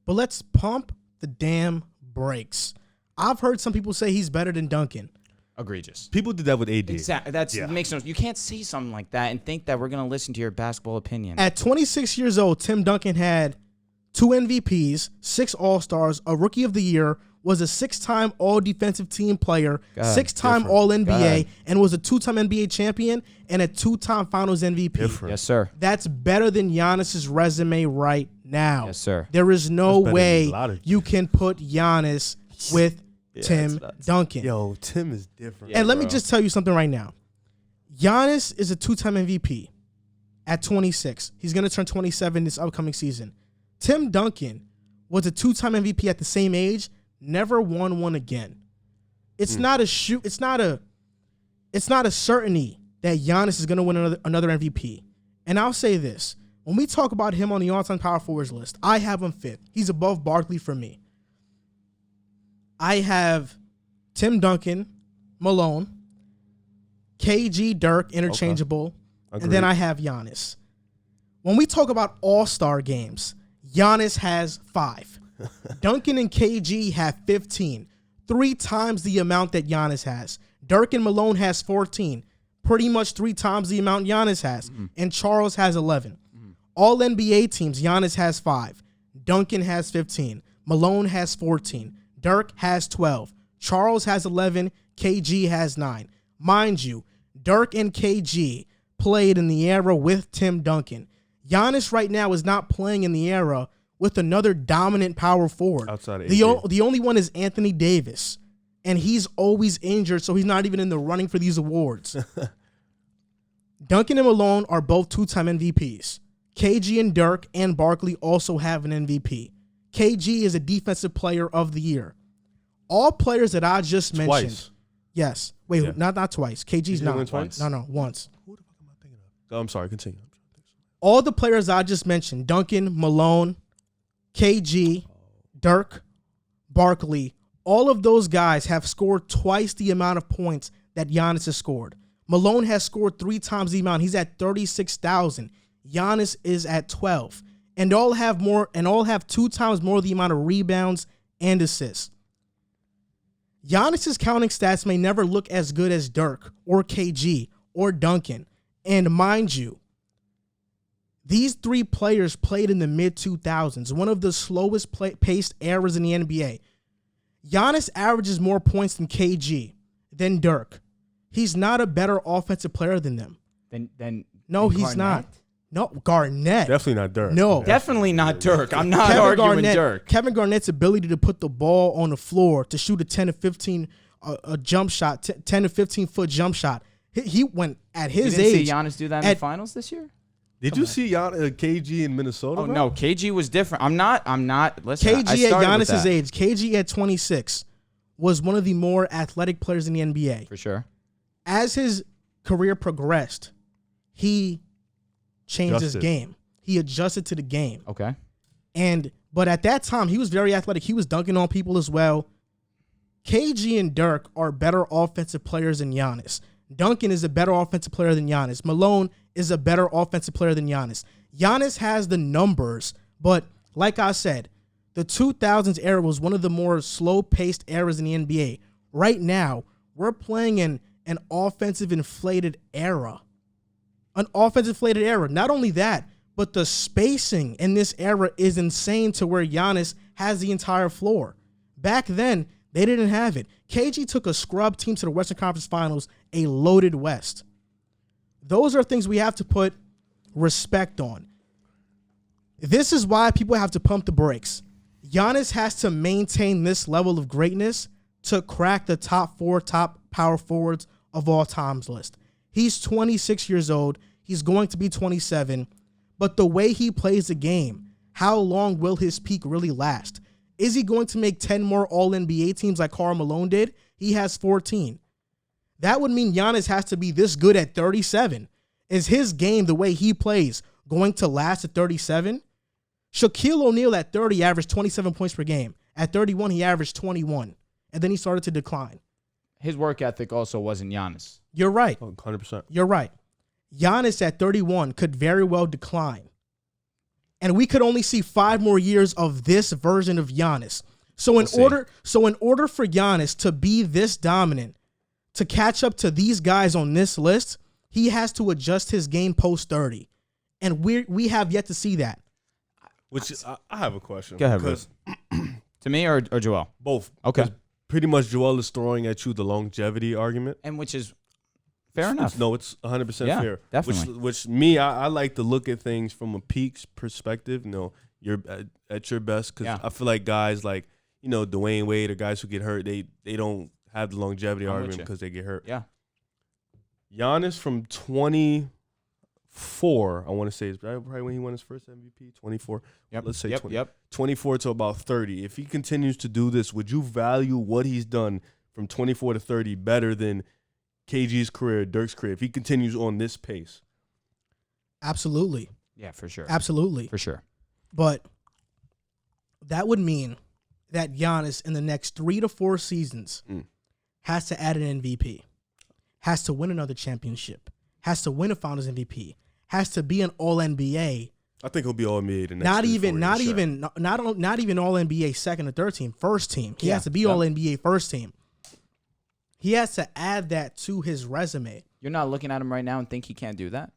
But let's pump the damn brakes. I've heard some people say he's better than Duncan. Egregious. People did that with AD. Exactly. Makes no sense. You can't say something like that and think that we're going to listen to your basketball opinion. At 26 years old, Tim Duncan had 2 MVPs, 6 All-Stars, a Rookie of the Year, was a 6-time All-Defensive Team player, 6-time All-NBA, and was a 2-time NBA champion and a 2-time Finals MVP. Different. Yes, sir. That's better than Giannis's resume right now. Yes, sir. There is no way you can put Giannis with Tim Duncan. Yo, Tim is different. And let me just tell you something right now. Giannis is a 2-time MVP at 26. He's going to turn 27 this upcoming season. Tim Duncan was a 2-time MVP at the same age, never won one again. It's not a certainty that Giannis is going to win another MVP. And I'll say this. When we talk about him on the all-time power forwards list, I have him 5th. He's above Barkley for me. I have Tim Duncan, Malone, KG, Dirk, interchangeable, and then I have Giannis. When we talk about all-star games, Giannis has 5. Duncan and KG have 15, 3 times the amount that Giannis has. Dirk and Malone has 14, pretty much 3 times the amount Giannis has. And Charles has 11. All NBA teams, Giannis has 5. Duncan has 15. Malone has 14. Dirk has 12. Charles has 11. KG has 9. Mind you, Dirk and KG played in the era with Tim Duncan. Giannis right now is not playing in the era with another dominant power forward. Outside of the only one is Anthony Davis, and he's always injured, so he's not even in the running for these awards. Duncan and Malone are both 2-time MVPs. KG and Dirk and Barkley also have an MVP. KG is a defensive player of the year. All players that I just mentioned. Twice. Yes. Wait, not twice. KG's not. Twice? No, once. Who the fuck am I thinking of? I'm sorry, continue. All the players I just mentioned, Duncan, Malone, KG, Dirk, Barkley, all of those guys have scored twice the amount of points that Giannis has scored. Malone has scored 3 times the amount. He's at 36,000. Giannis is at 12. and all have 2 times more the amount of rebounds and assists. Giannis's counting stats may never look as good as Dirk or KG or Duncan. And mind you, these 3 players played in the mid-2000s, one of the slowest paced eras in the NBA. Giannis averages more points than KG, than Dirk. He's not a better offensive player than them. No, he's Garnett? not. No, Garnett. Definitely not Dirk. No. Definitely not Dirk. I'm not arguing Dirk. Kevin Garnett's ability to put the ball on the floor, to shoot a 10 to 15 a jump shot, 10 to 15-foot jump shot. He went at his You didn't age. see Giannis do that in the finals this year? Did you see KG in Minnesota? Oh, bro? no. KG was different. I'm not. Listen, KG I at started with Giannis's that. age, KG at 26, was one of the more athletic players in the NBA. For sure. As his career progressed, he changed his game. He adjusted to the game. Okay. But at that time, he was very athletic. He was dunking on people as well. KG and Dirk are better offensive players than Giannis. Duncan is a better offensive player than Giannis. Malone is a better offensive player than Giannis. Giannis has the numbers, but like I said, the 2000s era was one of the more slow-paced eras in the NBA. Right now, we're playing in an offensive inflated era. An offensive inflated era. Not only that, but the spacing in this era is insane to where Giannis has the entire floor. Back then, they didn't have it. KG took a scrub team to the Western Conference Finals, a loaded West. Those are things we have to put respect on. This is why people have to pump the brakes. Giannis has to maintain this level of greatness to crack the top 4 top power forwards of all times list. He's 26 years old. He's going to be 27. But the way he plays the game, how long will his peak really last? Is he going to make 10 more All-NBA teams like Karl Malone did? He has 14. That would mean Giannis has to be this good at 37. Is his game, the way he plays, going to last at 37? Shaquille O'Neal at 30 averaged 27 points per game. At 31, he averaged 21. And then he started to decline. His work ethic also wasn't Giannis. You're right. 100%. You're right. Giannis at 31 could very well decline. And we could only see 5 more years of this version of Giannis. So in order for Giannis to be this dominant, to catch up to these guys on this list, he has to adjust his game post 30. And we have yet to see that. Which I have a question. Go ahead, Russ. To me or Joel? Both. Okay. Pretty much Joel is throwing at you the longevity argument. And which is fair enough. No, it's 100% Yeah, fair. definitely. Which me, I like to look at things from a peaks perspective. You know, you're at your best because I feel like guys like, you know, Dwayne Wade or guys who get hurt, they don't have the longevity argument because they get hurt. Yeah. Giannis from 24, I want to say, is probably when he won his first MVP, 24. Yep. Let's say 20, Yep. 24 to about 30. If he continues to do this, would you value what he's done from 24 to 30 better than KG's career, Dirk's career, if he continues on this pace? Absolutely. Yeah, for sure. Absolutely. For sure. But that would mean that Giannis in the next 3 to 4 seasons has to add an MVP, has to win another championship, has to win a Finals MVP, has to be an All-NBA. I think he'll be All-NBA the next Not 3 to 4 even years, not even All-NBA second or third team, first team. He has to be All-NBA first team. He has to add that to his resume. You're not looking at him right now and think he can't do that?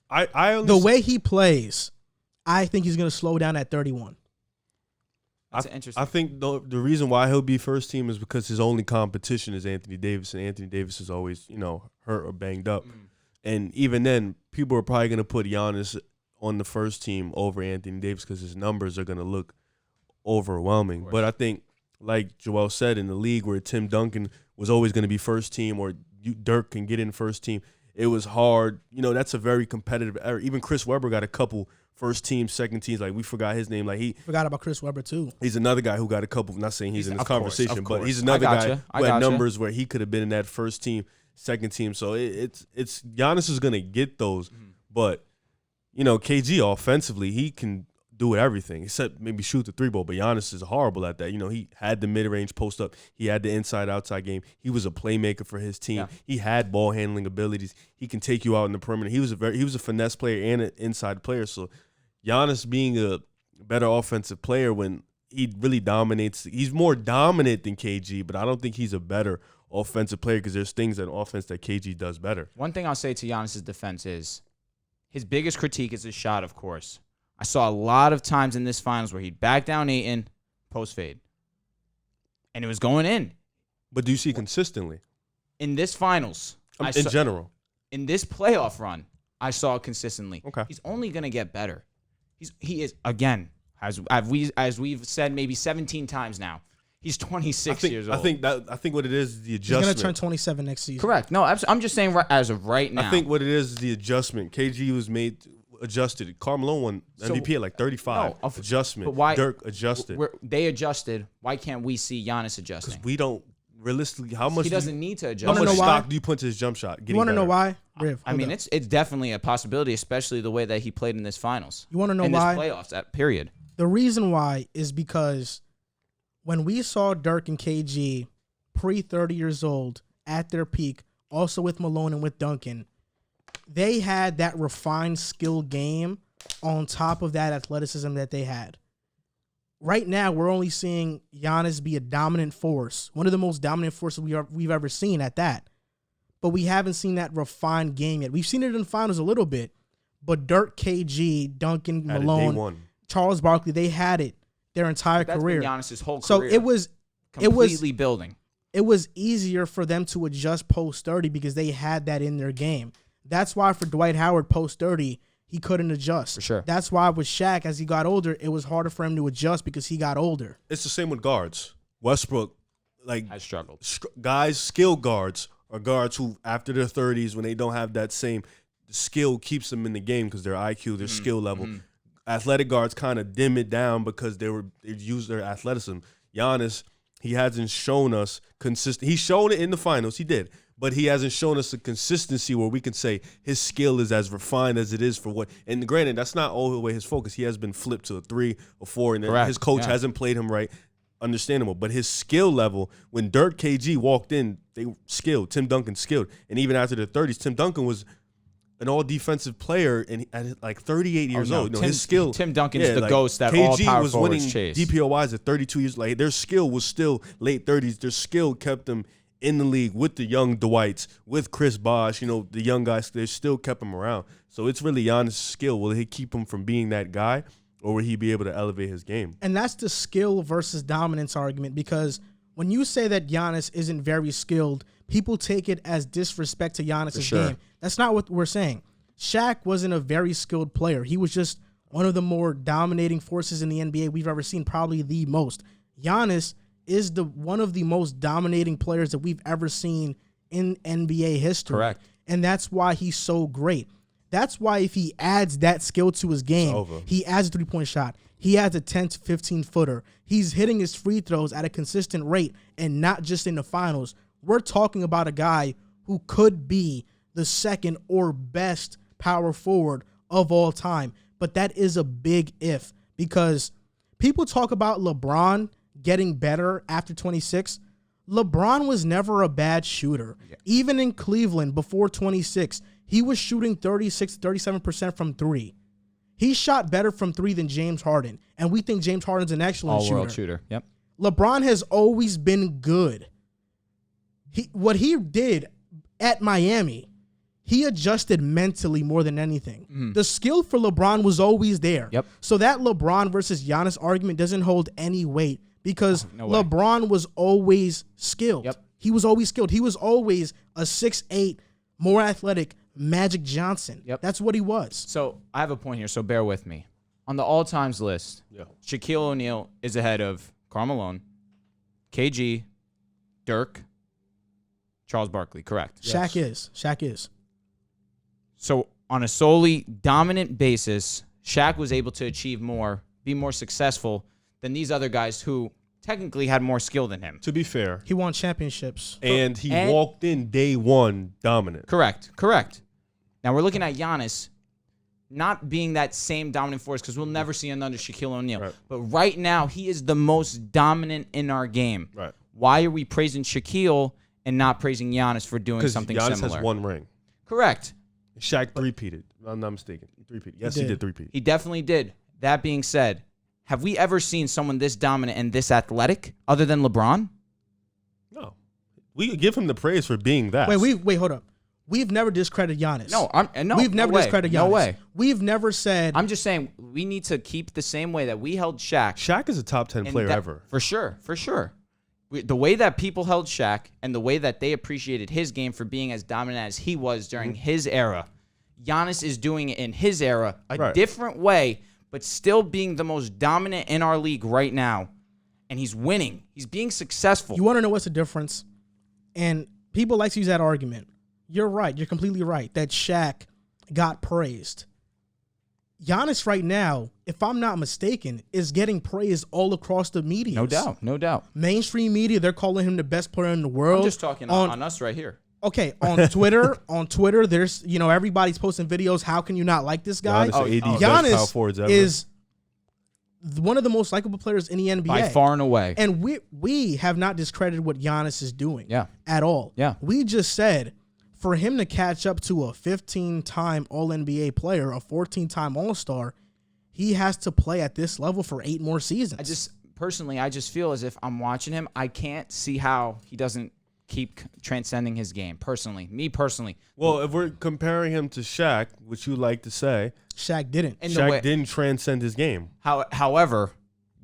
The way he plays, I think he's going to slow down at 31. That's interesting. I think the reason why he'll be first team is because his only competition is Anthony Davis, and Anthony Davis is always, you know, hurt or banged up. And even then, people are probably going to put Giannis on the first team over Anthony Davis because his numbers are going to look overwhelming. But I think, like Joel said, in the league where Tim Duncan was always going to be first team or Dirk can get in first team, it was hard. You know, that's a very competitive era. Even Chris Webber got a couple first team, second teams. Like, we forgot his name. Like, he forgot about Chris Webber too. He's another guy who got a couple. Not saying he's in this conversation, but he's I another guy who had gotcha. numbers where he could have been in that first team, second team. So it's Giannis is gonna get those, but you know, KG offensively he can do everything except maybe shoot the 3-ball. But Giannis is horrible at that. You know, he had the mid-range post up. He had the inside-outside game. He was a playmaker for his team. Yeah. He had ball handling abilities. He can take you out in the perimeter. He was a finesse player and an inside player. So Giannis being a better offensive player when he really dominates. He's more dominant than KG, but I don't think he's a better offensive player because there's things in offense that KG does better. One thing I'll say to Giannis' defense is his biggest critique is his shot, of course. I saw a lot of times in this finals where he'd back down Ayton, post fade. And it was going in. But do you see consistently? In this finals. In general. In this playoff run, I saw it consistently. Okay. He's only going to get better. He is, again, as we've said maybe 17 times now, he's 26 years old. I think what it is the He's adjustment. going to turn 27 next season. Correct. No, I'm just saying as of right now. I think what it is the adjustment. KG was adjusted. Carmelo won MVP at like 35. No, adjustment. But why? Dirk adjusted. They adjusted. Why can't we see Giannis adjusting? Because we don't realistically. How much? He doesn't need to adjust. How much know why? stock do you put into his jump shot? You want to know why? Riv, I mean, it's definitely a possibility, especially the way that he played in this finals. You want to know in why? In this playoffs, that period. The reason why is because when we saw Dirk and KG pre-30 years old at their peak, also with Malone and with Duncan, they had that refined skill game on top of that athleticism that they had. Right now, we're only seeing Giannis be a dominant force, one of the most dominant forces we've ever seen at that. But we haven't seen that refined game yet. We've seen it in the finals a little bit, but Dirk, KG, Duncan, Had Malone, Charles Barkley, they had it their entire That's career. been Giannis' whole So career. it was completely building. It was easier for them to adjust post 30 because they had that in their game. That's why for Dwight Howard post 30, he couldn't adjust. For sure. That's why with Shaq, as he got older, it was harder for him to adjust because he got older. It's the same with guards. Westbrook, like I struggled. Guys, skill guards are guards who, after their 30s, when they don't have that same skill, keeps them in the game because their IQ, their skill level. Athletic guards kind of dim it down because they use their athleticism. Giannis, he hasn't shown us consistent. He's shown it in the finals. He did. But he hasn't shown us a consistency where we can say his skill is as refined as it is for what. And granted, that's not all the way his focus. He has been flipped to a 3 or 4, and Correct. his coach hasn't played him right. Understandable. But his skill level, when Dirk, KG walked in, they skilled. Tim Duncan skilled. And even after the 30s, Tim Duncan was an all-defensive player and at like 38 years old. You know, his skill. Tim Duncan's the ghost that KG all power was forwards winning chase. DPOYs at 32 years. Like their skill was still late 30s. Their skill kept them in the league with the young Dwights, with Chris Bosh. You know, the young guys. They still kept him around. So it's really Giannis' skill. Will he keep him from being that guy, or will he be able to elevate his game? And that's the skill versus dominance argument, because when you say that Giannis isn't very skilled, people take it as disrespect to Giannis' game. That's not what we're saying. Shaq wasn't a very skilled player. He was just one of the more dominating forces in the NBA we've ever seen, probably the most. Giannis is one of the most dominating players that we've ever seen in NBA history. Correct. And that's why he's so great. That's why if he adds that skill to his game, he adds a three-point shot. He adds a 10 to 15-footer. He's hitting his free throws at a consistent rate and not just in the finals. We're talking about a guy who could be the second or best power forward of all time. But that is a big if, because people talk about LeBron getting better after 26. LeBron was never a bad shooter. Yeah. Even in Cleveland before 26, he was shooting 36, 37% from three. He shot better from three than James Harden, and we think James Harden's an excellent shooter. All-world shooter, yep. LeBron has always been good. What he did at Miami, he adjusted mentally more than anything. The skill for LeBron was always there. Yep. So that LeBron versus Giannis argument doesn't hold any weight because LeBron was always skilled. Yep. He was always skilled. He was always a 6'8", more athletic Magic Johnson. Yep. That's what he was. So I have a point here, so bear with me. On the all-times list, Shaquille O'Neal is ahead of Karl Malone, KG, Dirk, Charles Barkley, correct? Shaq is. So on a solely dominant basis, Shaq was able to achieve more, be more successful than these other guys who technically had more skill than him. To be fair, He won championships. and he walked in day one dominant. Correct. Now we're looking at Giannis not being that same dominant force because we'll never see another Shaquille O'Neal. Right. But right now, he is the most dominant in our game. Right. Why are we praising Shaquille and not praising Giannis for doing something Giannis similar? has one ring. Correct. Shaq three-peated. I'm not mistaken. Three-peated. Yes, he did three-peat. He definitely did. That being said, have we ever seen someone this dominant and this athletic other than LeBron? No. We give him the praise for being that. Wait, hold up. We've never discredited Giannis. No, we've never discredited Giannis. No way. We've never said. I'm just saying we need to keep the same way that we held Shaq. Shaq is a top 10 player ever. For sure. The way that people held Shaq and the way that they appreciated his game for being as dominant as he was during his era, Giannis is doing it in his era a different way, but still being the most dominant in our league right now. And he's winning. He's being successful. You want to know what's the difference? And people like to use that argument. You're right. You're completely right that Shaq got praised. Giannis right now, if I'm not mistaken, is getting praised all across the media. No doubt. Mainstream media, they're calling him the best player in the world. I'm just talking on us right here. Okay, on Twitter, there's, everybody's posting videos. How can you not like this guy? Giannis is one of the most likable players in the NBA. By far and away. And we have not discredited what Giannis is doing at all. Yeah. We just said for him to catch up to a 15-time All-NBA player, a 14-time All-Star, he has to play at this level for 8 more seasons. I just feel as if I'm watching him, I can't see how he doesn't keep transcending his game. Me personally. Well, if we're comparing him to Shaq, which you like to say, Shaq didn't. Shaq didn't transcend his game. However,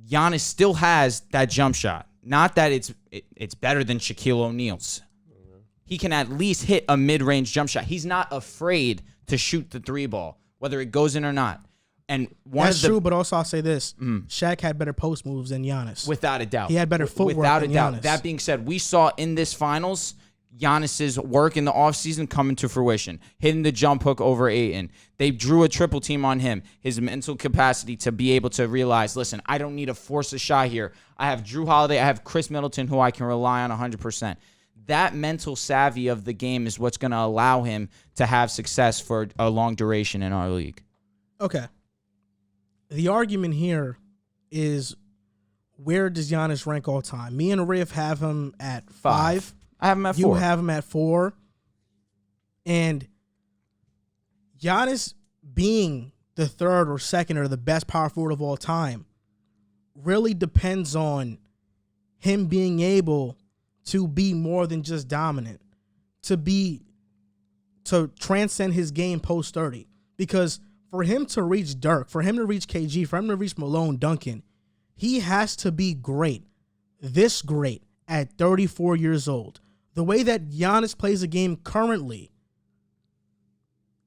Giannis still has that jump shot. Not that it's better than Shaquille O'Neal's. He can at least hit a mid-range jump shot. He's not afraid to shoot the 3 ball, whether it goes in or not. And that's true, but also I'll say this. Shaq had better post moves than Giannis. Without a doubt. He had better footwork without than a doubt. Giannis. That being said, we saw in this finals Giannis's work in the offseason coming to fruition, hitting the jump hook over Ayton. They drew a triple team on him. His mental capacity to be able to realize, listen, I don't need to force a shot here. I have Drew Holiday. I have Chris Middleton, who I can rely on 100%. That mental savvy of the game is what's going to allow him to have success for a long duration in our league. Okay. The argument here is, where does Giannis rank all time? Me and Riff have him at 5. I have him at 4. You have him at 4. And Giannis being the third or second or the best power forward of all time really depends on him being able to be more than just dominant, to transcend his game post 30. Because for him to reach Dirk, for him to reach KG, for him to reach Malone, Duncan, he has to be great, this great, at 34 years old. The way that Giannis plays the game currently,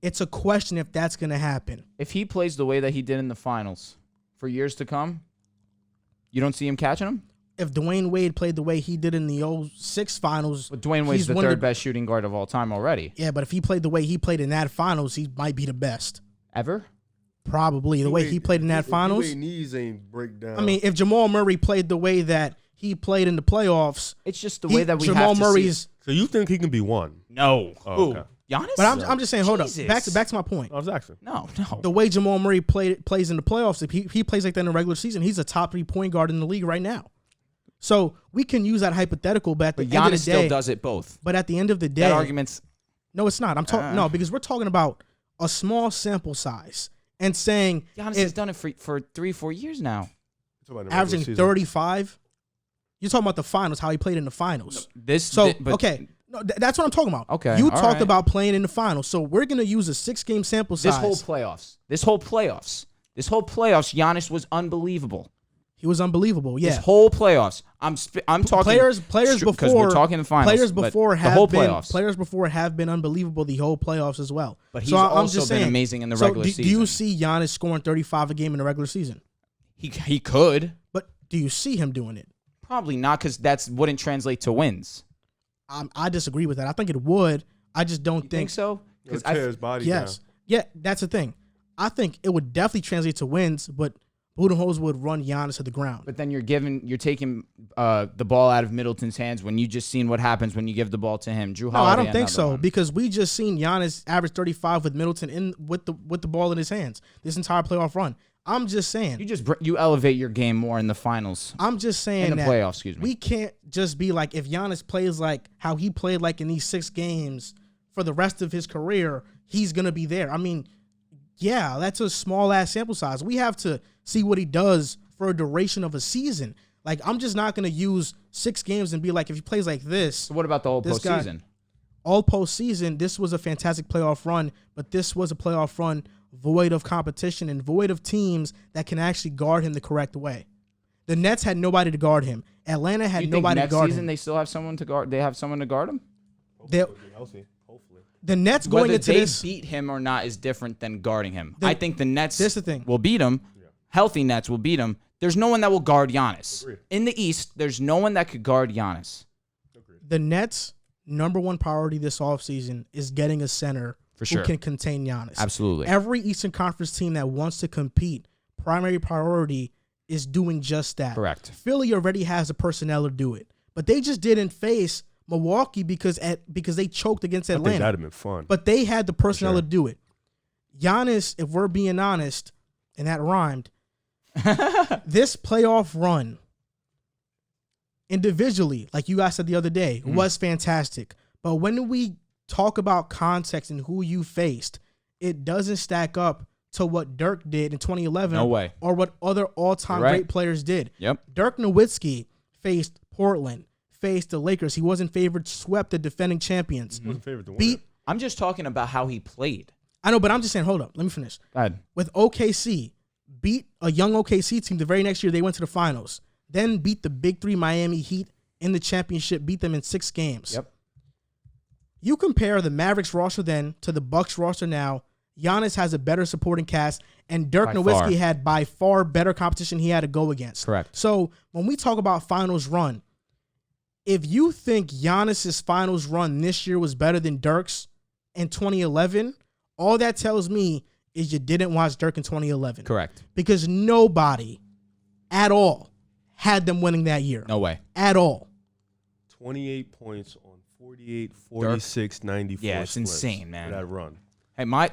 it's a question if that's going to happen. If he plays the way that he did in the finals for years to come, you don't see him catching him? If Dwayne Wade played the way he did in the 06 finals... But Dwayne Wade's the third best shooting guard of all time already. Yeah, but if he played the way he played in that finals, he might be the best. Ever? Probably. The way he played in that finals. The knees ain't break down. I mean, if Jamal Murray played the way that he played in the playoffs... It's just the way that we Jamal have to Murray's, see. So you think he can be one? No. Oh, okay. Giannis? But I'm just saying, hold up. Jesus. Back to my point. I was asking. No. The way Jamal Murray plays in the playoffs, if he plays like that in the regular season, he's a top 3 point guard in the league right now. So we can use that hypothetical, but at the end of the day, Giannis still does it both. But at the end of the day, that argument's... No, it's not. I'm talking no, because we're talking about a small sample size and saying Giannis has done it for 3-4 years now. Averaging 35. You're talking about the finals, how he played in the finals. Okay. No, that's what I'm talking about. Okay. You talked about playing in the finals. So we're going to use a 6-game sample size. This whole playoffs, Giannis was unbelievable. He was unbelievable. Yeah. This whole playoffs. I'm talking players before, because we're talking the finals. Players before have been unbelievable the whole playoffs as well. But he's also been amazing in the regular season. Do you see Giannis scoring 35 a game in the regular season? He could. But do you see him doing it? Probably not, because that wouldn't translate to wins. I disagree with that. I think it would. I just don't think so. Because tear his body down. Yeah, that's the thing. I think it would definitely translate to wins, but Budenholzer would run Giannis to the ground. But then you're taking the ball out of Middleton's hands when you just seen what happens when you give the ball to him. Drew Holiday. No, I don't think so, because we just seen Giannis average 35 with Middleton with the ball in his hands this entire playoff run. I'm just saying. You elevate your game more in the finals. I'm just saying in the playoffs. Excuse me. We can't just be like, if Giannis plays like how he played like in these 6 games for the rest of his career, he's going to be there. I mean, yeah, that's a small-ass sample size. We have to see what he does for a duration of a season. Like, I'm just not going to use 6 games and be like, if he plays like this. So what about the whole postseason? All postseason, this was a fantastic playoff run, but this was a playoff run void of competition and void of teams that can actually guard him the correct way. The Nets had nobody to guard him. Atlanta had nobody to guard him. Next season they still have someone to guard. They have someone to guard him. Hopefully. The Nets going Whether into this, they beat him or not is different than guarding him. I think the Nets this the thing. will beat him. Yeah. Healthy Nets will beat him. There's no one that will guard Giannis. Agreed. In the East, there's no one that could guard Giannis. Agreed. The Nets' number one priority this offseason is getting a center who can contain Giannis. Absolutely. Every Eastern Conference team that wants to compete, primary priority is doing just that. Correct. Philly already has the personnel to do it, but they just didn't face Milwaukee because they choked against Atlanta. I think that'd have been fun. But they had the personnel to do it. Giannis, if we're being honest, and that rhymed, this playoff run individually, like you guys said the other day, was fantastic. But when we talk about context and who you faced, it doesn't stack up to what Dirk did in 2011. No way. Or what other all-time great players did. Yep. Dirk Nowitzki faced Portland, faced the Lakers. He wasn't favored, swept the defending champions. He wasn't favored to win. I'm just talking about how he played. I know, but I'm just saying, hold up. Let me finish. Go ahead. With OKC, beat a young OKC team. The very next year, they went to the finals. Then beat the Big Three Miami Heat in the championship, beat them in 6 games. Yep. You compare the Mavericks roster then to the Bucks roster now, Giannis has a better supporting cast, and Dirk Nowitzki had by far better competition he had to go against. Correct. So when we talk about finals run, if you think Giannis's finals run this year was better than Dirk's in 2011, all that tells me is you didn't watch Dirk in 2011. Correct. Because nobody at all had them winning that year. No way. At all. 28 points on 48, 46, 94 Yeah, it's splits insane, man. for that run. Hey, my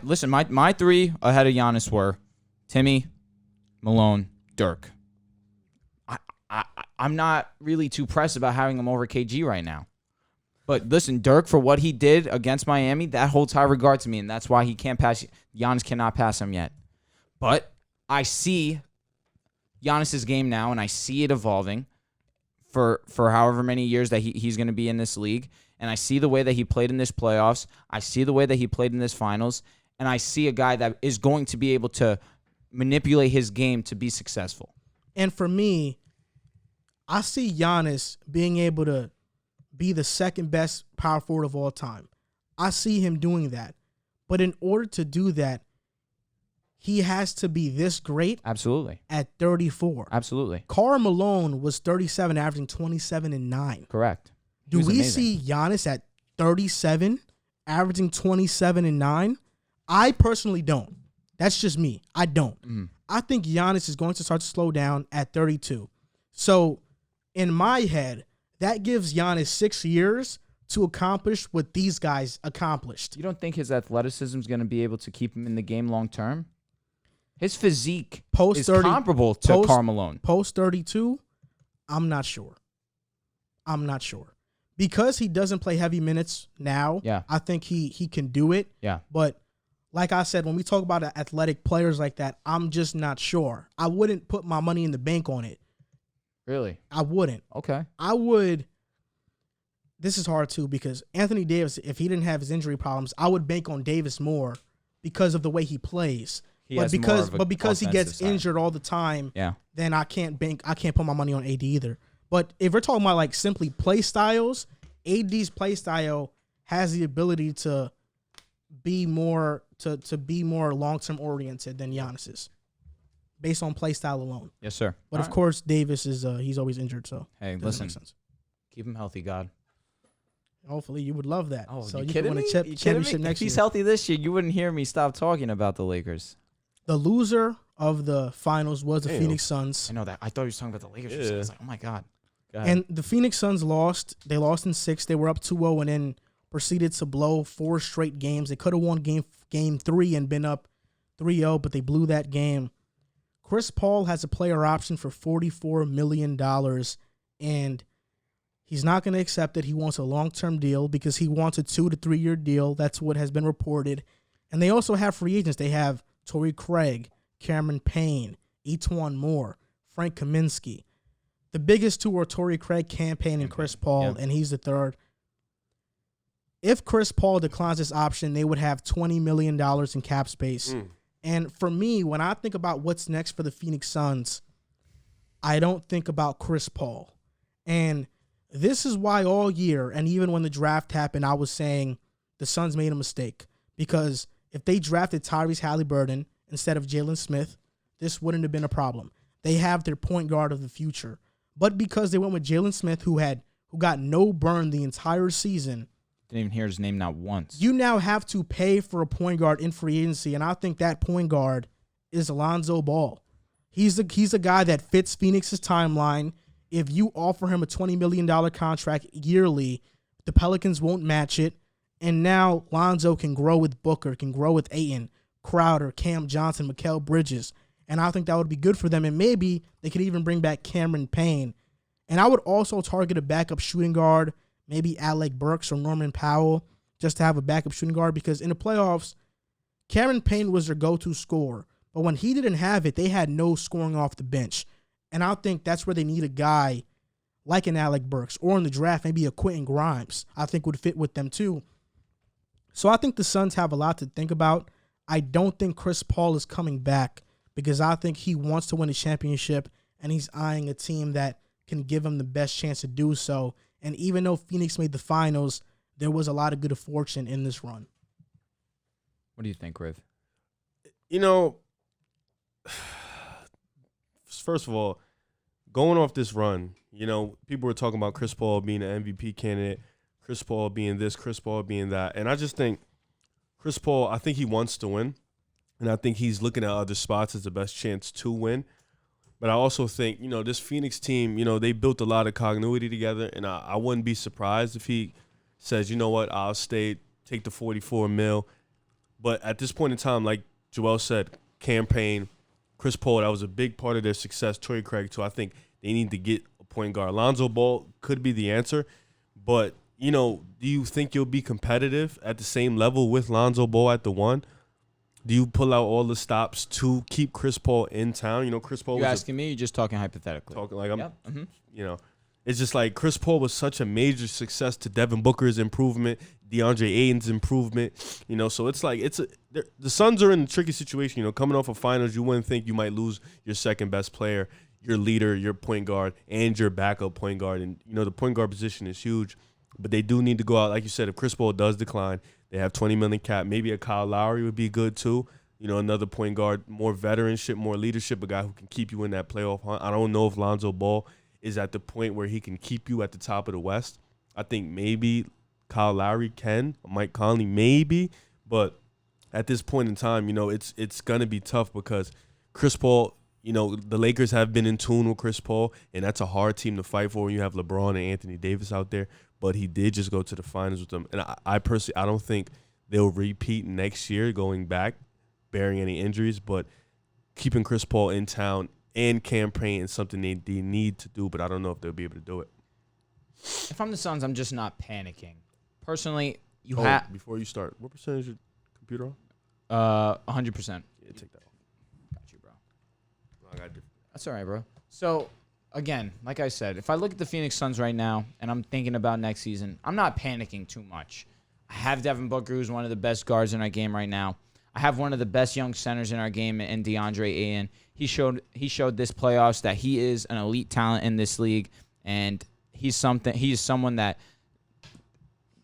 3 ahead of Giannis were Timmy, Malone, Dirk. I'm not really too pressed about having him over KG right now. But listen, Dirk, for what he did against Miami, that holds high regard to me, and that's why he can't pass. Giannis cannot pass him yet. But I see Giannis's game now, and I see it evolving for however many years that he's going to be in this league. And I see the way that he played in this playoffs. I see the way that he played in this finals. And I see a guy that is going to be able to manipulate his game to be successful. And for me, I see Giannis being able to be the second best power forward of all time. I see him doing that. But in order to do that, he has to be this great. Absolutely. At 34. Absolutely. Karl Malone was 37, averaging 27 and 9. Correct. Do we see Giannis at 37, averaging 27 and 9? I personally don't. That's just me. I don't. I think Giannis is going to start to slow down at 32. So, in my head, that gives Giannis 6 years to accomplish what these guys accomplished. You don't think his athleticism is going to be able to keep him in the game long term? His physique is comparable to Karl Malone. Post 32, I'm not sure. Because he doesn't play heavy minutes now, I think he can do it. Yeah. But like I said, when we talk about athletic players like that, I'm just not sure. I wouldn't put my money in the bank on it. Really? I wouldn't. Okay. I would. This is hard too because Anthony Davis, if he didn't have his injury problems, I would bank on Davis more because of the way he plays. But because he gets injured all the time, then I can't put my money on AD either. But if we're talking about like simply play styles, AD's play style has the ability to be more long-term oriented than Giannis's based on play style alone. Yes, sir. But of course, Davis is he's always injured, so hey, listen, keep him healthy, God. Hopefully, you would love that. Oh, so you you kidding can win me? a championship next If he's year. healthy this year, you wouldn't hear me stop talking about the Lakers. The loser of the finals was the Phoenix Suns. I know that. I thought he was talking about the Lakers. Yeah. I was like, oh my God. And the Phoenix Suns lost. They lost in 6. They were up 2-0 and then proceeded to blow 4 straight games. They could have won game 3 and been up 3-0, but they blew that game. Chris Paul has a player option for $44 million, and He's not going to accept it. He wants a long-term deal because he wants a 2 to 3 year deal. That's what has been reported. And they also have free agents. They have Torrey Craig, Cameron Payne, Etuan Moore, Frank Kaminsky. The biggest two are Torrey Craig, Cam Payne, and Chris Paul, and he's the third. If Chris Paul declines this option, they would have $20 million in cap space. And for me, when I think about what's next for the Phoenix Suns, I don't think about Chris Paul. And this is why all year, and even when the draft happened, I was saying the Suns made a mistake. Because if they drafted Tyrese Halliburton instead of Jalen Smith, this wouldn't have been a problem. They have their point guard of the future. But because they went with Jalen Smith, who got no burn the entire season, didn't even hear his name not once. You now have to pay for a point guard in free agency, and I think that point guard is Alonzo Ball. He's a guy that fits Phoenix's timeline. If you offer him a $20 million contract yearly, the Pelicans won't match it. And now Lonzo can grow with Booker, can grow with Ayton, Crowder, Cam Johnson, Mikal Bridges. And I think that would be good for them. And maybe they could even bring back Cameron Payne. And I would also target a backup shooting guard, maybe Alec Burks or Norman Powell, just to have a backup shooting guard. Because in the playoffs, Cameron Payne was their go-to scorer. But when he didn't have it, they had no scoring off the bench. And I think that's where they need a guy like an Alec Burks, or in the draft, maybe a Quentin Grimes, I think would fit with them too. So I think the Suns have a lot to think about. I don't think Chris Paul is coming back because I think he wants to win a championship, and he's eyeing a team that can give him the best chance to do so. And even though Phoenix made the finals, there was a lot of good fortune in this run. What do you think, Riv? You know, first of all, going off this run, you know, people were talking about Chris Paul being an MVP candidate, Chris Paul being this, Chris Paul being that. And I just think Chris Paul, I think he wants to win. And I think he's looking at other spots as the best chance to win. But I also think, you know, this Phoenix team, you know, they built a lot of continuity together. And I wouldn't be surprised if he says, you know what, I'll stay, take the $44 million. But at this point in time, like Joel said, Cam Payne, Chris Paul, that was a big part of their success. Torrey Craig, too. I think they need to get a point guard. Lonzo Ball could be the answer. But, you know, do you think you'll be competitive at the same level with Lonzo Ball at the one? Do you pull out all the stops to keep Chris Paul in town? You know, Chris Paul. You asking me? You're just talking hypothetically. Talking like I'm. Yep. Mm-hmm. You know, it's just like Chris Paul was such a major success to Devin Booker's improvement, DeAndre Ayton's improvement. You know, so it's like the Suns are in a tricky situation. You know, coming off of finals, you wouldn't think you might lose your second best player, your leader, your point guard, and your backup point guard. And you know, the point guard position is huge, but they do need to go out. Like you said, if Chris Paul does decline, they have $20 million cap. Maybe a Kyle Lowry would be good too. You know, another point guard, more veteranship, more leadership, a guy who can keep you in that playoff hunt. I don't know if Lonzo Ball is at the point where he can keep you at the top of the West. I think maybe Kyle Lowry can, Mike Conley maybe, but at this point in time, you know, it's going to be tough because Chris Paul, you know, the Lakers have been in tune with Chris Paul, and that's a hard team to fight for when you have LeBron and Anthony Davis out there. But he did just go to the finals with them. And I personally, I don't think they'll repeat next year going back, bearing any injuries. But keeping Chris Paul in town and Cam Payne is something they need to do, but I don't know if they'll be able to do it. If I'm the Suns, I'm just not panicking. Personally, Before you start, what percentage is your computer on? 100%. Yeah, take that off. Got you, bro. I got different. That's all right, bro. So, again, like I said, if I look at the Phoenix Suns right now and I'm thinking about next season, I'm not panicking too much. I have Devin Booker, who's one of the best guards in our game right now. I have one of the best young centers in our game in DeAndre Ayton. He showed this playoffs that he is an elite talent in this league, and he's someone that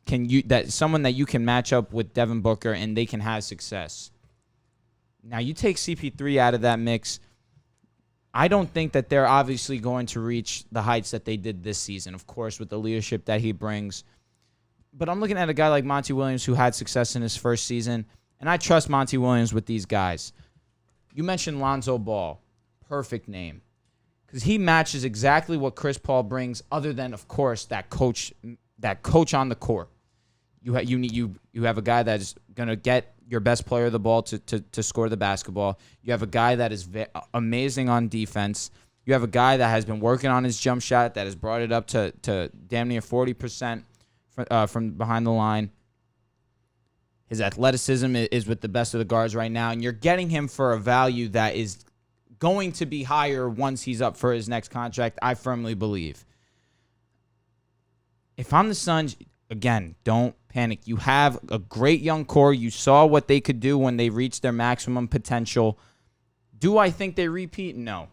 you can match up with Devin Booker and they can have success. Now you take CP3 out of that mix. I don't think that they're obviously going to reach the heights that they did this season, of course, with the leadership that he brings. But I'm looking at a guy like Monty Williams who had success in his first season, and I trust Monty Williams with these guys. You mentioned Lonzo Ball. Perfect name. Because he matches exactly what Chris Paul brings, other than, of course, that coach on the court. You have a guy that is going to get your best player the ball to score the basketball. You have a guy that is amazing on defense. You have a guy that has been working on his jump shot, that has brought it up to damn near 40% from behind the line. His athleticism is with the best of the guards right now, and you're getting him for a value that is going to be higher once he's up for his next contract, I firmly believe. If I'm the Suns, again, don't panic. You have a great young core. You saw what they could do when they reached their maximum potential. Do I think they repeat? No.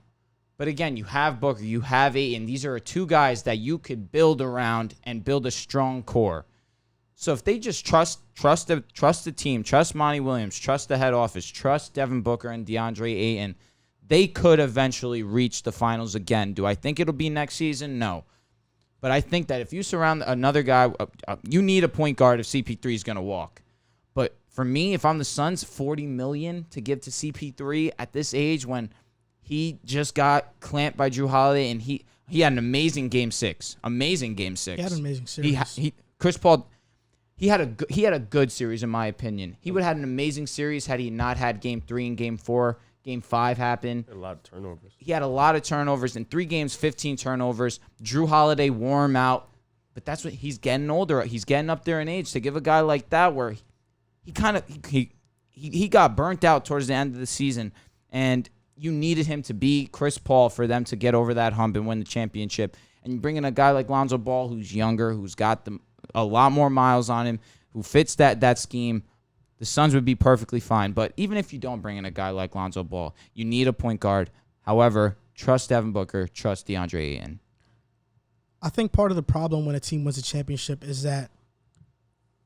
But again, you have Booker, you have Ayton. These are two guys that you could build around and build a strong core. So if they just trust the team, trust Monty Williams, trust the head office, trust Devin Booker and DeAndre Ayton, they could eventually reach the finals again. Do I think it'll be next season? No. But I think that if you surround another guy, you need a point guard if CP3 is going to walk. But for me, if I'm the Suns, $40 million to give to CP3 at this age when he just got clamped by Jrue Holiday and he had an amazing Game 6. Amazing Game 6. He had an amazing series. Chris Paul, he had a good series in my opinion. He would have had an amazing series had he not had Game 3 and Game 4. Game 5 happened. A lot of turnovers. He had a lot of turnovers. In 3 games, 15 turnovers. Jrue Holiday wore him out. But that's what he's getting older. He's getting up there in age. To give a guy like that where he got burnt out towards the end of the season. And you needed him to be Chris Paul for them to get over that hump and win the championship. And you bring in a guy like Lonzo Ball who's younger, who's got a lot more miles on him, who fits that scheme. The Suns would be perfectly fine. But even if you don't bring in a guy like Lonzo Ball, you need a point guard. However, trust Devin Booker, trust DeAndre Ayton. I think part of the problem when a team wins a championship is that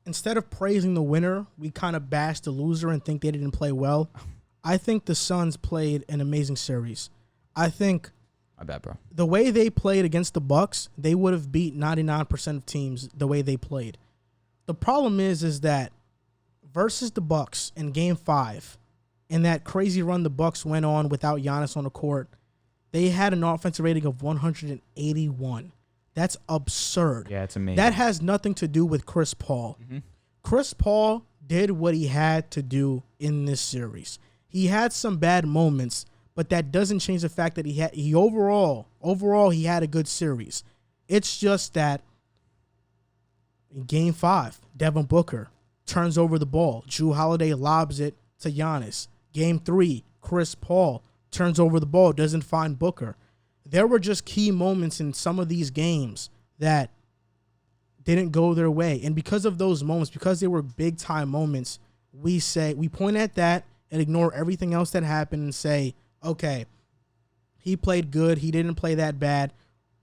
instead of praising the winner, we kind of bash the loser and think they didn't play well. I think the Suns played an amazing series. I think My bad, bro. the way they played against the Bucks, they would have beat 99% of teams the way they played. The problem is that versus the Bucks in Game 5, in that crazy run the Bucks went on without Giannis on the court, they had an offensive rating of 181. That's absurd. Yeah, it's amazing. That has nothing to do with Chris Paul. Mm-hmm. Chris Paul did what he had to do in this series. He had some bad moments, but that doesn't change the fact that he overall he had a good series. It's just that in Game 5, Devin Booker turns over the ball. Jrue Holiday lobs it to Giannis. Game 3, Chris Paul turns over the ball, doesn't find Booker. There were just key moments in some of these games that didn't go their way. And because of those moments, because they were big-time moments, we point at that and ignore everything else that happened and say, okay, he played good. He didn't play that bad.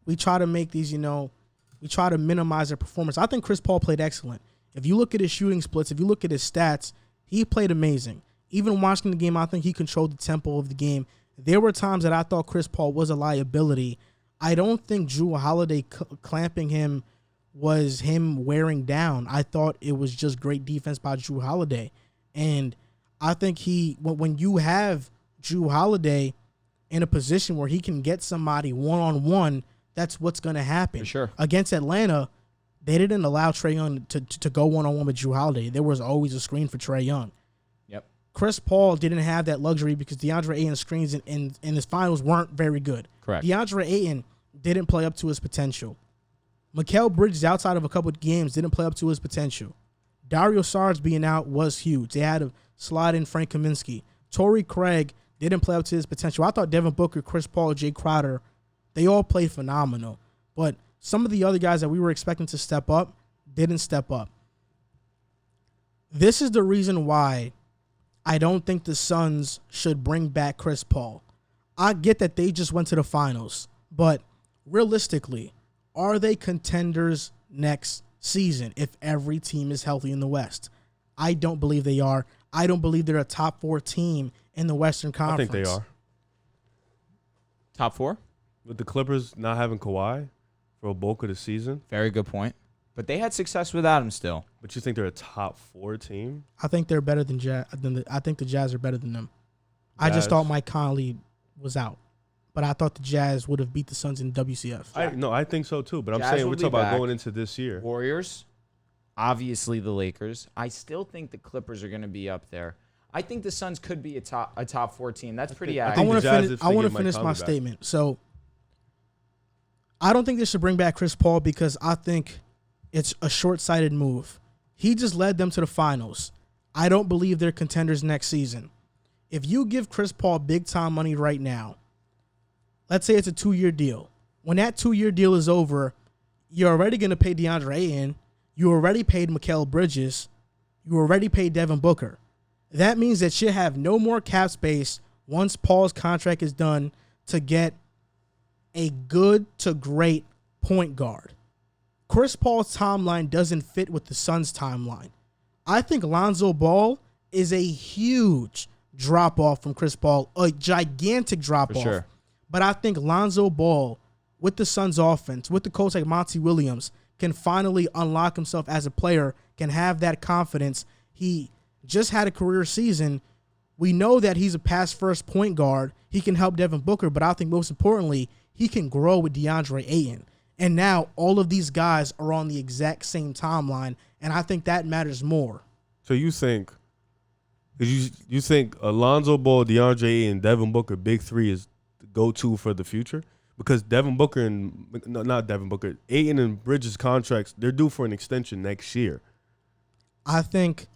We try to make these, we try to minimize their performance. I think Chris Paul played excellent. If you look at his shooting splits, if you look at his stats, he played amazing. Even watching the game, I think he controlled the tempo of the game. There were times that I thought Chris Paul was a liability. I don't think Jrue Holiday clamping him was him wearing down. I thought it was just great defense by Jrue Holiday. And I think when you have Jrue Holiday in a position where he can get somebody one-on-one, that's what's going to happen. For sure. Against Atlanta, they didn't allow Trae Young to go one-on-one with Jrue Holiday. There was always a screen for Trae Young. Yep. Chris Paul didn't have that luxury because DeAndre Ayton's screens in his finals weren't very good. Correct. DeAndre Ayton didn't play up to his potential. Mikal Bridges, outside of a couple of games, didn't play up to his potential. Dario Saric being out was huge. They had to slide in Frank Kaminsky. Torrey Craig didn't play up to his potential. I thought Devin Booker, Chris Paul, Jay Crowder, they all played phenomenal. But some of the other guys that we were expecting to step up didn't step up. This is the reason why I don't think the Suns should bring back Chris Paul. I get that they just went to the finals, but realistically, are they contenders next season if every team is healthy in the West? I don't believe they are. I don't believe they're a top 4 team in the Western Conference. I think they are. Top 4? With the Clippers not having Kawhi for a bulk of the season. Very good point. But they had success without him still. But you think they're a top 4 team? I think they're better than Jazz. I think the Jazz are better than them. I just thought Mike Conley was out. But I thought the Jazz would have beat the Suns in WCF. I think so too. But I'm Jazz saying will we're be talking about back. going into this year. Warriors, obviously the Lakers. I still think the Clippers are going to be up there. I think the Suns could be a top 4 team. That's pretty I accurate. think I the want Jazz, to if they finish get Mike my Conley back. statement. So I don't think they should bring back Chris Paul because I think it's a short-sighted move. He just led them to the finals. I don't believe they're contenders next season. If you give Chris Paul big-time money right now, let's say it's a 2-year deal. When that 2-year deal is over, you're already going to pay DeAndre Ayton. You already paid Mikal Bridges. You already paid Devin Booker. That means that you have no more cap space once Paul's contract is done to get a good to great point guard. Chris Paul's timeline doesn't fit with the Suns' timeline. I think Lonzo Ball is a huge drop-off from Chris Paul, a gigantic drop-off. Sure. But I think Lonzo Ball, with the Suns' offense, with the coach like Monty Williams, can finally unlock himself as a player, can have that confidence. He just had a career season. We know that he's a pass-first point guard. He can help Devin Booker, but I think most importantly, he can grow with DeAndre Ayton. And now all of these guys are on the exact same timeline, and I think that matters more. So you think Alonzo Ball, DeAndre Ayton, Devin Booker, big three is the go-to for the future? Because Ayton and Bridges contracts, they're due for an extension next year. I think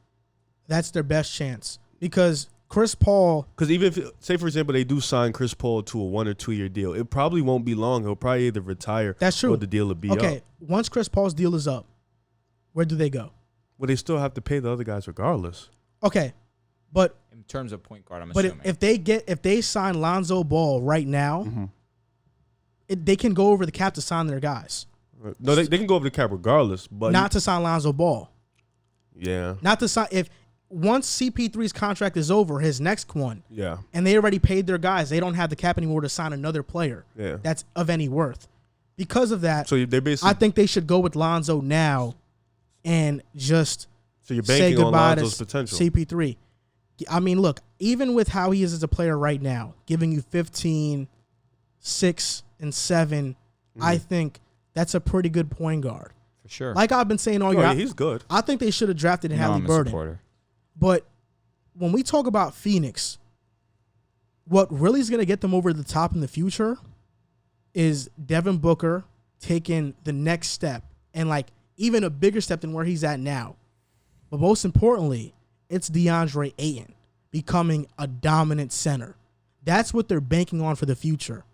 that's their best chance because Chris Paul. Because even if, say for example, they do sign Chris Paul to a 1 or 2 year deal, it probably won't be long. He'll probably either retire. That's true. Or the deal will be up. Okay, once Chris Paul's deal is up, where do they go? Well, they still have to pay the other guys regardless. Okay, but In terms of point guard, I'm but assuming. if they sign Lonzo Ball right now, they can go over the cap to sign their guys. No, they can go over the cap regardless, but Not to sign Lonzo Ball. Yeah. Not to sign if once CP3's contract is over, his next one. Yeah. And they already paid their guys. They don't have the cap anymore to sign another player. Yeah. That's of any worth. Because of that, So they're basically. I think they should go with Lonzo now and just So you're say banking on goodbye Lonzo's to potential. CP3. I mean, look, even with how he is as a player right now, giving you 15, 6, and 7, I think that's a pretty good point guard. For sure. Like I've been saying all year, yeah, he's good. I think they should have drafted I'm a Halliburton. supporter. But when we talk about Phoenix, what really is going to get them over the top in the future is Devin Booker taking the next step and like even a bigger step than where he's at now. But most importantly, it's DeAndre Ayton becoming a dominant center. That's what they're banking on for the future.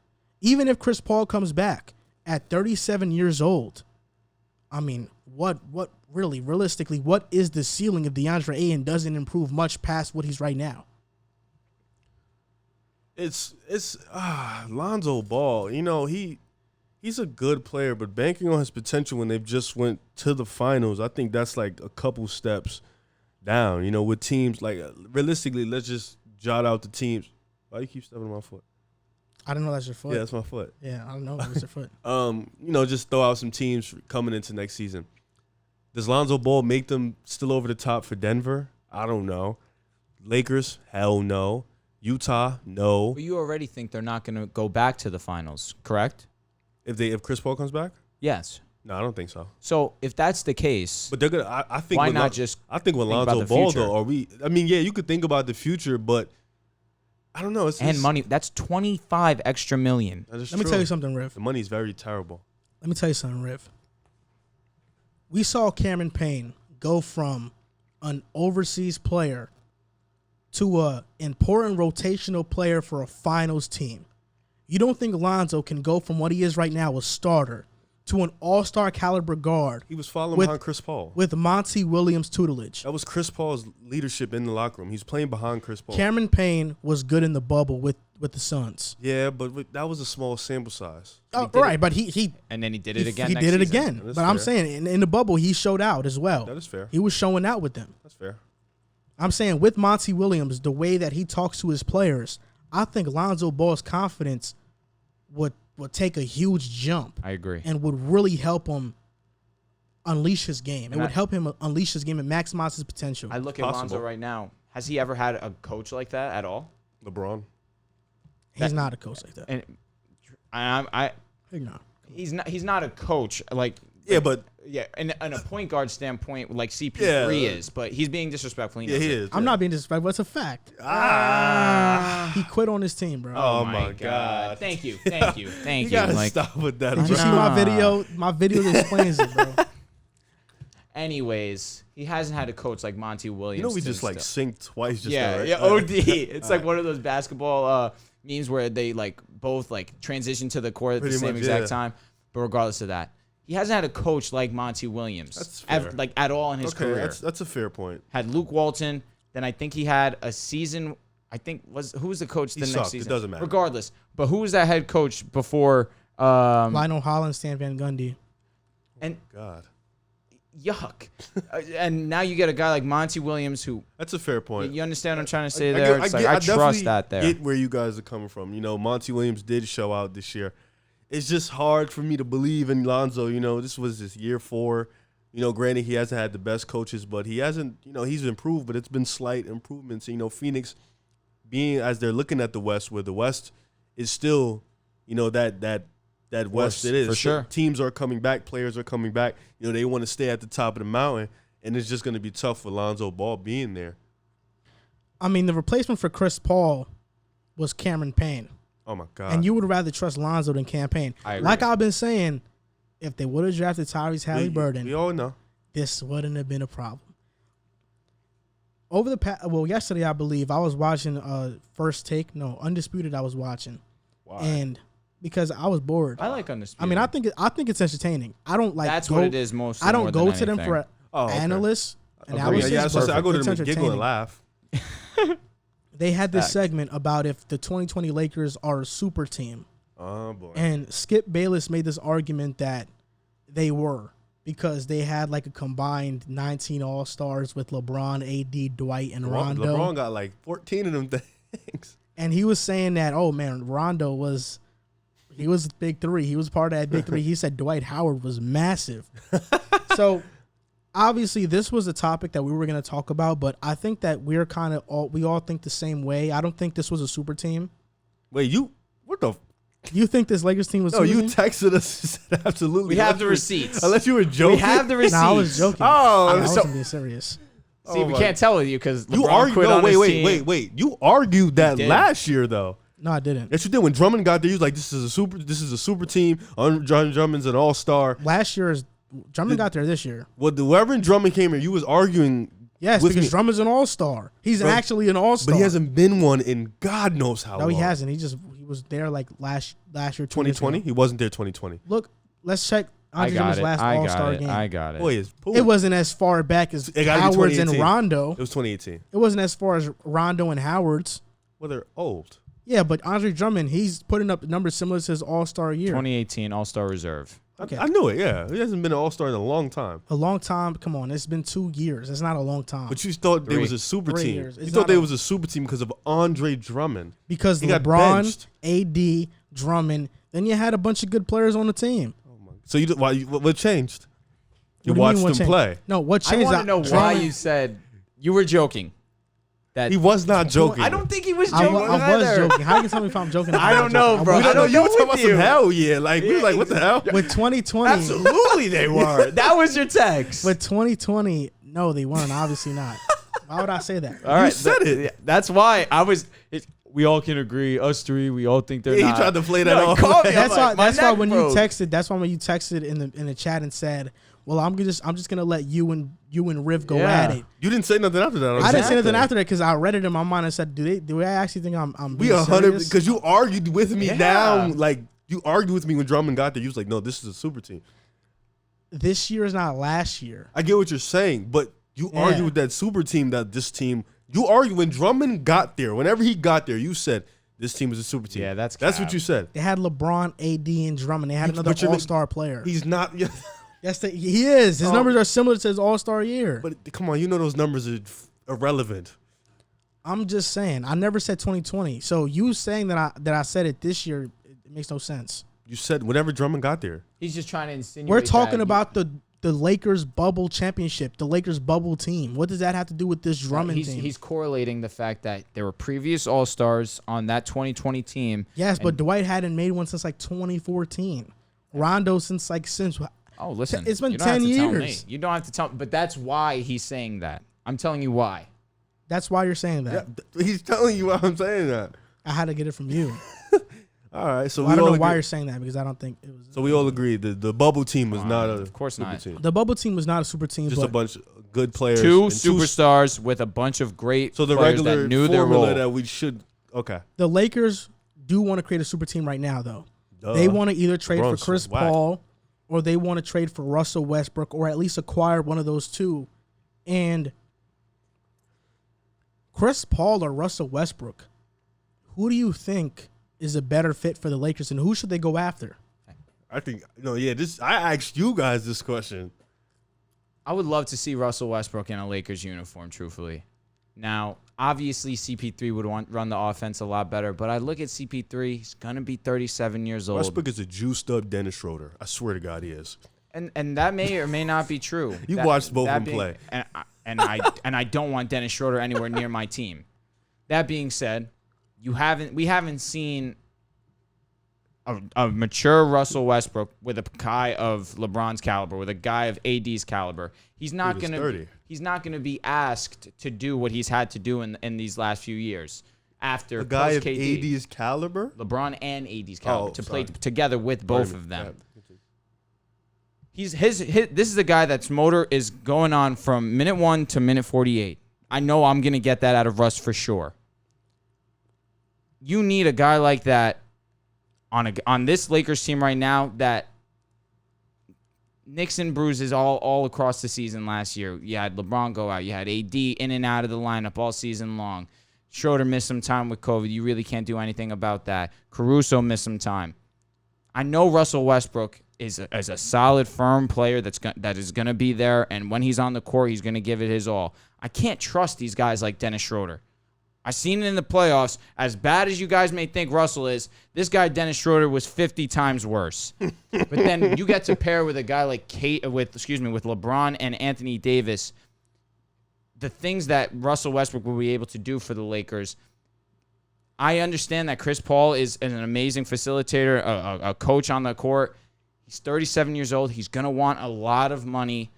Even if Chris Paul comes back at 37 years old, I mean, what really, realistically, what is the ceiling if DeAndre Ayton doesn't improve much past what he's right now? It's Lonzo Ball. You know, he's a good player, but banking on his potential when they've just went to the finals, I think that's like a couple steps down. You know, with teams like realistically, let's just jot out the teams. Why you keep stepping on my foot? I don't know that's your foot. Yeah, that's my foot. Yeah, I don't know. It's your foot. You know, just throw out some teams coming into next season. Does Lonzo Ball make them still over the top for Denver? I don't know. Lakers? Hell no. Utah? No. But you already think they're not going to go back to the finals, correct? If Chris Paul comes back? Yes. No, I don't think so. So if that's the case, But they're gonna. I think. why with not just I think with think about Lonzo the Ball future? though, I mean, yeah, you could think about the future, but I don't know. and money? That's 25 extra million. That is Let me true. tell you something, Riv. The money is very terrible. Let me tell you something, Riv. We saw Cameron Payne go from an overseas player to a important rotational player for a finals team. You don't think Lonzo can go from what he is right now, a starter, to an all-star caliber guard He was following With- behind Chris Paul. with Monty Williams' tutelage? That was Chris Paul's leadership in the locker room. He's playing behind Chris Paul. Cameron Payne was good in the bubble with the Suns. Yeah, but that was a small sample size. Oh, did right, it- but he And then he did it again. He next did it season. again. That is But I'm fair. saying in the bubble, he showed out as well. That is fair. He was showing out with them. That's fair. I'm saying with Monty Williams, the way that he talks to his players, I think Lonzo Ball's confidence would take a huge jump I agree. and would really help him unleash his game. It And would I- help him unleash his game and maximize his potential. I look at Possible. Lonzo right now. Has he ever had a coach like that at all? LeBron. He's not a coach like that. And I He's not. he's not a coach like Yeah, but yeah, and a point guard standpoint, like CP3 is, but he's being disrespectful. He is. I'm not being disrespectful. It's a fact. He quit on his team, bro. Oh my god! Thank you. You gotta stop with that. Did you see my video? My video that explains it, bro. Anyways, he hasn't had a coach like Monty Williams. You know, we just like synced twice. Just yeah, now, right? yeah, OD. It's like one of those basketball memes where they like both like transition to the court at the same exact time. But regardless of that, he hasn't had a coach like Monty Williams. That's fair. Like at all in his career. That's a fair point. Had Luke Walton. Then I think he had a season. I think who was the coach the next season? It doesn't matter. Regardless, but who was that head coach before? Lionel Hollins, Stan Van Gundy. And God. Yuck. And now you get a guy like Monty Williams who. That's a fair point. You understand what I'm trying to say there? I trust that there. I get where you guys are coming from. You know, Monty Williams did show out this year. It's just hard for me to believe in Lonzo. You know, this was his year 4. You know, granted, he hasn't had the best coaches, but he hasn't, you know, he's improved, but it's been slight improvements. You know, Phoenix being, as they're looking at the West, where the West is still, you know, that West it is. For sure. Teams are coming back. Players are coming back. You know, they want to stay at the top of the mountain, and it's just going to be tough for Lonzo Ball being there. I mean, the replacement for Chris Paul was Cameron Payne. Oh, my God. And you would rather trust Lonzo than Cam Payne. Like I've been saying, if they would have drafted Tyrese Halliburton, we all know this wouldn't have been a problem. Over the past, yesterday I believe I was watching Undisputed. I was watching, and because I was bored. I like Undisputed. I mean, I think it's entertaining. I don't like. That's what it is most. I don't go to them for analysts. Analysis. Yeah, I go to them and giggle and laugh. They had this segment about if the 2020 Lakers are a super team. Oh boy! And Skip Bayless made this argument that they were, because they had like a combined 19 All-Stars with LeBron, AD, Dwight, and Rondo. LeBron got like 14 of them things. And he was saying that, oh man, Rondo was big 3. He was part of that big 3. He said Dwight Howard was massive. So obviously this was a topic that we were going to talk about, but I think that we all think the same way. I don't think this was a super team. Wait, what the? You think this Lakers team was? No, you texted us and said absolutely. We have the receipts. Unless you were joking. We have the receipts. No, I was joking. Oh, I wasn't being serious. See, we can't tell with you because you argued. No, wait. You argued that last year though. No, I didn't. Yes, you did. When Drummond got there, you was like, "This is a super team. John Drummond's an all-star." Last year Drummond got there this year. Well, the Reverend Drummond came here. You was arguing. Yes, because Drummond's an all-star. He's actually an all-star. But he hasn't been one in God knows how long. No, he hasn't. He was there like last year. 2020? He wasn't there 2020. Look, let's check Andre Drummond's last all-star game. I got it. Boy, it wasn't as far back as Howard's and Rondo. It was 2018. It wasn't as far as Rondo and Howard's. Well, they're old. Yeah, but Andre Drummond, he's putting up numbers similar to his all-star year. 2018 All-Star Reserve. Okay. I knew it, yeah. He hasn't been an all-star in a long time. A long time? Come on, it's been 2 years. It's not a long time. But you thought they was a super 3 team. years. You thought they was a super team because of Andre Drummond. Because he LeBron, AD, Drummond, then you had a bunch of good players on the team. Oh my! So what changed? You watched them play. No, what changed? I want to know why you said you were joking. That he was not joking. I don't think he was joking. I was joking. How can you tell me if I'm joking? I don't know, bro. I know you were talking about some hell yeah. Like we were like, what the hell? With 2020, absolutely they were. That was your text. With 2020, no, they weren't. Obviously not. Why would I say that? All right, you said it. That's why I was. We all can agree. Us three, we all think they're. Yeah, not. he tried to play that off. That's why when you texted. That's why when you texted in the chat and said, "Well, I'm just gonna let you and Riv go at it." You didn't say nothing after that. I didn't say nothing after that because I read it in my mind and said, "Do I actually think I'm we 100 because you argued with me down like you argued with me when Drummond got there. You was like, "No, this is a super team." This year is not last year. I get what you're saying, but you argue with that super team that this team. You argue when Drummond got there. Whenever he got there, you said this team is a super team. Yeah, that's what you said. They had LeBron, AD, and Drummond. They had another all-star player. He's not. Yes, he is. His numbers are similar to his all-star year. But come on, you know those numbers are irrelevant. I'm just saying. I never said 2020. So you saying that I said it this year, it makes no sense. You said whenever Drummond got there. He's just trying to insinuate. We're talking about the Lakers bubble championship, the Lakers bubble team. What does that have to do with this Drummond team? He's correlating the fact that there were previous All-Stars on that 2020 team. Yes, but Dwight hadn't made one since like 2014. Rondo since Oh, listen. It's been you don't have 10 to tell me. years. You don't have to tell me. But that's why he's saying that. I'm telling you why. That's why you're saying that. Yeah, he's telling you why I'm saying that. I had to get it from you. All right, so Well, I don't know why you're saying that because I don't think it was. So we all agree the bubble team was not a of course super not. team. The bubble team was not a super team. Just but a bunch of good players. Two and superstars with a bunch of great So the players regular that knew their formula role. that we should. Okay. The Lakers do want to create a super team right now, though. Duh. They want to either trade LeBron's for Chris so whack. Paul or they want to trade for Russell Westbrook or at least acquire one of those two. And Chris Paul or Russell Westbrook, who do you think is a better fit for the Lakers and who should they go after? I think I asked you guys this question. I would love to see Russell Westbrook in a Lakers uniform, truthfully. Now, obviously, CP3 would run the offense a lot better, but I look at CP3, he's going to be 37 years old. Westbrook is a juiced up Dennis Schroeder. I swear to God he is. And that may or may not be true. You watched both of them play. And I don't want Dennis Schroeder anywhere near my team. That being said, we haven't seen a mature Russell Westbrook with a guy of LeBron's caliber, with a guy of AD's caliber. He's not Dude, he's gonna be asked to do what he's had to do in these last few years. After A guy of post-KD. AD's caliber? LeBron and AD's caliber to play sorry. together with both of them. Yeah. This is a guy that's motor is going on from minute 1 to minute 48. I know I'm gonna get that out of Russ for sure. You need a guy like that on this Lakers team right now that nicks and bruises all across the season last year. You had LeBron go out. You had AD in and out of the lineup all season long. Schroeder missed some time with COVID. You really can't do anything about that. Caruso missed some time. I know Russell Westbrook is a solid, firm player that is going to be there, and when he's on the court, he's going to give it his all. I can't trust these guys like Dennis Schroeder. I've seen it in the playoffs. As bad as you guys may think Russell is, this guy Dennis Schroeder was 50 times worse. But then you get to pair with a guy like with LeBron and Anthony Davis. The things that Russell Westbrook will be able to do for the Lakers. I understand that Chris Paul is an amazing facilitator, a coach on the court. He's 37 years old. He's going to want a lot of money.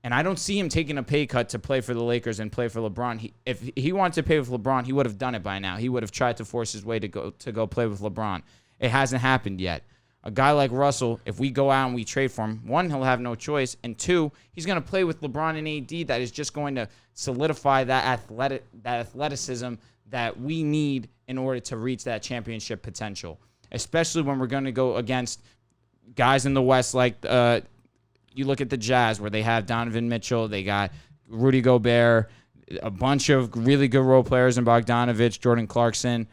And I don't see him taking a pay cut to play for the Lakers and play for LeBron. If he wanted to pay with LeBron, he would have done it by now. He would have tried to force his way to go play with LeBron. It hasn't happened yet. A guy like Russell, if we go out and we trade for him, one, he'll have no choice, and two, he's going to play with LeBron and AD. That is just going to solidify that athleticism that we need in order to reach that championship potential, especially when we're going to go against guys in the West like you look at the Jazz where they have Donovan Mitchell, they got Rudy Gobert, a bunch of really good role players in Bogdanovich, Jordan Clarkson.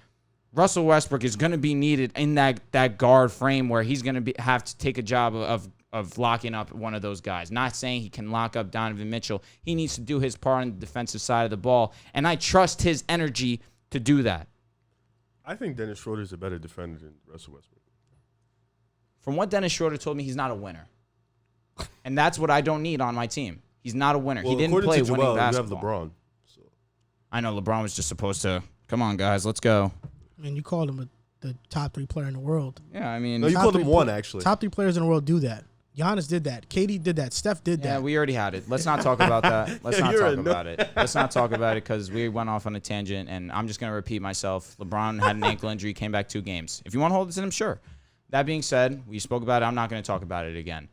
Russell Westbrook is going to be needed in that guard frame where he's going to have to take a job of locking up one of those guys. Not saying he can lock up Donovan Mitchell. He needs to do his part on the defensive side of the ball, and I trust his energy to do that. I think Dennis Schroeder is a better defender than Russell Westbrook. From what Dennis Schroeder told me, he's not a winner. And that's what I don't need on my team. He's not a winner. Well, he didn't play winning basketball. You have LeBron. So. I know LeBron was just supposed to, come on, guys, let's go. I mean, you called him the top 3 player in the world. Yeah, I mean. No, you called him one, actually. Top 3 players in the world do that. Giannis did that. KD did that. Steph did that. Yeah, we already had it. Let's not talk about that. Let's not talk about it. Let's not talk about it because we went off on a tangent, and I'm just going to repeat myself. LeBron had an ankle injury, came back 2 games. If you want to hold it to him, sure. That being said, we spoke about it. I'm not going to talk about it again.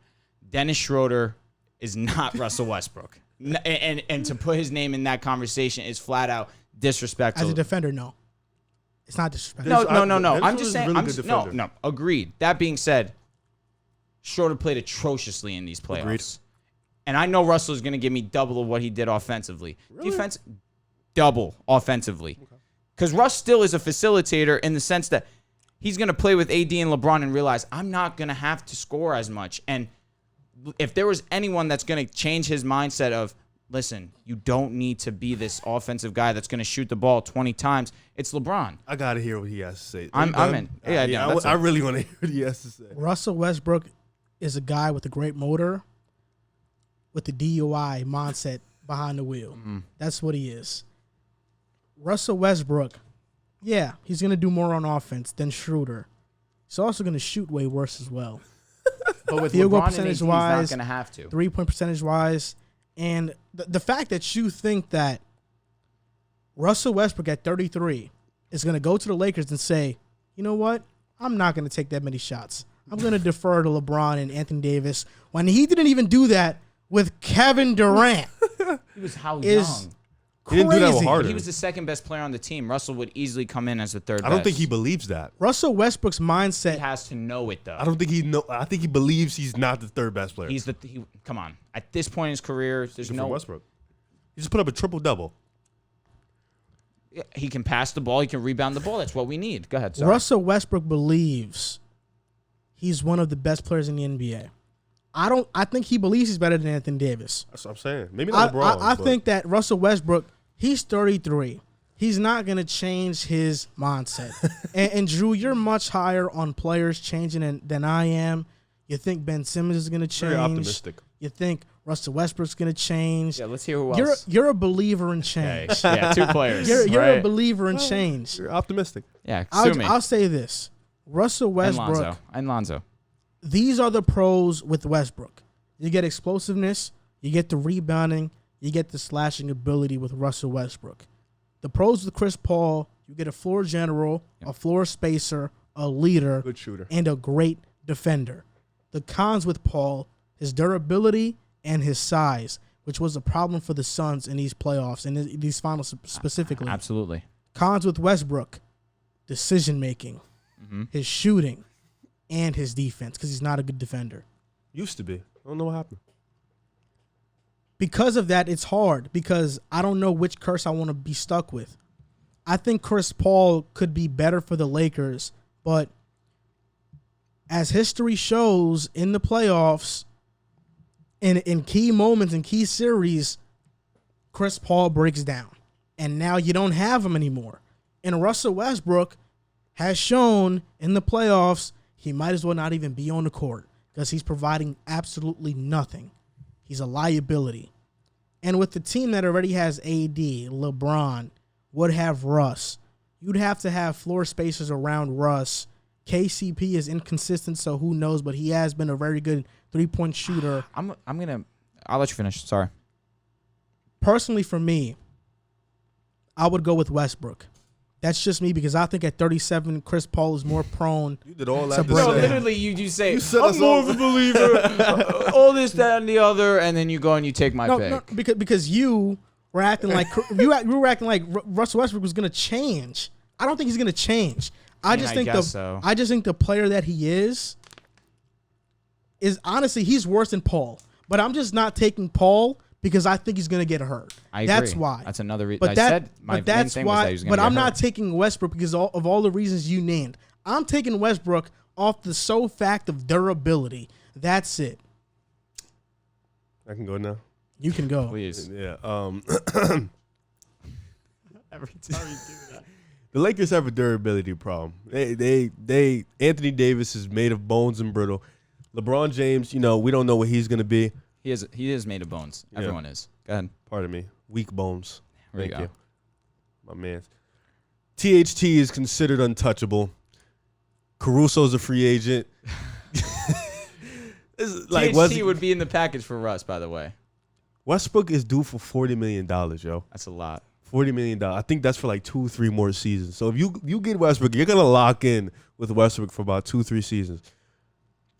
Dennis Schroeder is not Russell Westbrook. And to put his name in that conversation is flat out disrespectful. As a defender, no. It's not disrespectful. No. I'm just saying. No. Agreed. That being said, Schroeder played atrociously in these playoffs. Agreed. And I know Russell is going to give me double of what he did offensively. Really? Defense, double offensively. Because Russ still is a facilitator in the sense that he's going to play with AD and LeBron and realize I'm not going to have to score as much. And if there was anyone that's going to change his mindset of, listen, you don't need to be this offensive guy that's going to shoot the ball 20 times, it's LeBron. I got to hear what he has to say. I'm in. I really want to hear what he has to say. Russell Westbrook is a guy with a great motor with the DUI mindset behind the wheel. Mm-hmm. That's what he is. Russell Westbrook, yeah, he's going to do more on offense than Schroeder. He's also going to shoot way worse as well. But with field goal LeBron and AD, he's not percentage-wise, going to have to. 3-point percentage-wise. And the fact that you think that Russell Westbrook at 33 is going to go to the Lakers and say, you know what? I'm not going to take that many shots. I'm going to defer to LeBron and Anthony Davis when he didn't even do that with Kevin Durant. He was how young? He didn't do that with Crazy. Harden. He was the second best player on the team. Russell would easily come in as the third best. I don't think he believes that. Russell Westbrook's mindset. He has to know it, though. I don't think he know. I think he believes he's not the third best player. Come on. At this point in his career, there's Except no... for Westbrook. He just put up a triple-double. He can pass the ball. He can rebound the ball. That's what we need. Go ahead, sorry. Russell Westbrook believes he's one of the best players in the NBA. I think he believes he's better than Anthony Davis. That's what I'm saying. Maybe not LeBron. I think that Russell Westbrook, he's 33. He's not going to change his mindset. and Drew, you're much higher on players changing than I am. You think Ben Simmons is going to change. Very optimistic. You think Russell Westbrook's going to change. Yeah, let's hear who else. You're a believer in change. Okay. Yeah, two players. You're right? a believer in change. You're optimistic. Yeah, sue me. I'll say this. Russell Westbrook. And Lonzo. These are the pros with Westbrook. You get explosiveness, you get the rebounding, you get the slashing ability with Russell Westbrook. The pros with Chris Paul, you get a floor general, a floor spacer, a leader, Good shooter. and a great defender. The cons with Paul, his durability and his size, which was a problem for the Suns in these playoffs and these finals specifically. Absolutely. Cons with Westbrook, decision-making, his shooting, and his defense because he's not a good defender. Used to be. I don't know what happened. Because of that, it's hard because I don't know which curse I want to be stuck with. I think Chris Paul could be better for the Lakers, but as history shows in the playoffs, in key moments, in key series, Chris Paul breaks down. And now you don't have him anymore. And Russell Westbrook has shown in the playoffs he might as well not even be on the court because he's providing absolutely nothing. He's a liability. And with the team that already has AD, LeBron, would have Russ, you'd have to have floor spacers around Russ. KCP is inconsistent, so who knows, but he has been a very good three-point shooter. I'll let you finish. Sorry. Personally, for me, I would go with Westbrook. That's just me because I think at 37, Chris Paul is more prone. You did all that to to break No, say. down. literally, you say, set I'm us more up. of a believer, all this, that, and the other, and then you go and you take my pick. No, because you were acting like you were acting like Russell Westbrook was going to change. I don't think he's going to change. I just think the player that he is honestly he's worse than Paul. But I'm just not taking Paul because I think he's going to get hurt. I agree. That's why. That's another reason. But that's why. But I'm not taking Westbrook because of all the reasons you named. I'm taking Westbrook off the sole fact of durability. That's it. I can go now. You can go. Please. Yeah. Every time you do that. The Lakers have a durability problem. They Anthony Davis is made of bones and brittle. LeBron James, we don't know what he's gonna be. He is made of bones. Yeah. Everyone is. Go ahead. Pardon me. Weak bones. There you Thank go. My man. THT is considered untouchable. Caruso's a free agent. THT would be in the package for Russ, by the way. Westbrook is due for $40 million, yo. That's a lot. $40 million. I think that's for like 2-3 more seasons. So if you get Westbrook, you're gonna lock in with Westbrook for about 2-3 seasons.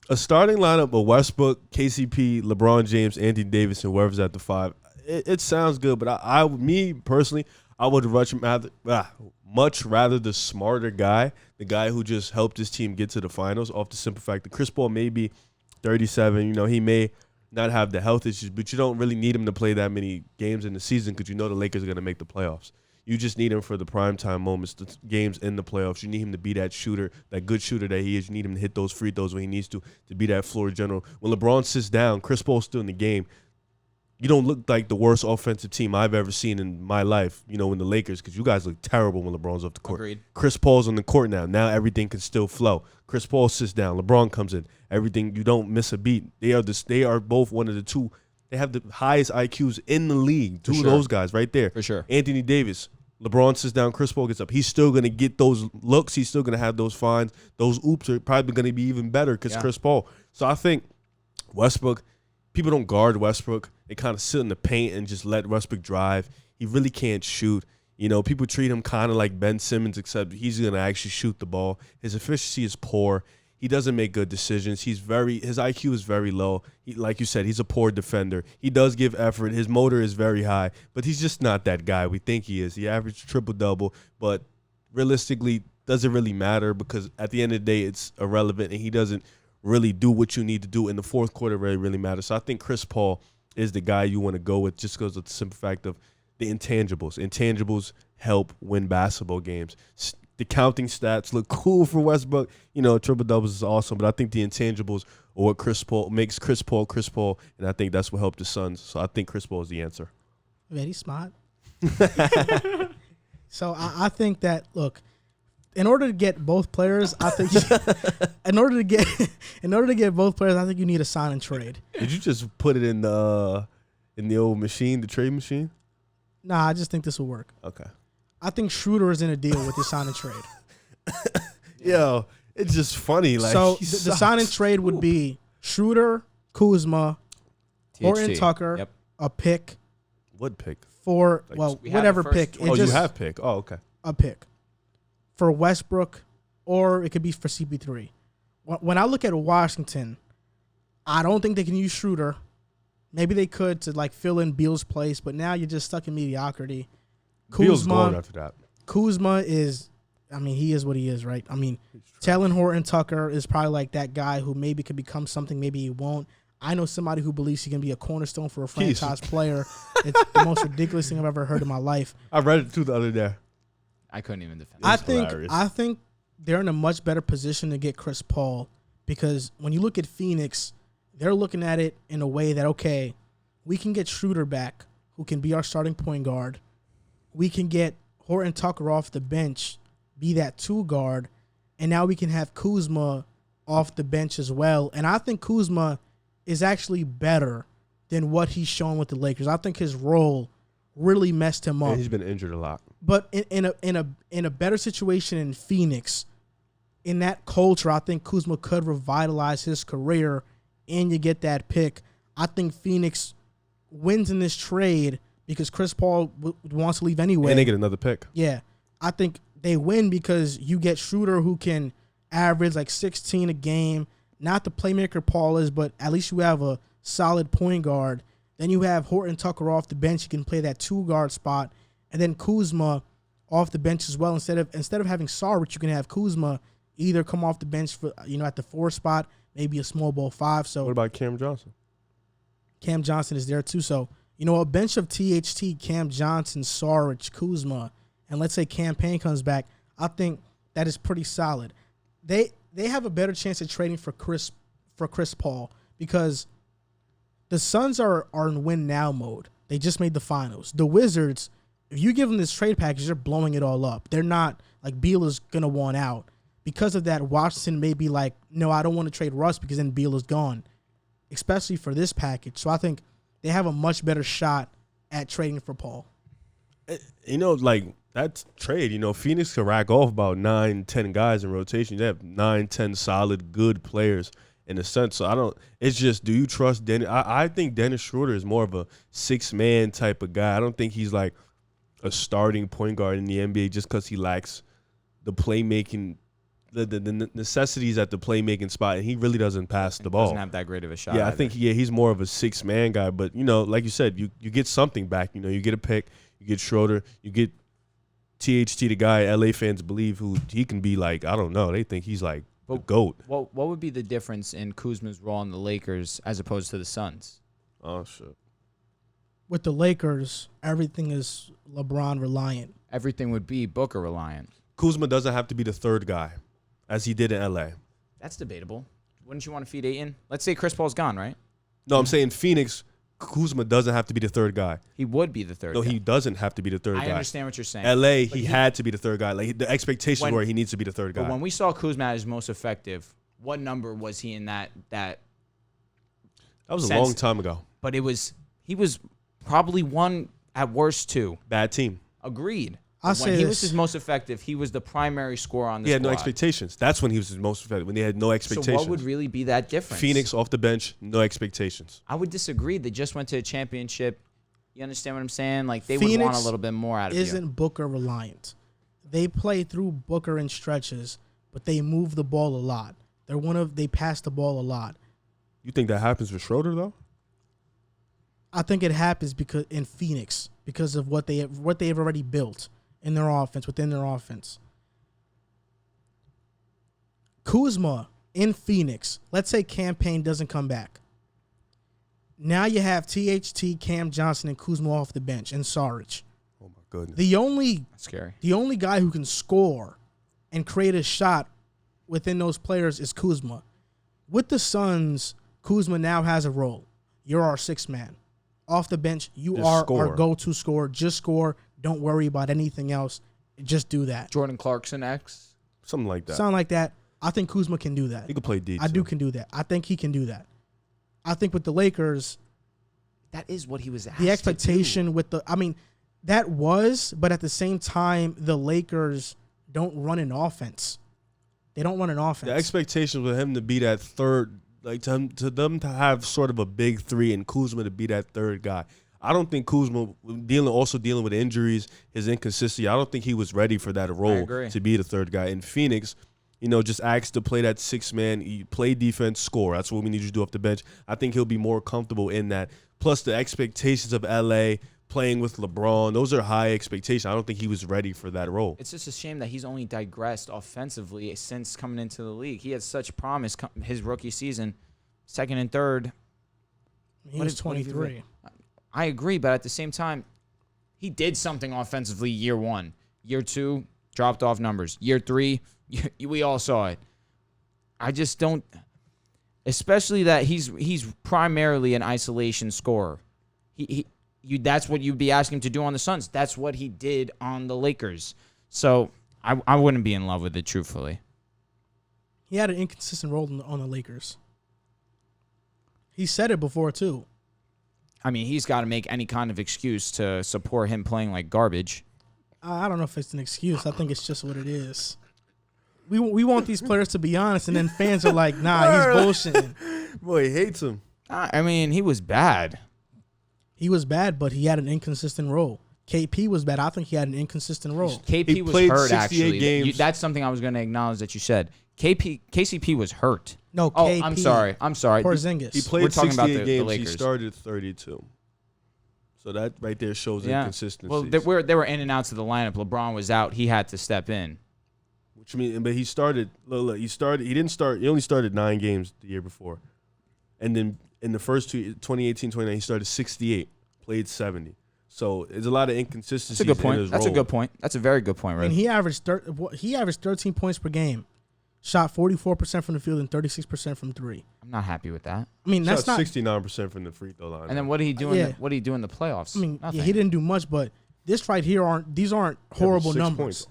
A starting lineup of Westbrook, KCP, LeBron James, Anthony Davis, and whoever's at the 5. It sounds good, but me personally, I would much rather the smarter guy, the guy who just helped his team get to the finals, off the simple fact that Chris Paul may be 37. He may not have the health issues, but you don't really need him to play that many games in the season because the Lakers are going to make the playoffs. You just need him for the primetime moments, the games in the playoffs. You need him to be that shooter, that good shooter that he is. You need him to hit those free throws when he needs to be that floor general. When LeBron sits down, Chris Paul's still in the game. You don't look like the worst offensive team I've ever seen in my life, in the Lakers, because you guys look terrible when LeBron's off the court. Agreed. Chris Paul's on the court now. Now everything can still flow. Chris Paul sits down. LeBron comes in. Everything, you don't miss a beat. They are both one of the two. They have the highest IQs in the league. Two of those guys right there. For sure. Anthony Davis. LeBron sits down. Chris Paul gets up. He's still going to get those looks. He's still going to have those finds. Those oops are probably going to be even better because Chris Paul. So I think Westbrook, people don't guard Westbrook. They kind of sit in the paint and just let Westbrook drive. He really can't shoot. You know, people treat him kind of like Ben Simmons, except he's going to actually shoot the ball. His efficiency is poor. He doesn't make good decisions. His IQ is very low. Like you said, he's a poor defender. He does give effort. His motor is very high, but he's just not that guy we think he is. He averaged triple-double, but realistically doesn't really matter because at the end of the day, it's irrelevant, and he doesn't really do what you need to do in the fourth quarter really matters. So I think Chris Paul is the guy you want to go with just because of the simple fact of the intangibles. Intangibles help win basketball games. The counting stats look cool for Westbrook. You know, triple-doubles is awesome, but I think the intangibles are what Chris Paul makes Chris Paul, and I think that's what helped the Suns. So I think Chris Paul is the answer. Very smart. So I think that, look, in order to get both players, I think in order to get both players, I think you need a sign and trade. Did you just put it in the old machine, the trade machine? Nah, I just think this will work. Okay. I think Schroeder is in a deal with the sign and trade. Yo, it's just funny. Like, so the sign and trade would be Schroeder, Kuzma, Horton Tucker, a pick. What pick? For, like, whatever pick. You have pick. Oh, okay. A pick. For Westbrook, or it could be for CP3. When I look at Washington, I don't think they can use Schroeder. Maybe they could to like fill in Beal's place, but now you're just stuck in mediocrity. Beal's gone after that. Kuzma is, I mean, he is what he is, right? I mean, Talon Horton Tucker is probably like that guy who maybe could become something, maybe he won't. I know somebody who believes he can be a cornerstone for a franchise player. It's the most ridiculous thing I've ever heard in my life. I read it too the other day. I couldn't even defend it. I think they're in a much better position to get Chris Paul because when you look at Phoenix, they're looking at it in a way that, okay, we can get Schroeder back, who can be our starting point guard. We can get Horton Tucker off the bench, be that 2 guard, and now we can have Kuzma off the bench as well. And I think Kuzma is actually better than what he's shown with the Lakers. I think his role really messed him up. Yeah, he's been injured a lot. But in a better situation in Phoenix, in that culture, I think Kuzma could revitalize his career, and you get that pick. I think Phoenix wins in this trade because Chris Paul wants to leave anyway. And they get another pick. Yeah. I think they win because you get Schroeder who can average like 16 a game. Not the playmaker Paul is, but at least you have a solid point guard. Then you have Horton Tucker off the bench. You can play that 2-guard spot. And then Kuzma off the bench as well. Instead of having Saric, you can have Kuzma either come off the bench for at the 4 spot, maybe a small ball 5. So what about Cam Johnson? Cam Johnson is there too. So, a bench of THT, Cam Johnson, Saric, Kuzma, and let's say Cam Payne comes back, I think that is pretty solid. They have a better chance at trading for Chris Paul because the Suns are in win now mode. They just made the finals. The Wizards, if you give them this trade package, they're blowing it all up. They're not like Beal is gonna want out. Because of that, Washington may be like, no, I don't want to trade Russ because then Beal is gone, especially for this package. So I think they have a much better shot at trading for Paul. Like that trade, Phoenix can rack off about 9-10 guys in rotation. They have 9-10 solid, good players in a sense. So it's just, do you trust Dennis? I think Dennis Schroeder is more of a 6-man type of guy. I don't think he's like a starting point guard in the NBA just because he lacks the playmaking, the necessities at the playmaking spot, and he really doesn't pass the ball. Doesn't have that great of a shot. Yeah, I think he's more of a 6-man guy. But like you said, you get something back. You get a pick, you get Schroeder, you get THT, the guy LA fans believe who he can be like. I don't know. They think he's like the GOAT. What would be the difference in Kuzma's role in the Lakers as opposed to the Suns? Oh shit. With the Lakers, everything is LeBron reliant. Everything would be Booker reliant. Kuzma doesn't have to be the 3rd guy, as he did in LA. That's debatable. Wouldn't you want to feed Ayton? Let's say Chris Paul's gone, right? No, I'm saying Phoenix, Kuzma doesn't have to be the 3rd guy. He would be the 3rd No, guy. he doesn't have to be the 3rd guy. I understand what you're saying. LA, he had to be the 3rd guy. Like the expectations were he needs to be the 3rd guy. But when we saw Kuzma at his most effective, what number was he in that That was a long time ago. But he was probably one at worst 2. Bad team. Agreed. I'll say When he was this. his most effective, he was the primary scorer on the He had no squad. expectations. That's when he was his most effective, when they had no expectations. So what would really be that difference? Phoenix off the bench, no expectations. I would disagree. They just went to a championship. You understand what I'm saying? Like, they Phoenix would want a little bit more out of isn't you. Booker reliant. They play through Booker in stretches, but they move the ball a lot. They pass the ball a lot. You think that happens with Schroeder, though? I think it happens because in Phoenix because of what they have already built in their offense, within their offense. Kuzma in Phoenix. Let's say Campaign doesn't come back. Now you have THT, Cam Johnson, and Kuzma off the bench, and Saric. Oh my goodness. That's scary. The only guy who can score and create a shot within those players is Kuzma. With the Suns, Kuzma now has a role. You're our sixth man. Off the bench, you Just are score. our go-to scorer. Just score. Don't worry about anything else. Just do that. Jordan Clarkson X. Something like that. Something like that. I think Kuzma can do that. He could play D. I too. can do that. I think he can do that. I think with the Lakers, That is what he was asked the expectation with the, I mean, that was, but at the same time, the Lakers don't run an offense. They don't run an offense. The expectations with him to be that third, like to them to have sort of a big three and Kuzma to be that third guy. I don't think Kuzma, also dealing with injuries, his inconsistency, I don't think he was ready for that role agree. to be the third guy. In Phoenix, just asked to play that six man, play defense, score. That's what we need you to do off the bench. I think he'll be more comfortable in that. Plus the expectations of LA playing with LeBron, those are high expectations. I don't think he was ready for that role. It's just a shame that he's only digressed offensively since coming into the league. He had such promise his rookie season, second and third. he was 23. I agree, but at the same time, he did something offensively year one. Year two, dropped off numbers. Year three, we all saw it. I just don't, especially that he's primarily an isolation scorer. That's what you'd be asking him to do on the Suns. That's what he did on the Lakers. So I wouldn't be in love with it, truthfully. He had an inconsistent role on the Lakers. He said it before, too. I mean, he's got to make any kind of excuse to support him playing like garbage. I don't know if it's an excuse. I think it's just what it is. We want these players to be honest, and then fans are like, nah, he's bullshitting. Boy, he hates him. I mean, he was bad. He was bad, but he had an inconsistent role. KP was bad. I think he had an inconsistent role. KP He was played hurt, 68 actually. games. That's something I was going to acknowledge that you said. KCP was hurt. No, Oh, KP. I'm sorry. Porzingis. He played We're talking about 68 the games. Lakers. He started 32. So that right there shows inconsistency. Well, they were in and out of the lineup. LeBron was out. He had to step in. Which means, but he started. Look, he started. He didn't start. He only started 9 games the year before, and then in the first two, 2018, 2019, he started 68, played 70. So there's a lot of inconsistencies. That's a good point. In his That's role. a good point. That's a very good point, right? And he averaged 13 points per game, shot 44% from the field and 36% from three. I'm not happy with that. I mean, that's Shot not. 69% from the free throw line. And then what did he do? Yeah. What did he do in the playoffs? I mean, Nothing. yeah, he didn't do much, but this right here aren't horrible 6 numbers. points.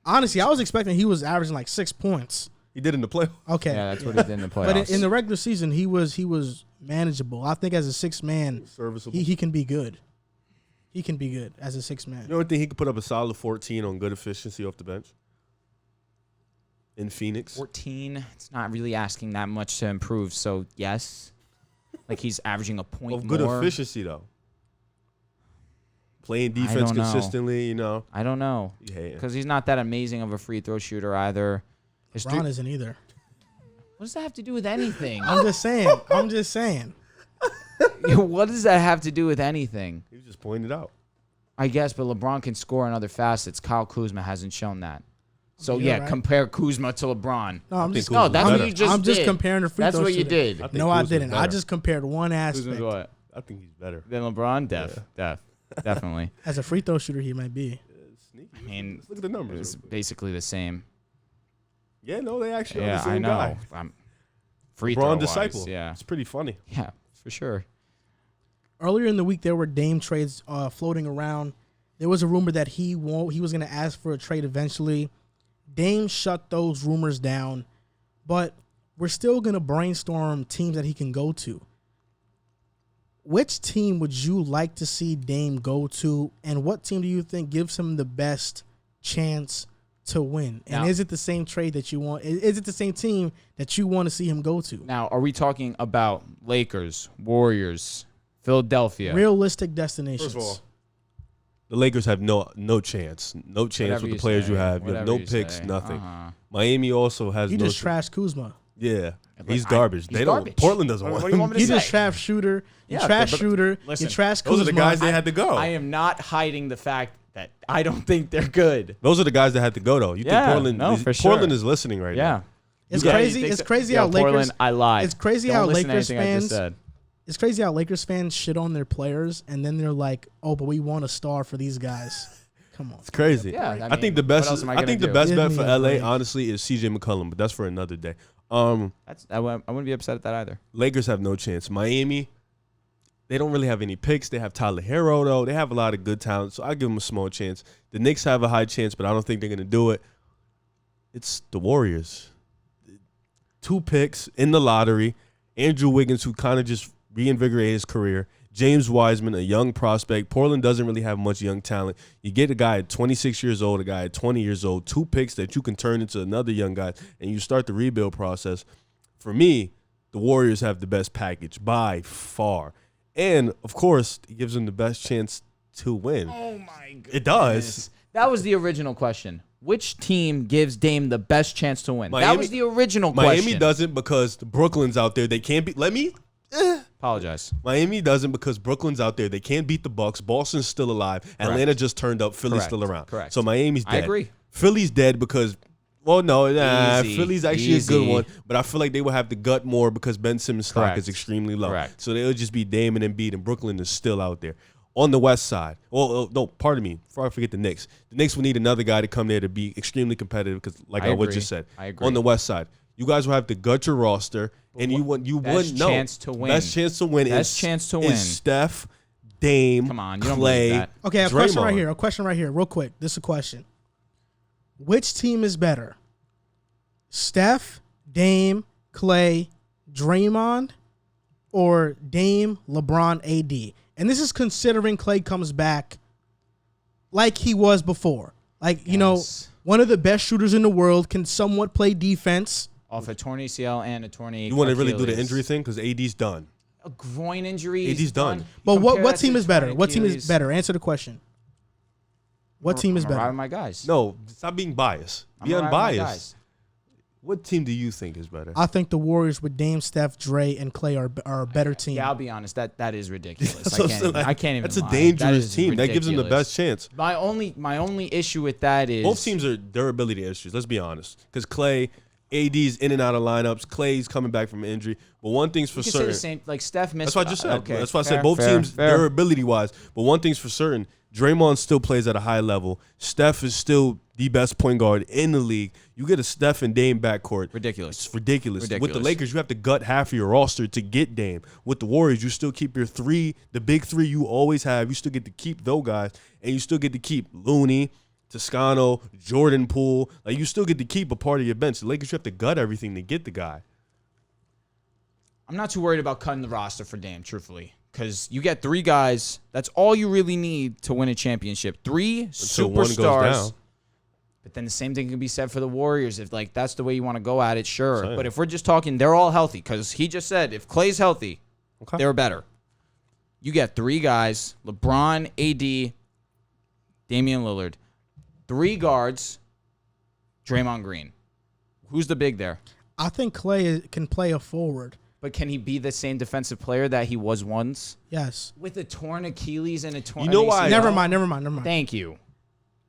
Honestly, I was expecting he was averaging like 6 points. He did in the playoffs. Okay, Yeah, that's what he did in the playoffs. but in the regular season, he was manageable. I think as a 6 man, Serviceable. he can be good. He can be good as a 6 man. You know what? Think he could put up a solid 14 on good efficiency off the bench in Phoenix. 14. It's not really asking that much to improve. So yes, like he's averaging a point Of good more. efficiency though. Playing I defense don't know. consistently, I don't know You hate it. because he's not that amazing of a free throw shooter either. His Ron isn't either. What does that have to do with anything? I'm just saying. What does that have to do with anything? He was just pointing it out. I guess, but LeBron can score in other facets. Kyle Kuzma hasn't shown that. So You're yeah, right. compare Kuzma to LeBron. No, I'm just. think Kuzma's that's better. what you just I'm just did. comparing the free That's throw what you shooting. did. I think No, I Kuzma's didn't. I better. just compared one Kuzma's aspect. what? I think he's better. Then LeBron? Definitely. As a free throw shooter, he might be. Sneaky. I mean, Let's look at the numbers. it's real quick. basically the same. Yeah, no, they actually are Yeah, the same I know. guy. Free LeBron throw disciple. Yeah, It's pretty funny. yeah, for sure. Earlier in the week, there were Dame trades floating around. There was a rumor that he was going to ask for a trade eventually. Dame shut those rumors down, but we're still going to brainstorm teams that he can go to. which team would you like to see Dame go to, and what team do you think gives him the best chance to win? And Now, is it the same trade that you want? Is it the same team that you want to see him go to? Now, are we talking about Lakers, Warriors, Philadelphia? Realistic destinations. First of all, the Lakers have no chance. No chance Whatever with the you players say, you have. You have whatever no you picks, say. nothing. Uh-huh. Miami also has You no. just trashed Kuzma. Yeah, But he's garbage. he's They don't. garbage. Portland doesn't What want do you him. want me to You say? just trash shooter. You Yeah, trash but shooter. listen, you trash Kuzma. Those are the guys they had to go. I am not hiding the fact that I don't think they're good. Those are the guys that had to go though. You Yeah, think Portland? no, for Portland sure. is listening right Yeah. now. It's Yeah, crazy. you think It's so? crazy Yo, how Lakers. Portland, I lied. It's crazy Don't how listen to Lakers anything I just fans. said. It's crazy how Lakers fans shit on their players, and then they're like, "Oh, but we want a star for these guys." Come on. It's crazy. Yeah, I think the what best. else am I I gonna think the do? best Give bet me for a LA break. honestly is CJ McCollum, but that's for another day. I wouldn't be upset at that either. Lakers have no chance. Miami, they don't really have any picks. They have Tyler Hero though. They have a lot of good talent, so I give them a small chance. The Knicks have a high chance, but I don't think they're gonna do it. It's the Warriors. 2 picks in the lottery. Andrew Wiggins, who kind of just reinvigorated his career. James Wiseman, a young prospect. Portland doesn't really have much young talent. You get a guy at 26 years old, a guy at 20 years old, 2 picks that you can turn into another young guy, and you start the rebuild process. For me, the Warriors have the best package by far. And, of course, it gives them the best chance to win. Oh my goodness. It does. That was the original question. Which team gives Dame the best chance to win? That Miami- was the original question. Miami doesn't because Brooklyn's out there. They can't beat. Apologize. Miami doesn't because Brooklyn's out there. They can't beat the Bucks. Boston's still alive. Atlanta just turned up. Philly's Correct. still around. Correct. So Miami's dead. I agree. Philly's dead because, well, no, Easy. Philly's actually a Easy. good one. But I feel like they will have the gut more because Ben Simmons' stock Correct. is extremely low. Correct. So they'll just be Dame and Embiid, and Brooklyn is still out there. On the West side, no, pardon me, before I forget the Knicks. The Knicks will need another guy to come there to be extremely competitive because, like I agree. just said, I agree. on the West side, you guys will have to gut your roster, and Best chance to win. Best chance to win. Best chance to win. Is Steph, Dame, Come on, you don't Clay. believe that. Okay, a question Draymond. right here. A question right here, real quick. This is a question. Which team is better? Steph, Dame, Clay, Draymond, or Dame, LeBron, AD? And this is considering Clay comes back like he was before. Like, you know, Yes. one of the best shooters in the world, can somewhat play defense. Off a torn ACL and a torn You want to really do the Achilles. injury thing because AD's done. A groin injury. AD's done. You But compare what that team to is better? torn What team is Achilles. better? Answer the question. What team is I'm riding better? my guys. No, stop being biased. I'm Be riding my unbiased. guys. What team do you think is better? I think the Warriors with Dame, Steph, Dre, and Clay are a better team. Yeah, I'll be honest. That is ridiculous. That's I what I'm can't, saying. even, I can't even. That's a lie. dangerous is team. That gives them the ridiculous. best chance. My only issue with that is Both teams are durability issues. Let's be honest. Because Clay, AD's in and out of lineups. Clay's coming back from injury. But one thing's for You can say certain. the same. Like Steph missed. That's what I just said. Okay, That's why I fair, said both fair, teams fair. durability wise. But one thing's for certain. Draymond still plays at a high level. Steph is still the best point guard in the league. You get a Steph and Dame backcourt. Ridiculous. It's ridiculous. With the Ridiculous. Lakers, you have to gut half of your roster to get Dame. With the Warriors, you still keep your 3, the big 3 you always have. You still get to keep those guys, and you still get to keep Looney, Toscano, Jordan Poole. Like, you still get to keep a part of your bench. The Lakers, you have to gut everything to get the guy. I'm not too worried about cutting the roster for Dame, truthfully, because you get 3 guys. That's all you really need to win a championship. 3 Until one goes superstars. down. But then the same thing can be said for the Warriors. If like that's the way you want to go at it, sure. Same. But if we're just talking, they're all healthy because he just said if Clay's healthy, Okay. they're better. You get 3 guys: LeBron, AD, Damian Lillard, 3 guards, Draymond Green. Who's the big there? I think Clay can play a forward. But can he be the same defensive player that he was once? Yes. With a torn Achilles and a torn. You know why? Never mind. Thank you.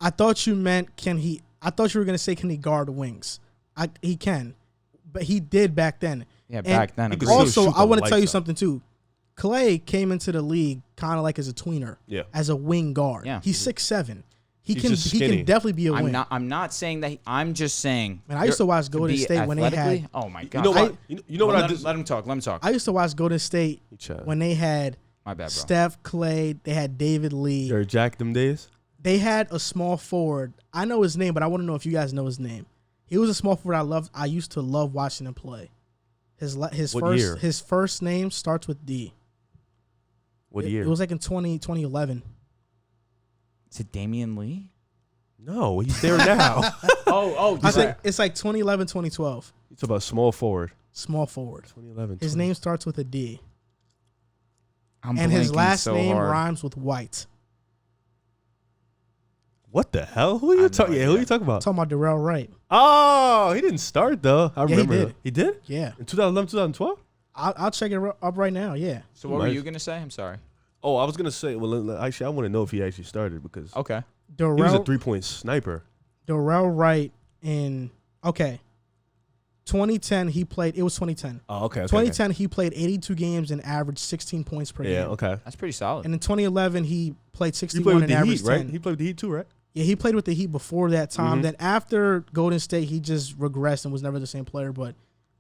I thought you meant can he? I thought you were gonna say can he guard wings? He can, but he did back then. Yeah, And back then. he could agreed. still also, shoot I the want to tell you lights out. something too. Clay came into the league kind of like as a tweener, Yeah. as a wing guard. Yeah. He's 6'7". He's just He skinny. can definitely be a wing. I'm not saying that. I'm just saying. Man, I used to watch to Golden be State when they athletically- had. Oh my god. You know what? I- You know what I let, did? let him talk. Let him talk. I used to watch Golden State when they had My bad, bro. Steph, Clay. They had David Lee. Jared Jack them days. They had a small forward. I know his name, but I want to know if you guys know his name. He was a small forward I used to love watching him play. His What year? first name starts with D. What year? It was like in 2011. Is it Damian Lee? No, he's there now. I think it's like 2011, 2012. It's about small forward. Small forward. 2011. His name starts with a D. I'm And his blanking last so name hard. rhymes with White. What the hell? Who are you talking? Who are you talking I'm about? talking about Darrell Wright. Oh, he didn't start though. I he remember. did. He did? Yeah. In 2011, 2012? I'll check it up right now. Yeah. So what were you gonna say? I'm sorry. Oh, I was gonna say. Well, actually, I want to know if he actually started because Okay. he was a Darrell 3-point sniper. Wright in 2010 he played. It was 2010. Oh, okay. 2010 he played 82 games and averaged 16 points per Yeah. game. Okay. That's pretty solid. And in 2011 he played He 61 played with and the averaged Heat, right? 10. He played with the Heat too, right? Yeah, he played with the Heat before that time. Mhm. Then after Golden State, he just regressed and was never the same player. But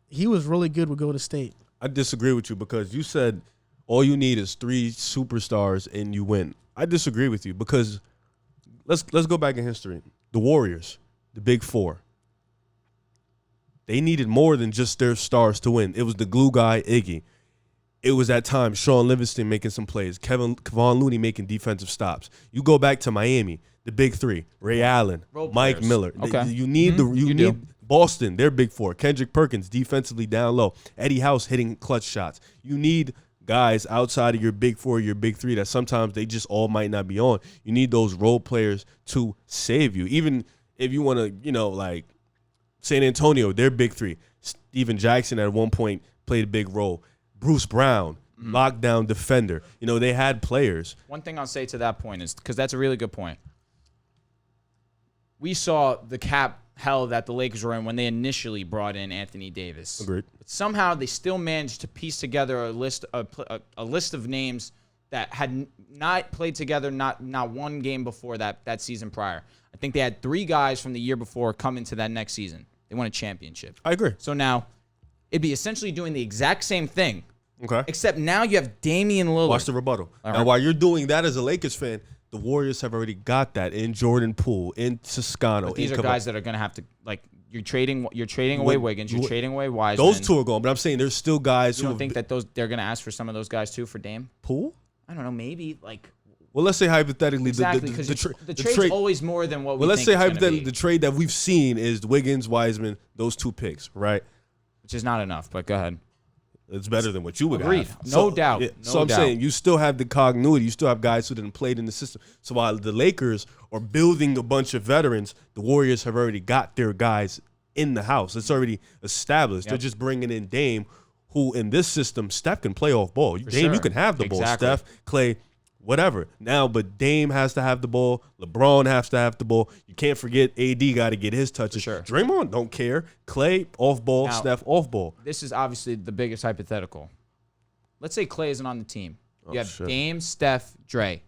he was really good with Golden State. I disagree with you because you said all you need is 3 superstars and you win. I disagree with you because let's go back in history. The Warriors, the Big Four. They needed more than just their stars to win. It was the glue guy, Iggy. It was that time Sean Livingston making some plays, Kevon Looney making defensive stops. You go back to Miami, the Big Three, Ray Allen, Role Mike players. Miller. Okay. You need You do. need Boston, their Big Four. Kendrick Perkins defensively down low. Eddie House hitting clutch shots. You need guys outside of your Big Four, your Big Three that sometimes they just all might not be on. You need those role players to save you. Even if you want to, like San Antonio, their Big Three. Steven Jackson at one point played a big role. Bruce Brown, lockdown defender. They had players. One thing I'll say to that point is, because that's a really good point. We saw the cap hell that the Lakers were in when they initially brought in Anthony Davis. Agreed. But somehow they still managed to piece together a list of names that had not played together not one game before that season prior. I think they had 3 guys from the year before come into that next season. They won a championship. I agree. So now it'd be essentially doing the exact same thing, Okay. except now you have Damian Lillard. Watch the rebuttal. All Now, right. while you're doing that as a Lakers fan, the Warriors have already got that in Jordan Poole, in Toscano. But these in are guys that are going to have to, you're trading away Wiggins, you're trading away Wiseman. Those 2 are gone, but I'm saying there's still guys You who don't think that they're going to ask for some of those guys too for Dame? Poole? I don't know, maybe Well, let's say hypothetically, exactly because the trade's always more than what we Well, let's think say it's gonna hypothetically, be, the trade that we've seen is Wiggins, Wiseman, those 2 picks, right? which is not enough. But go ahead. It's better than what you would Agreed. have. No doubt. No so I'm doubt. saying you still have the continuity. You still have guys who didn't play in the system. So while the Lakers are building a bunch of veterans, the Warriors have already got their guys in the house. It's already established. Yep. They're just bringing in Dame, who in this system, Steph can play off ball. Dame, sure. you can have the ball. Exactly. Steph, Clay, whatever. Now, but Dame has to have the ball. LeBron has to have the ball. You can't forget AD got to get his touches. sure. Draymond don't care. Clay, off ball. Now- Steph, off ball. This is obviously the biggest hypothetical. Let's say Clay isn't on the team. You have shit. Dame, Steph, Dre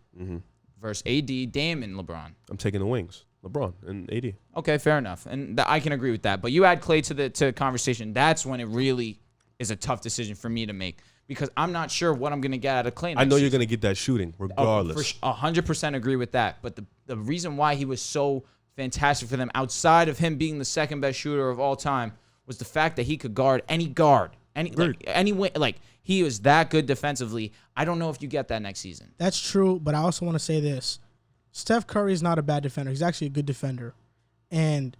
versus AD, Dame, and LeBron. I'm taking the wings. LeBron and AD. Okay, fair enough, and I can agree with that. But you add Clay to the conversation. That's when it really is a tough decision for me to make because I'm not sure what I'm going to get out of Clay. I know you're going to get that shooting regardless. 100% agree with that. But the reason why he was so fantastic for them, outside of him being the second best shooter of all time, was the fact that he could guard any he was that good defensively. I don't know if you get that next season. That's true, but I also want to say this. Steph Curry is not a bad defender. He's actually a good defender. And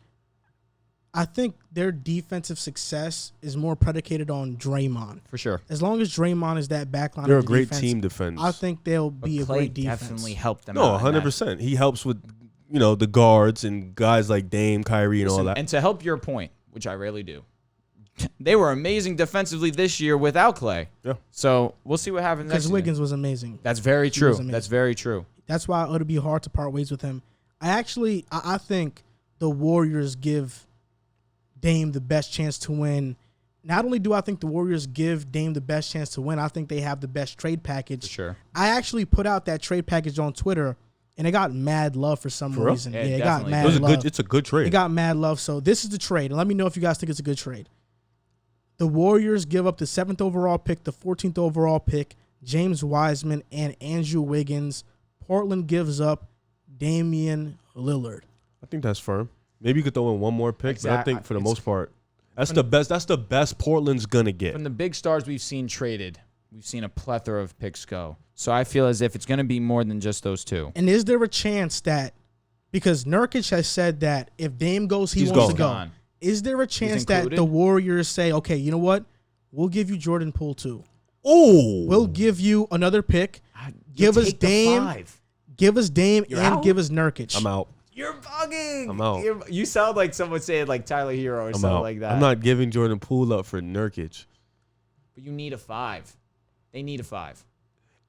I think their defensive success is more predicated on Draymond. For sure. As long as Draymond is that backline They're of a the great defense, team defense. I think they'll be a Clay great defense. definitely helped them No, out. in that. 100%. He helps with, the guards and guys like Dame, Kyrie, and all that. And to help your point, which I rarely do, they were amazing defensively this year without Clay. Yeah. So we'll see what happens next Because season. Wiggins was amazing. That's very true. amazing. That's very true. That's why it'll be hard to part ways with him. I think the Warriors give Dame the best chance to win. Not only do I think the Warriors give Dame the best chance to win, I think they have the best trade package. For sure. I actually put out that trade package on Twitter, and it got mad love for some real? reason. Yeah, Yeah, it got definitely. mad It was a love. it's a good trade. It got mad love. So this is the trade. And let me know if you guys think it's a good trade. The Warriors give up the 7th overall pick, the 14th overall pick, James Wiseman, and Andrew Wiggins. Portland gives up Damian Lillard. I think that's firm. Maybe you could throw in one more pick, but I think for the most part, that's the best. That's the best Portland's gonna get. From the big stars we've seen traded, we've seen a plethora of picks go. So I feel as if it's going to be more than just those two. And is there a chance that, because Nurkic has said that if Dame goes, he He's wants to gone. go. Is there a chance that the Warriors say, okay, you know what? We'll give you Jordan Poole too. Oh, We'll give you another pick. Give us Dame. Give us Dame and give us Nurkic. I'm out. You're bugging. I'm out. You sound like someone saying like Tyler Hero or something like that. I'm not giving Jordan Poole up for Nurkic. But you need a 5. They need a 5.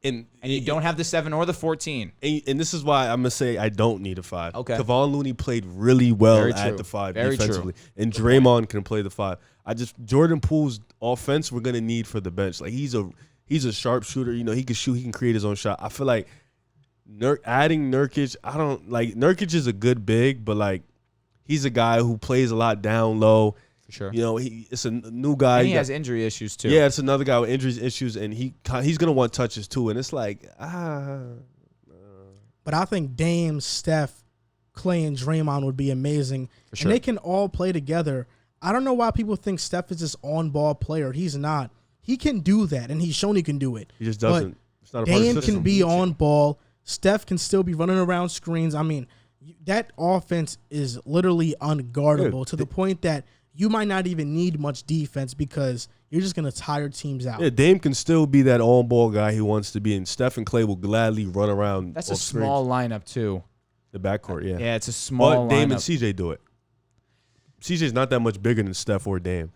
And you don't have the 7 or the 14. And this is why I'm gonna say I don't need a 5. Okay. Kevon Looney played really well Very at true. the 5 Very defensively, true. and Draymond can play the 5. Jordan Poole's offense we're gonna need for the bench. Like he's a sharpshooter. You know, he can shoot. He can create his own shot. I feel like adding Nurkic. I don't like Nurkic is a good big, but like he's a guy who plays a lot down low. For sure. You know, it's a new guy. And he has injury issues too. Yeah, it's another guy with injuries issues, and he's gonna want touches too. And it's like But I think Dame, Steph, Clay, and Draymond would be amazing. For sure. And they can all play together. I don't know why people think Steph is this on-ball player. He's not. He can do that, and he's shown he can do it. He just doesn't. It's not a part of Dame the system. can be on ball. Steph can still be running around screens. I mean, that offense is literally unguardable to the point that you might not even need much defense because you're just going to tire teams out. Yeah, Dame can still be that on-ball guy he wants to be, and Steph and Clay will gladly run around. That's a small lineup too. The backcourt, yeah. Yeah, it's a small But Dame lineup. and CJ do it. CJ's not that much bigger than Steph or Dame.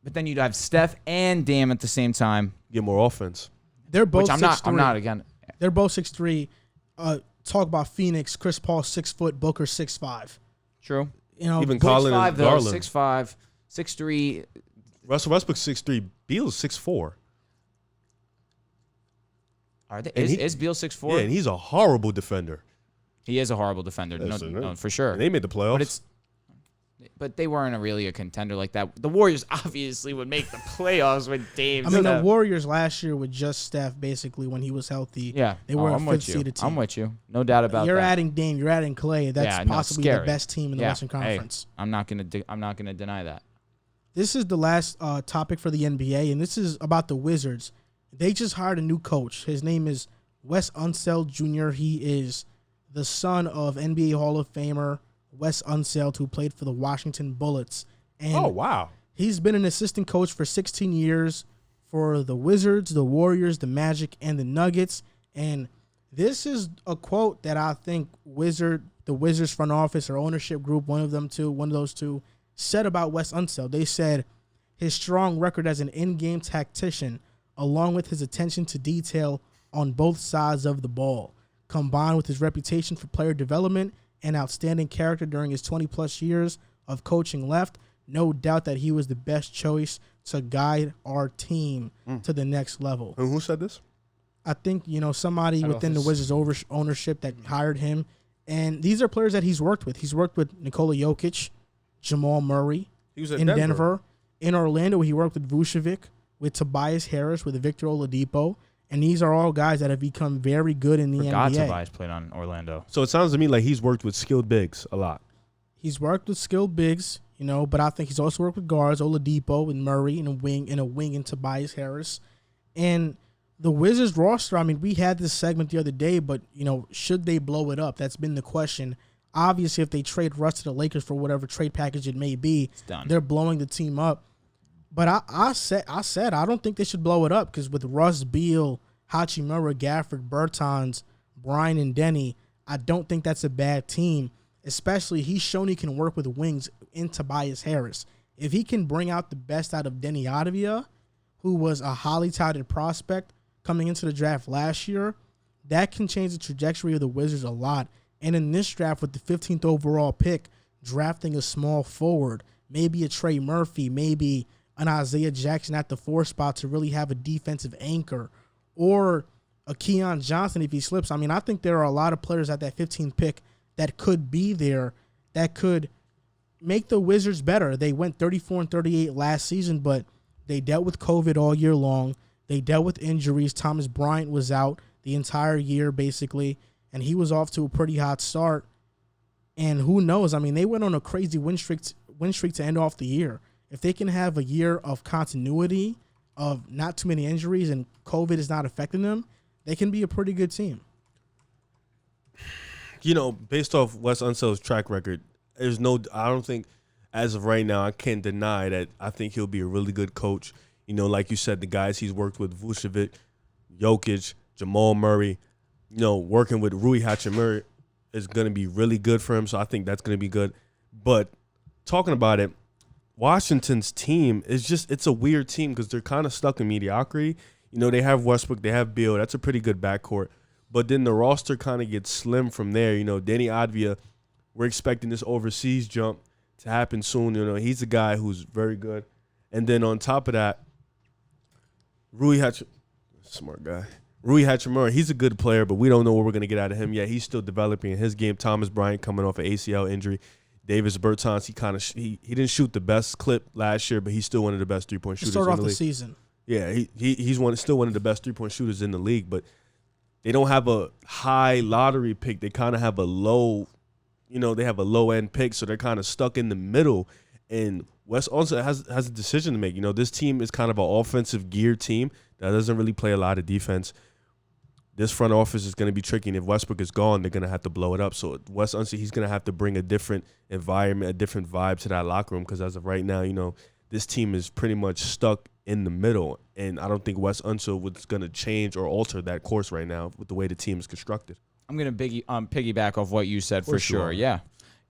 But then you'd have Steph and Dame at the same time. Get more offense. They're both Which I'm 6'3". not again. They're both 6'3". Talk about Phoenix. Chris Paul 6 foot. Booker 6'5". True. You know, Even Colin 6'5", and though, Garland. 6'5", 6'3". Russell Westbrook 6'3". Beal's 6'4". Are they? And Is Beal 6'4"? Yeah, and he's a horrible defender. He is a horrible defender. No, for sure. And they made the playoffs. But they weren't really a contender like that. The Warriors obviously would make the playoffs with Dame. I mean, the Warriors last year with just Steph, basically, when he was healthy. Yeah, they were a I'm with fifth you. seeded team. I'm with you. No doubt about You're that. adding Dame. You're adding Clay. That's possibly the best team in the Western Conference. Hey, I'm not gonna deny that. This is the last topic for the NBA, and this is about the Wizards. They just hired a new coach. His name is Wes Unseld Jr. He is the son of NBA Hall of Famer Wes Unseld, who played for the Washington Bullets. And oh, wow. He's been an assistant coach for 16 years for the Wizards, the Warriors, the Magic, and the Nuggets. And this is a quote that I think the Wizards front office or ownership group, one of those two, said about Wes Unseld. They said his strong record as an in-game tactician, along with his attention to detail on both sides of the ball, combined with his reputation for player development and outstanding character during his 20-plus years of coaching left, no doubt that he was the best choice to guide our team to the next level. And who said this? I think, somebody within the Wizards ownership that hired him. And these are players that he's worked with. He's worked with Nikola Jokic, Jamal Murray. He was at in Denver. In Orlando, he worked with Vucevic, with Tobias Harris, with Victor Oladipo. And these are all guys that have become very good in the NBA. Tobias played on Orlando. So it sounds to me like he's worked with skilled bigs a lot. He's worked with skilled bigs, but I think he's also worked with guards, Oladipo and Murray, and a wing in Tobias Harris. And the Wizards roster, I mean, we had this segment the other day, but, should they blow it up? That's been the question. Obviously, if they trade Russ to the Lakers for whatever trade package it may be, they're blowing the team up. But I said I don't think they should blow it up because with Russ, Beal, Hachimura, Gafford, Bertans, Brian, and Denny, I don't think that's a bad team. Especially he's shown he can work with wings in Tobias Harris. If he can bring out the best out of Denny Adavia, who was a highly touted prospect coming into the draft last year, that can change the trajectory of the Wizards a lot. And in this draft with the 15th overall pick, drafting a small forward, maybe a Trey Murphy, maybe an Isaiah Jackson at the 4 spot to really have a defensive anchor, or a Keon Johnson if he slips. I mean, I think there are a lot of players at that 15th pick that could be there that could make the Wizards better. They went 34-38 last season, but they dealt with COVID all year long. They dealt with injuries. Thomas Bryant was out the entire year, basically, and he was off to a pretty hot start. And who knows? I mean, they went on a crazy win streak to end off the year. If they can have a year of continuity of not too many injuries and COVID is not affecting them, they can be a pretty good team. Based off Wes Unseld's track record, I don't think as of right now, I can't deny that I think he'll be a really good coach. Like you said, the guys he's worked with, Vucevic, Jokic, Jamal Murray, working with Rui Hachimura is going to be really good for him. So I think that's going to be good. But talking about it, Washington's team it's a weird team because they're kind of stuck in mediocrity. They have Westbrook, they have Beal. That's a pretty good backcourt. But then the roster kind of gets slim from there. Danny Advia, we're expecting this overseas jump to happen soon. He's a guy who's very good. And then on top of that, smart guy. Rui Hachimura, he's a good player, but we don't know what we're going to get out of him yet. He's still developing in his game. Thomas Bryant coming off an ACL injury. Davis Bertans, he didn't shoot the best clip last year, but he's still one of the best three-point shooters in the league. Start off the season. Yeah, he's still one of the best three-point shooters in the league, but they don't have a high lottery pick. They kind of have a low, they have a low-end pick, so they're kind of stuck in the middle. And Wes Unseld has a decision to make. This team is kind of an offensive gear team that doesn't really play a lot of defense. This front office is going to be tricky, and if Westbrook is gone, they're going to have to blow it up. So Wes Unseld, he's going to have to bring a different environment, a different vibe to that locker room because as of right now, this team is pretty much stuck in the middle, and I don't think Wes Unseld was going to change or alter that course right now with the way the team is constructed. I'm going to piggyback off what you said for sure. Yeah.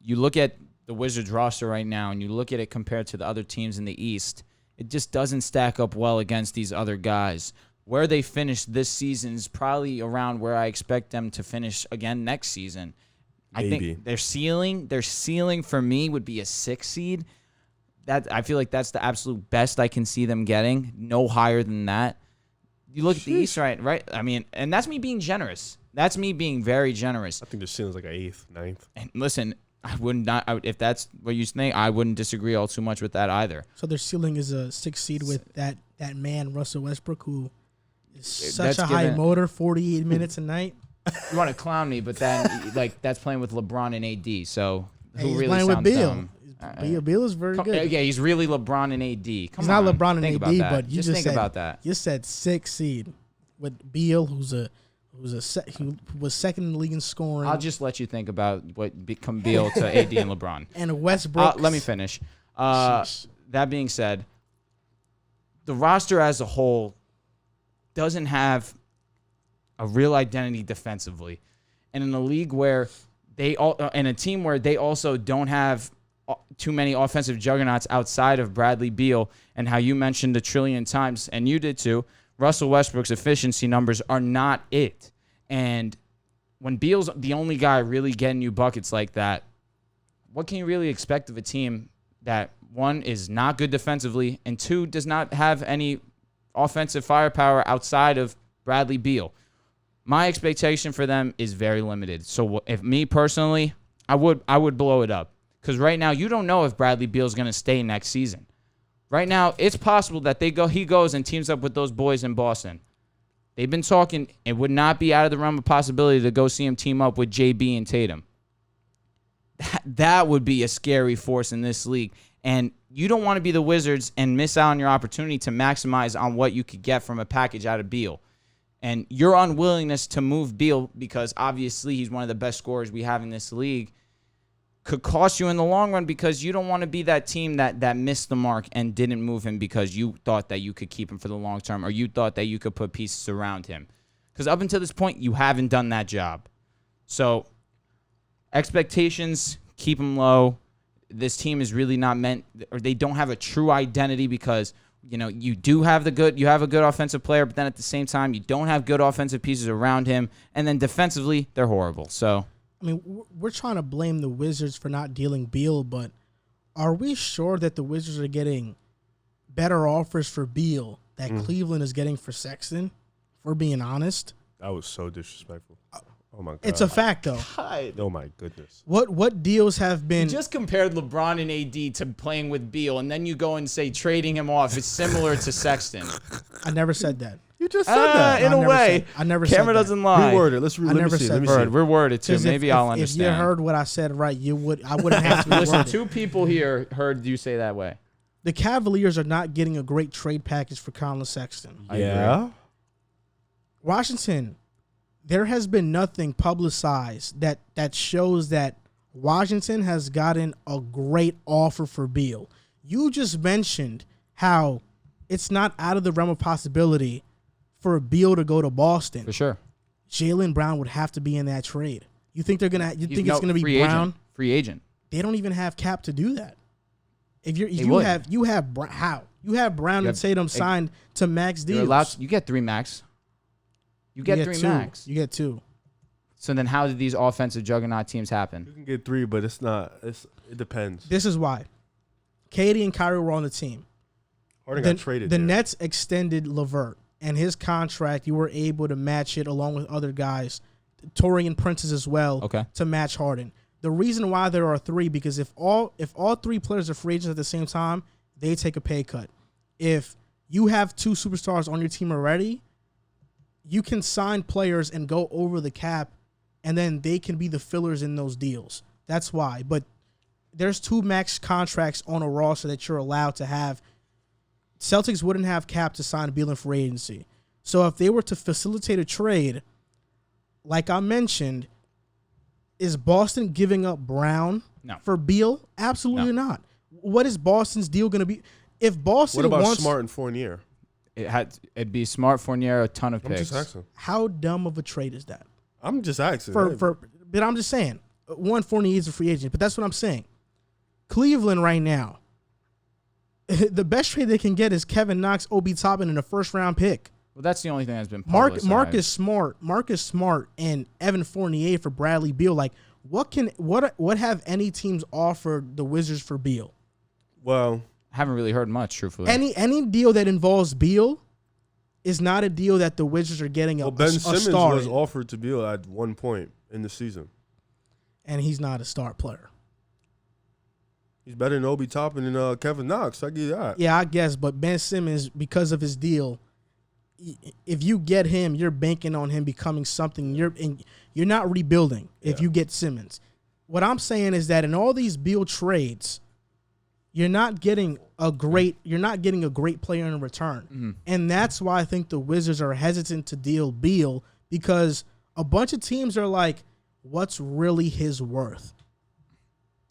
You look at the Wizards roster right now, and you look at it compared to the other teams in the East, it just doesn't stack up well against these other guys. Where they finish this season is probably around where I expect them to finish again next season. Maybe. I think their ceiling for me would be a 6 seed. That I feel like that's the absolute best I can see them getting. No higher than that. You look at the East, right? I mean, and that's me being generous. That's me being very generous. I think their ceiling's like an 8th, 9th. And listen, if that's what you think, I wouldn't disagree all too much with that either. So their ceiling is a 6 seed with that man Russell Westbrook, who is such a high motor, 48 minutes a night. You want to clown me, but then that's playing with LeBron and AD. So who he's really playing sounds with Beal. dumb? Beal is very good. Yeah, he's really LeBron and AD. He's not LeBron and AD, but you just think about that. You said 6 seed with Beal, who was second in the league in scoring. I'll just let you think about what become Beal to AD and LeBron. And Westbrook. Let me finish. That being said, the roster as a whole doesn't have a real identity defensively. And in a league where in a team where they also don't have too many offensive juggernauts outside of Bradley Beal, and how you mentioned a trillion times, and you did too, Russell Westbrook's efficiency numbers are not it. And when Beal's the only guy really getting you buckets like that, what can you really expect of a team that, one, is not good defensively, and two, does not have any offensive firepower outside of Bradley Beal? My expectation for them is very limited. So if me personally, I would blow it up. Because right now, you don't know if Bradley Beal is going to stay next season. Right now, it's possible that he goes and teams up with those boys in Boston. They've been talking. It would not be out of the realm of possibility to go see him team up with JB and Tatum. That would be a scary force in this league. And you don't want to be the Wizards and miss out on your opportunity to maximize on what you could get from a package out of Beal. And your unwillingness to move Beal, because obviously he's one of the best scorers we have in this league, could cost you in the long run, because you don't want to be that team that missed the mark and didn't move him because you thought that you could keep him for the long term, or you thought that you could put pieces around him. Because up until this point, you haven't done that job. So expectations, keep them low. This team is really not meant, or they don't have a true identity, because you do have a good offensive player, but then at the same time, you don't have good offensive pieces around him, and then defensively, they're horrible. So, I mean, we're trying to blame the Wizards for not dealing Beal, but are we sure that the Wizards are getting better offers for Beal that Cleveland is getting for Sexton? If we're being honest, That was so disrespectful. Oh my god! It's a fact, though. Oh my goodness! What deals have been? You just compared LeBron and AD to playing with Beal, and then you go and say trading him off is similar to Sexton. I never said that. You just said that. In a way. I never said that. Camera doesn't lie. Reword it. Let me see. We're worded too. Maybe I'll understand. If you heard what I said right, I wouldn't have to. Listen, 2 people here heard you say that way. the Cavaliers are not getting a great trade package for Colin Sexton. Yeah. Washington, there has been nothing publicized that shows that Washington has gotten a great offer for Beal. You just mentioned how it's not out of the realm of possibility for Beal to go to Boston. For sure. Jaylen Brown would have to be in that trade. You think they're gonna? You think it's gonna be Brown? Free agent. They don't even have cap to do that. If you have Brown and Tatum signed to max deals. You get 3 max. You get 3 max. You get 2. So then, how did these offensive juggernaut teams happen? You can get 3, but it's not. It depends. This is why. Katie and Kyrie were on the team. Harden got traded. The Nets extended LeVert, and his contract, you were able to match it along with other guys, Torian Prince as well, to match Harden. The reason why there are 3, because if all 3 players are free agents at the same time, they take a pay cut. If you have 2 superstars on your team already, you can sign players and go over the cap, and then they can be the fillers in those deals. That's why. But there's 2 max contracts on a roster that you're allowed to have. Celtics wouldn't have cap to sign Beal in free agency. So if they were to facilitate a trade, like I mentioned, is Boston giving up Brown for Beal? Absolutely not. What is Boston's deal going to be? If Boston What about Smart and Fournier? It'd be Smart, Fournier, a ton of picks. I'm just asking. How dumb of a trade is that? I'm just asking. But I'm just saying, Fournier is a free agent, but that's what I'm saying. Cleveland right now, the best trade they can get is Kevin Knox, Obi Toppin, and a first-round pick. Well, that's the only thing that's been publicized. Marcus Smart, and Evan Fournier for Bradley Beal. Like, what have any teams offered the Wizards for Beal? Well, haven't really heard much, truthfully. Any deal that involves Beal is not a deal that the Wizards are getting a Ben star. Simmons was offered to Beal at one point in the season, and he's not a star player. He's better than Obi Toppin and Kevin Knox. I give you that. Yeah, I guess. But Ben Simmons, because of his deal, if you get him, you're banking on him becoming something. You're not rebuilding if you get Simmons. What I'm saying is that in all these Beal trades, you're not getting a great player in return. And that's why I think the Wizards are hesitant to deal Beal, because a bunch of teams are like, what's really his worth?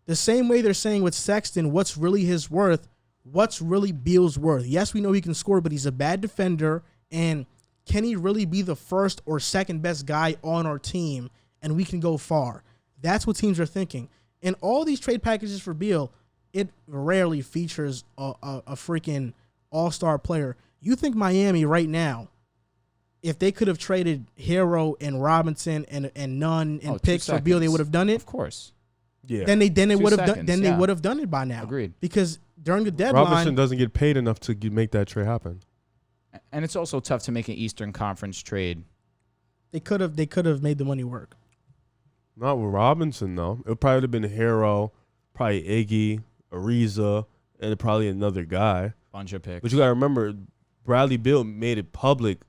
The same way they're saying with Sexton, what's really his worth? What's really Beal's worth? Yes, we know he can score, but he's a bad defender. And can he really be the first or second best guy on our team and we can go far? That's what teams are thinking. And all these trade packages for Beal, it rarely features a freaking all-star player. You think Miami right now, if they could have traded Hero and Robinson and Nunn and picks for Beal, they would have done it? Of course. Yeah. Then they would have done it by now. Agreed. Because during the deadline, Robinson doesn't get paid enough to make that trade happen. And it's also tough to make an Eastern Conference trade. They could have made the money work. Not with Robinson though. It would probably have been Hero, probably Iggy, Ariza, and probably another guy. Bunch of picks. But you got to remember, Bradley Beal made it public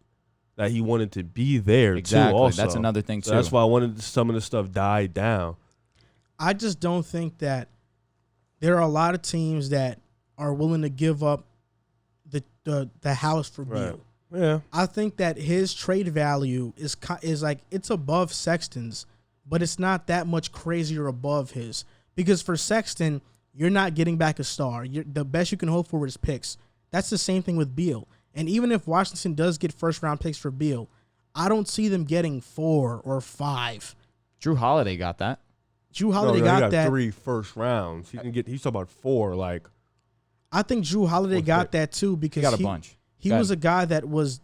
that he wanted to be there too. Also, that's another thing too. So that's why I wanted some of the stuff died down. I just don't think that there are a lot of teams that are willing to give up the house for Beal. Yeah. I think that his trade value is like, it's above Sexton's, but it's not that much crazier above his. Because for Sexton, you're not getting back a star. The best you can hope for is picks. That's the same thing with Beal. And even if Washington does get first-round picks for Beal, I don't see them getting 4 or 5. Drew Holiday got that. Drew Holiday he got that. 3 first rounds. He can get. He's talking about 4. Like, I think Drew Holiday got that too because he got a bunch. He was a guy that was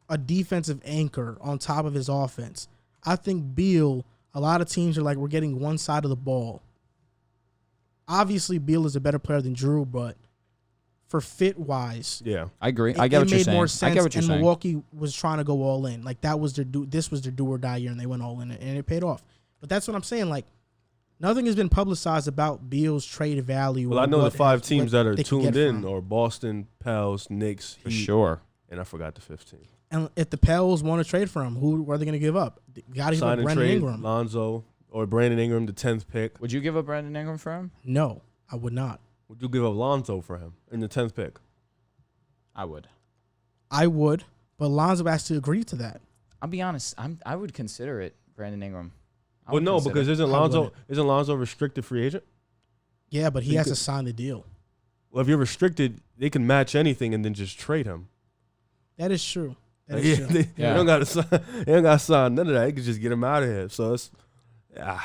a defensive anchor on top of his offense. I think Beal, a lot of teams are like, we're getting one side of the ball. Obviously, Beal is a better player than Drew, but for fit-wise, yeah, I agree. I get what you're saying. It made more sense, I get what you're and saying. Milwaukee was trying to go all in. Like, that was this was their do or die year, and they went all in, and it paid off. But that's what I'm saying. Like, nothing has been publicized about Beal's trade value. Well, I know the 5 teams that are tuned in are Boston, Pels, Knicks, for Heat, sure. And I forgot the 15. And if the Pels want to trade for him, who are they going to give up? Got to give up Brandon Ingram, Lonzo, or Brandon Ingram, the 10th pick. Would you give up Brandon Ingram for him? No, I would not. Would you give up Lonzo for him in the 10th pick? I would. I would, but Lonzo has to agree to that. I'll be honest. I would consider it Brandon Ingram. Well, no, because isn't Lonzo restricted free agent? Yeah, but he has to sign the deal. Well, if you're restricted, they can match anything and then just trade him. That is true. They don't got to sign none of that. They can just get him out of here. So it's, yeah.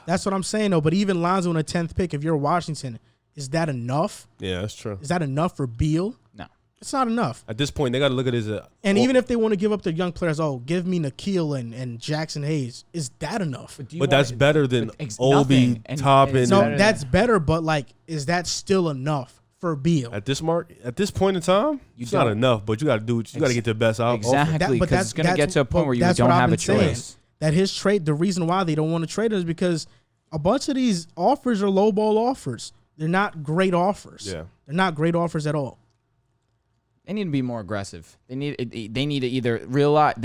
That's what I'm saying, though. But even Lonzo in the 10th pick, if you're Washington, is that enough? Yeah, that's true. Is that enough for Beal? No. It's not enough. At this point, they got to look at his. Even if they want to give up their young players, give me Nikhil and Jackson Hayes. Is that enough? But that's better than Obi, Toppin. No, that's better, but is that still enough for Beal? At this point in time, it's not enough. But you got to do. You got to get the best out. Exactly, because it's going to get to a point where you don't have a choice. That his trade. The reason why they don't want to trade him is because a bunch of these offers are lowball offers. They're not great offers. Yeah, they're not great offers at all. They need to be more aggressive. They need to either realize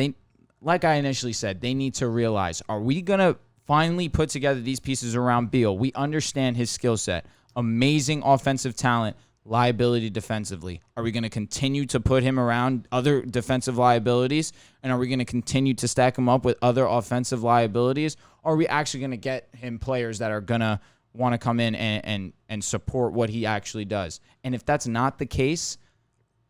like I initially said, they need to realize, are we gonna finally put together these pieces around Beal? We understand his skill set, amazing offensive talent, liability defensively. Are we gonna continue to put him around other defensive liabilities, and are we gonna continue to stack him up with other offensive liabilities? Or are we actually gonna get him players that are gonna want to come in and support what he actually does? And if that's not the case,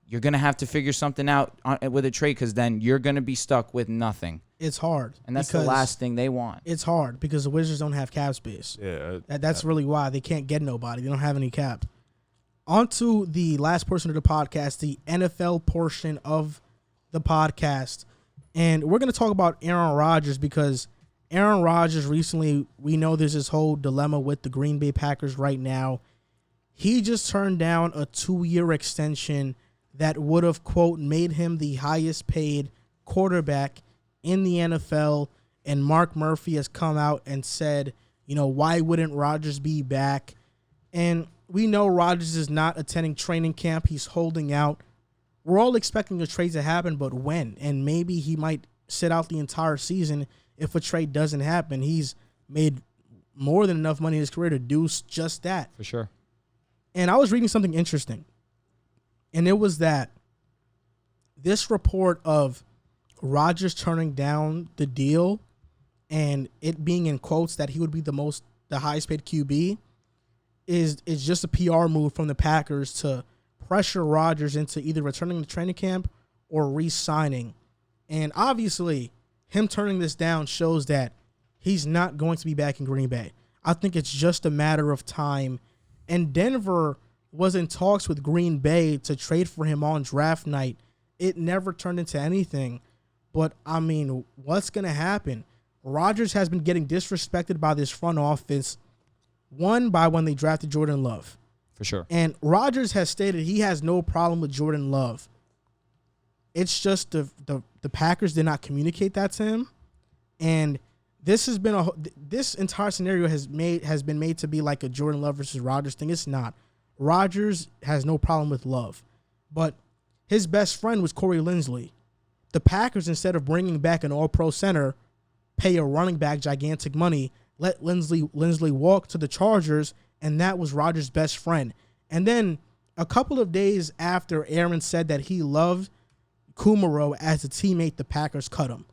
you're going to have to figure something out with a trade, because then you're going to be stuck with nothing. It's hard. And that's the last thing they want. It's hard because the Wizards don't have cap space. Yeah. That's really why. They can't get nobody. They don't have any cap. On to the last portion of the podcast, the NFL portion of the podcast. And we're going to talk about Aaron Rodgers, because Aaron Rodgers recently, we know there's this whole dilemma with the Green Bay Packers right now. He just turned down a 2-year extension that would have, quote, made him the highest paid quarterback in the NFL. And Mark Murphy has come out and said, why wouldn't Rodgers be back? And we know Rodgers is not attending training camp. He's holding out. We're all expecting a trade to happen, but when? And maybe he might sit out the entire season if a trade doesn't happen. He's made more than enough money in his career to do just that. For sure. And I was reading something interesting. And it was that this report of Rodgers turning down the deal and it being in quotes that he would be the highest paid QB is just a PR move from the Packers to pressure Rodgers into either returning to training camp or re-signing. And obviously, him turning this down shows that he's not going to be back in Green Bay. I think it's just a matter of time. And Denver was in talks with Green Bay to trade for him on draft night. It never turned into anything. But, what's going to happen? Rodgers has been getting disrespected by this front office, by when they drafted Jordan Love. For sure. And Rodgers has stated he has no problem with Jordan Love. It's just the Packers did not communicate that to him. And this entire scenario has been made to be like a Jordan Love versus Rodgers thing. It's not. Rodgers has no problem with Love, but his best friend was Corey Linsley. The Packers, instead of bringing back an all-pro center, pay a running back gigantic money, let Linsley walk to the Chargers, and that was Rodgers' best friend. And then a couple of days after Aaron said that he loved Kumaro as a teammate, the Packers cut him.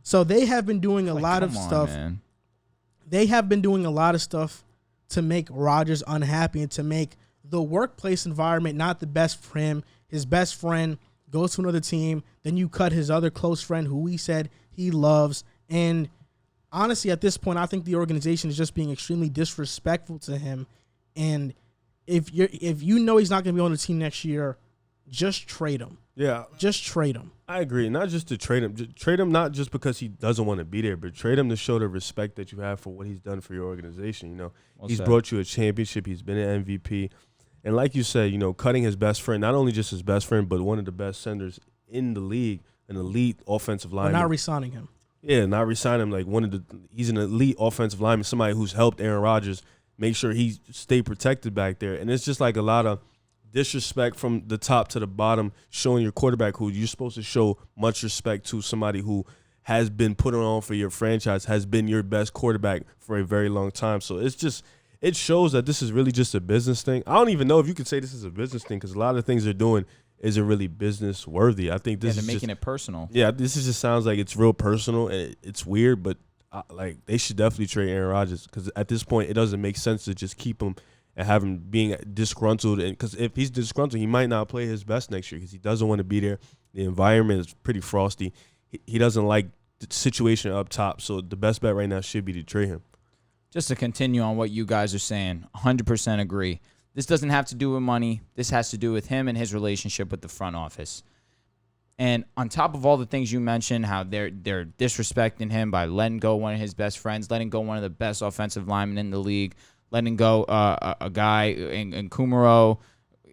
So they have been doing a lot of stuff. Man. They have been doing a lot of stuff to make Rodgers unhappy and to make the workplace environment not the best for him. His best friend goes to another team. Then you cut his other close friend who he said he loves. And honestly, at this point, I think the organization is just being extremely disrespectful to him. And if you know he's not going to be on the team next year, just trade him. Yeah. Just trade him. I agree. Not just to trade him. Trade him not just because he doesn't want to be there, but trade him to show the respect that you have for what he's done for your organization. He's brought you a championship. He's been an MVP. And like you said, cutting his best friend, not only just his best friend, but one of the best senders in the league, an elite offensive lineman. But not re-signing him. Yeah, not re-signing him. He's an elite offensive lineman, somebody who's helped Aaron Rodgers make sure he stay protected back there. And it's just like a lot of disrespect from the top to the bottom, showing your quarterback who you're supposed to show much respect to, somebody who has been put on for your franchise, has been your best quarterback for a very long time. So it's it shows that this is really just a business thing. I don't even know if you could say this is a business thing because a lot of the things they're doing isn't really business worthy. I think this they're is making it personal. Yeah, this is just sounds like it's real personal and it's weird, but like they should definitely trade Aaron Rodgers because at this point it doesn't make sense to just keep him and have him being disgruntled. And because if he's disgruntled, he might not play his best next year because he doesn't want to be there. The environment is pretty frosty. He doesn't like the situation up top. So the best bet right now should be to trade him. Just to continue on what you guys are saying, 100% agree. This doesn't have to do with money. This has to do with him and his relationship with the front office. And on top of all the things you mentioned, how they're disrespecting him by letting go one of his best friends, letting go one of the best offensive linemen in the league, letting go a guy in Kumaro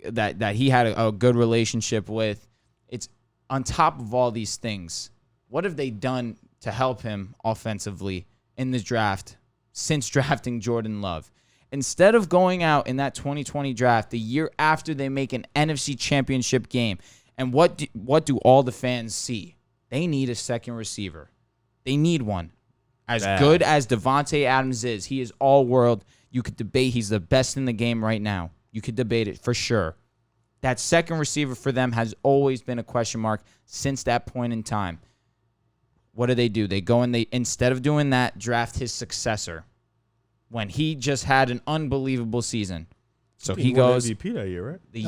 that he had a good relationship with. It's on top of all these things. What have they done to help him offensively in this draft since drafting Jordan Love? Instead of going out in that 2020 draft, the year after they make an NFC championship game, and what do all the fans see? They need a second receiver. They need one. As good as Devontae Adams is, he is all-world. You could debate he's the best in the game right now. You could debate it for sure. That second receiver for them has always been a question mark since that point in time. What do? They go and instead of doing that, draft his successor when he just had an unbelievable season. So he goes MVP that year, right? The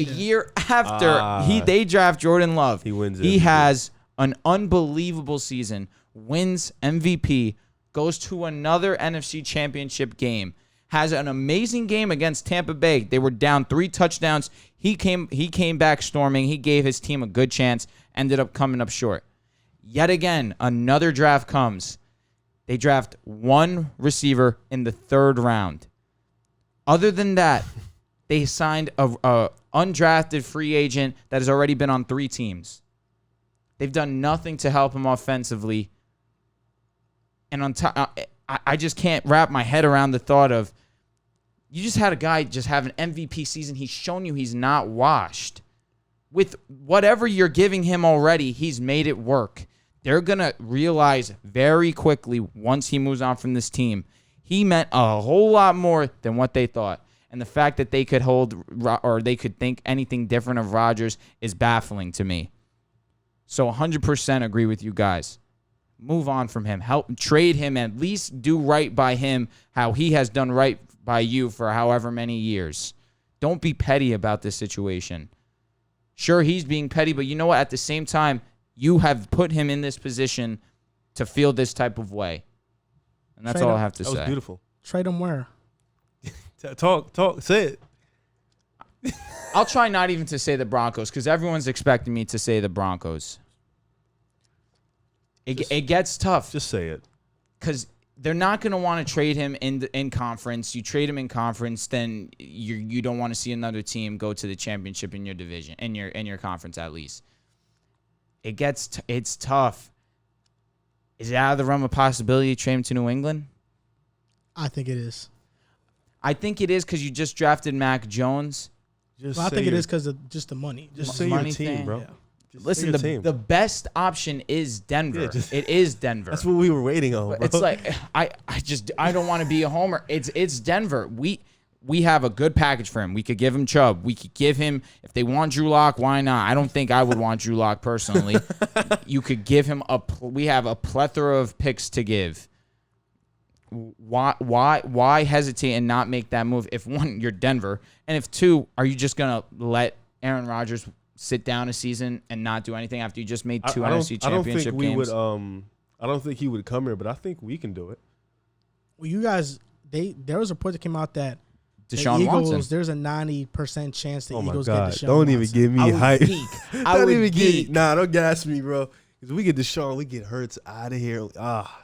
year after they draft Jordan Love, he wins. He has an unbelievable season, wins MVP, goes to another NFC championship game, has an amazing game against Tampa Bay. They were down 3 touchdowns. He came back storming. He gave his team a good chance, ended up coming up short. Yet again, another draft comes. They draft one receiver in the 3rd round. Other than that, they signed a undrafted free agent that has already been on 3 teams. They've done nothing to help him offensively. And on top, I just can't wrap my head around the thought of you just had a guy just have an MVP season. He's shown you he's not washed. With whatever you're giving him already, he's made it work. They're going to realize very quickly once he moves on from this team, he meant a whole lot more than what they thought. And the fact that they could they could think anything different of Rodgers is baffling to me. So 100% agree with you guys. Move on from him. Help trade him. At least do right by him how he has done right by you for however many years. Don't be petty about this situation. Sure, he's being petty, but you know what? At the same time, you have put him in this position to feel this type of way. And that's all I have to say. That was beautiful. Trade him where? Talk, say it. I'll try not even to say the Broncos because everyone's expecting me to say the Broncos. It gets tough. Just say it. Because they're not going to want to trade him in conference. You trade him in conference, then you don't want to see another team go to the championship in your division, in your conference at least. It's tough. Is it out of the realm of possibility to trade him to New England? I think it is. I think it is because you just drafted Mac Jones. I think it is because of just the money. Just say your team, bro. Yeah. Listen, the best option is Denver. Yeah, it is Denver. That's what we were waiting on, bro. It's like I don't want to be a homer. It's Denver. We have a good package for him. We could give him Chubb. We could give him, if they want Drew Lock, why not? I don't think I would want Drew Lock personally. You could give him we have a plethora of picks to give. Why hesitate and not make that move? If one, you're Denver, and if two, are you just gonna let Aaron Rodgers sit down a season and not do anything after you just made 2 NFC championship games? I don't think he would come here, but I think we can do it. Well, you guys, there was a report that came out that Deshaun the Eagles, Watson. there's a 90% chance the Eagles God. get Deshaun Don't Watson. even give me hype. Don't even geek. Nah, don't gas me, bro. Because we get Deshaun, we get Hurts out of here.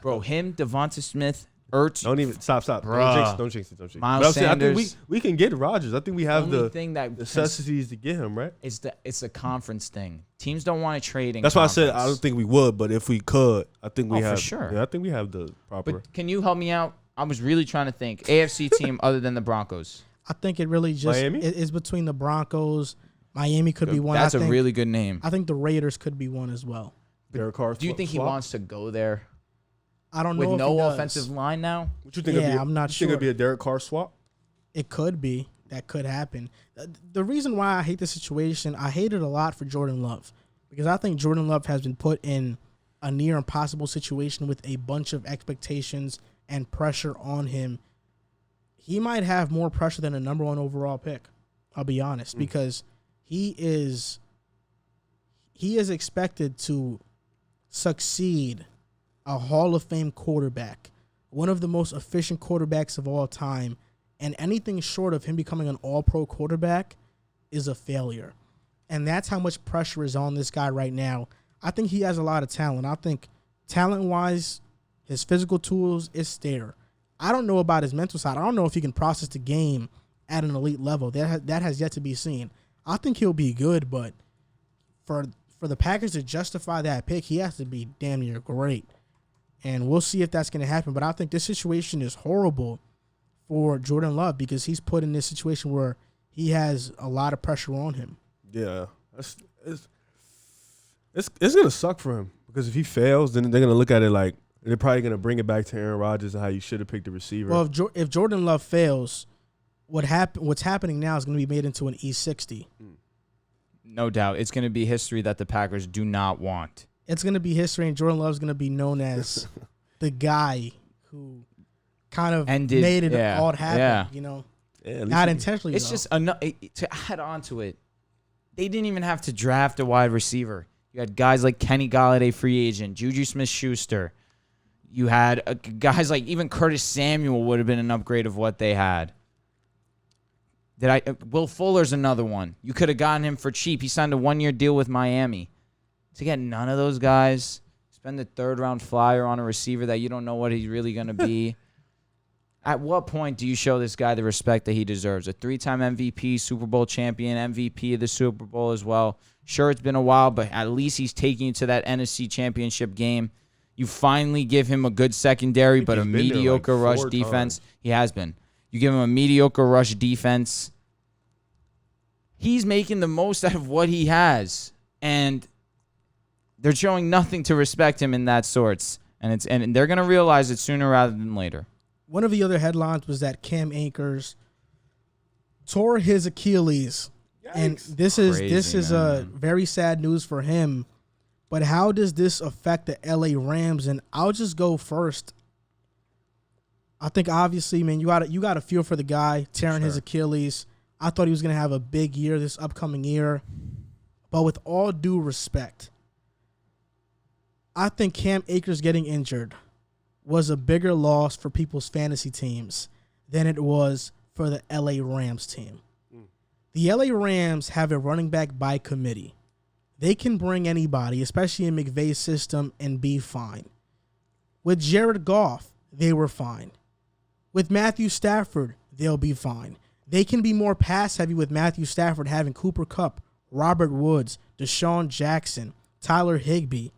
Bro, him, Devonta Smith, Ertz. Don't even stop. Bruh. Don't jinx it. Miles Sanders. I think we can get Rodgers. I think we have the thing that necessities to get him, right? It's a conference thing. Teams don't want to trade in That's conference. why I said I don't think we would, but if we could, I think we have. For sure. Yeah, I think we have the proper. But can you help me out? I was really trying to think. AFC team other than the Broncos. I think it really just Miami? is between the Broncos. Miami could be one. That's a really good name. I think the Raiders could be one as well. Derek Carr. Do you think he wants to go there? I don't with know if no he does. offensive line now. What you think? I'm not you sure. think it'd be a Derek Carr swap? It could be. That could happen. The reason why I hate the situation, I hate it a lot for Jordan Love, because I think Jordan Love has been put in a near impossible situation with a bunch of expectations and pressure on him. He might have more pressure than a number 1 overall pick. I'll be honest, because he is expected to succeed a Hall of Fame quarterback, one of the most efficient quarterbacks of all time, and anything short of him becoming an all-pro quarterback is a failure. And that's how much pressure is on this guy right now. I think he has a lot of talent. I think talent-wise, his physical tools is there. I don't know about his mental side. I don't know if he can process the game at an elite level. That has yet to be seen. I think he'll be good, but for the Packers to justify that pick, he has to be damn near great. And we'll see if that's going to happen. But I think this situation is horrible for Jordan Love, because he's put in this situation where he has a lot of pressure on him. Yeah, it's gonna suck for him, because if he fails, then they're gonna look at it like they're probably gonna bring it back to Aaron Rodgers and how you should have picked the receiver. Well, if Jordan Love fails, what's happening now is going to be made into an E60. No doubt. It's going to be history that the Packers do not want. It's going to be history, and Jordan Love's going to be known as the guy who kind of made it all happen, you know. Yeah, not intentionally. It's just to add on to it. They didn't even have to draft a wide receiver. You had guys like Kenny Golladay, free agent, Juju Smith-Schuster. You had guys like even Curtis Samuel would have been an upgrade of what they had. Will Fuller's another one. You could have gotten him for cheap. He signed a 1-year deal with Miami. To get none of those guys, spend a 3rd-round flyer on a receiver that you don't know what he's really going to be. At what point do you show this guy the respect that he deserves? A 3-time MVP, Super Bowl champion, MVP of the Super Bowl as well. Sure, it's been a while, but at least he's taking you to that NFC Championship game. You finally give him a good secondary, but a mediocre rush defense. He has been. You give him a mediocre rush defense. He's making the most out of what he has, and they're showing nothing to respect him in that sorts. And they're going to realize it sooner rather than later. One of the other headlines was that Cam Akers tore his Achilles. Yikes. And this is very sad news for him. But how does this affect the LA Rams? And I'll just go first. I think obviously, man, you got to feel for the guy tearing his Achilles. I thought he was going to have a big year this upcoming year. But with all due respect, I think Cam Akers getting injured was a bigger loss for people's fantasy teams than it was for the LA Rams team. The LA Rams have a running back by committee. They can bring anybody, especially in McVay's system, and be fine. With Jared Goff, they were fine. With Matthew Stafford, they'll be fine. They can be more pass-heavy with Matthew Stafford having Cooper Kupp, Robert Woods, Deshaun Jackson, Tyler Higbee.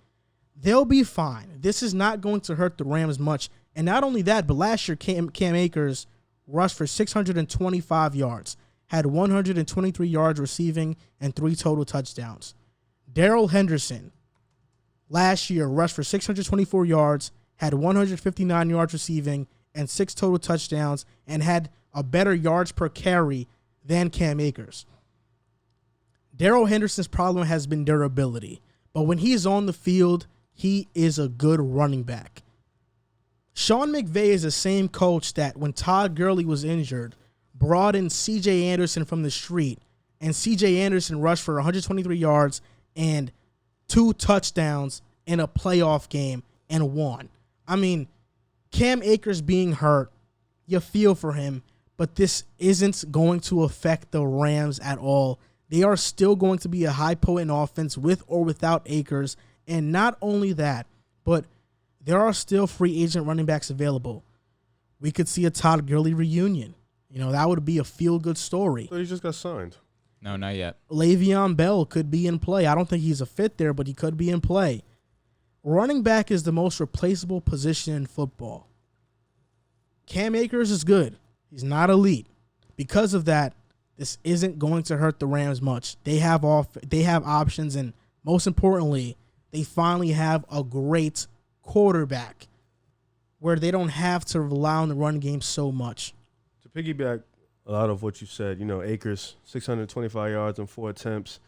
They'll be fine. This is not going to hurt the Rams much. And not only that, but last year, Cam Akers rushed for 625 yards, had 123 yards receiving, and 3 total touchdowns. Darrell Henderson, last year, rushed for 624 yards, had 159 yards receiving, and 6 total touchdowns, and had a better yards per carry than Cam Akers. Darrell Henderson's problem has been durability, but when he's on the field, he is a good running back. Sean McVay is the same coach that when Todd Gurley was injured, brought in C.J. Anderson from the street, and C.J. Anderson rushed for 123 yards and 2 touchdowns in a playoff game and won. I mean, Cam Akers being hurt, you feel for him, but this isn't going to affect the Rams at all. They are still going to be a high-potent offense with or without Akers, and not only that, but there are still free agent running backs available. We could see a Todd Gurley reunion. You know, that would be a feel-good story. So he just got signed. No, not yet. Le'Veon Bell could be in play. I don't think he's a fit there, but he could be in play. Running back is the most replaceable position in football. Cam Akers is good. He's not elite. Because of that, this isn't going to hurt the Rams much. They have options, and most importantly, they finally have a great quarterback. where they don't have to rely on the run game so much. To piggyback a lot of what you said, Akers, 625 yards and 4 attempts.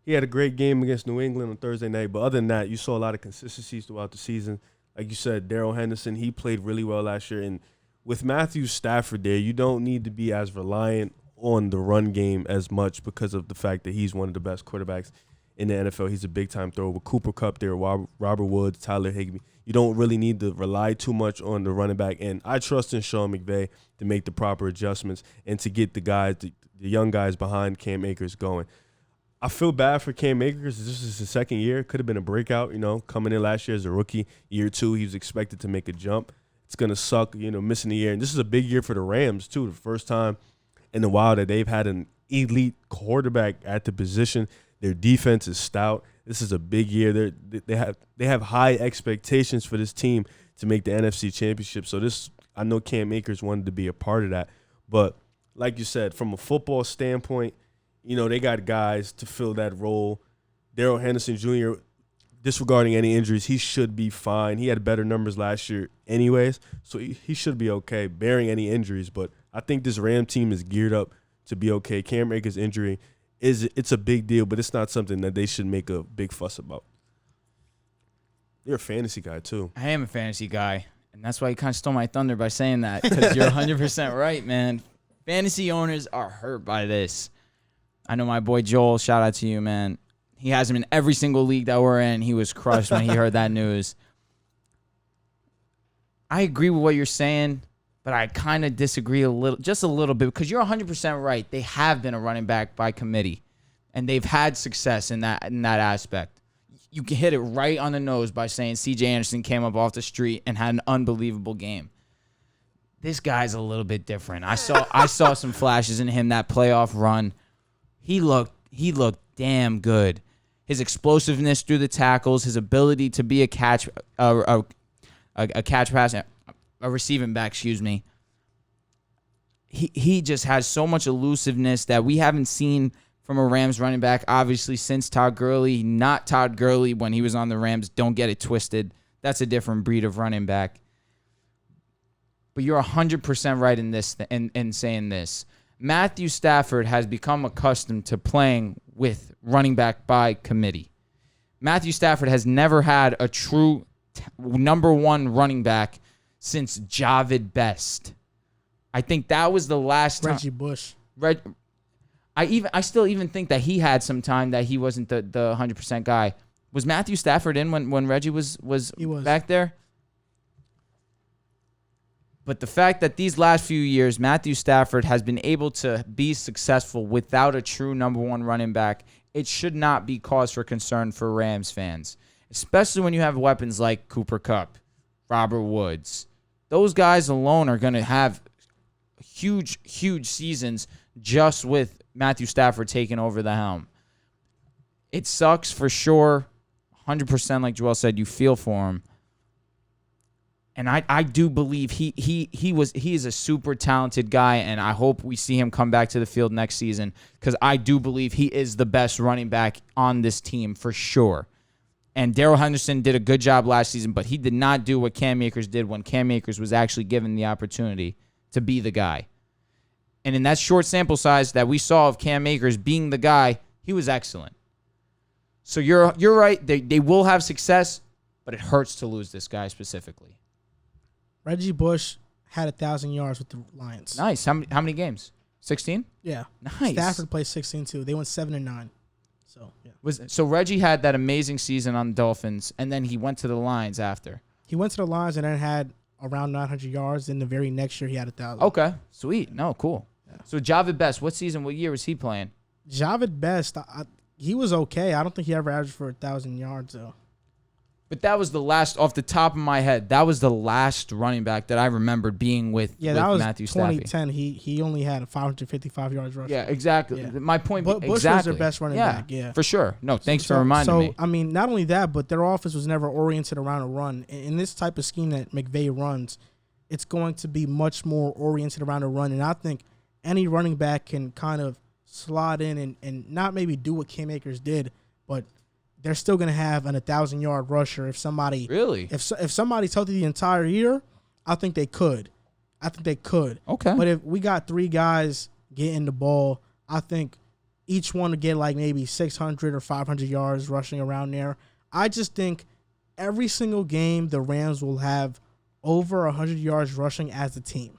He had a great game against New England on Thursday night, but other than that, you saw a lot of consistencies throughout the season. Like you said, Darrell Henderson, he played really well last year. And with Matthew Stafford there, you don't need to be as reliant on the run game as much because of the fact that he's one of the best quarterbacks in the NFL. He's a big-time thrower. With Cooper Kupp there, Robert Woods, Tyler Higbee, you don't really need to rely too much on the running back. And I trust in Sean McVay to make the proper adjustments and to get the young guys behind Cam Akers going. I feel bad for Cam Akers. This is his second year. Could have been a breakout, coming in last year as a rookie. Year 2, he was expected to make a jump. It's going to suck, missing the year. And this is a big year for the Rams, too. The first time in a while that they've had an elite quarterback at the position. Their defense is stout. This is a big year. They have high expectations for this team to make the NFC Championship. So I know Cam Akers wanted to be a part of that. But like you said, from a football standpoint, they got guys to fill that role. Darrell Henderson Jr., disregarding any injuries, he should be fine. He had better numbers last year anyways, so he should be okay, bearing any injuries. But I think this Ram team is geared up to be okay. Cam Akers' injury, it's a big deal, but it's not something that they should make a big fuss about. You're a fantasy guy, too. I am a fantasy guy, and that's why you kind of stole my thunder by saying that, because you're 100% right, man. Fantasy owners are hurt by this. I know my boy Joel, shout out to you, man. He has him in every single league that we're in. He was crushed when he heard that news. I agree with what you're saying, but I kind of disagree just a little bit, because you're 100% right. They have been a running back by committee, and they've had success in that aspect. You can hit it right on the nose by saying C.J. Anderson came up off the street and had an unbelievable game. This guy's a little bit different. I saw some flashes in him that playoff run. He looked damn good. His explosiveness through the tackles, his ability to be a catch pass, a receiving back, excuse me. He just has so much elusiveness that we haven't seen from a Rams running back, obviously, since Todd Gurley. Not Todd Gurley when he was on the Rams. Don't get it twisted. That's a different breed of running back. But you're 100% right in this in saying this. Matthew Stafford has become accustomed to playing with running back by committee. Matthew Stafford has never had a true number one running back since Javid Best. I think that was the last time. Reggie Bush. I still even think that he had some time that he wasn't the 100% guy. Was Matthew Stafford in when Reggie was back there? But the fact that these last few years, Matthew Stafford has been able to be successful without a true number one running back, it should not be cause for concern for Rams fans, especially when you have weapons like Cooper Kupp, Robert Woods. Those guys alone are going to have huge, huge seasons just with Matthew Stafford taking over the helm. It sucks for sure. 100%, like Joel said, you feel for him. And I do believe he is a super talented guy, and I hope we see him come back to the field next season, because I do believe he is the best running back on this team for sure. And Darrell Henderson did a good job last season, but he did not do what Cam Akers did when Cam Akers was actually given the opportunity to be the guy. And in that short sample size that we saw of Cam Akers being the guy, he was excellent. So you're right. They will have success, but it hurts to lose this guy specifically. Reggie Bush had 1,000 yards with the Lions. Nice. How many games? 16? Yeah. Nice. Stafford played 16 too. They went 7-9. So yeah. So Reggie had that amazing season on the Dolphins, and then he went to the Lions after. He went to the Lions and then had around 900 yards. Then the very next year he had 1,000. Okay. Sweet. No, cool. Yeah. So Javid Best, what year was he playing? Javid Best, he was okay. I don't think he ever averaged for 1,000 yards though. But that was the last, off the top of my head, that was the last running back that I remembered being with Matthew Stafford. 2010. He only had a 555 yards rush. Yeah, exactly. Yeah. My point being, Bush was their best running back, yeah. For sure. No, thanks for reminding me. So, I mean, not only that, but their offense was never oriented around a run. In this type of scheme that McVay runs, it's going to be much more oriented around a run. And I think any running back can kind of slot in and not maybe do what Cam Akers did, but they're still going to have an 1,000-yard rusher if somebody really if somebody's healthy the entire year I think they could. Okay. But if we got 3 guys getting the ball, I think each one to get like maybe 600 or 500 yards rushing around there. I just think every single game the Rams will have over 100 yards rushing as a team.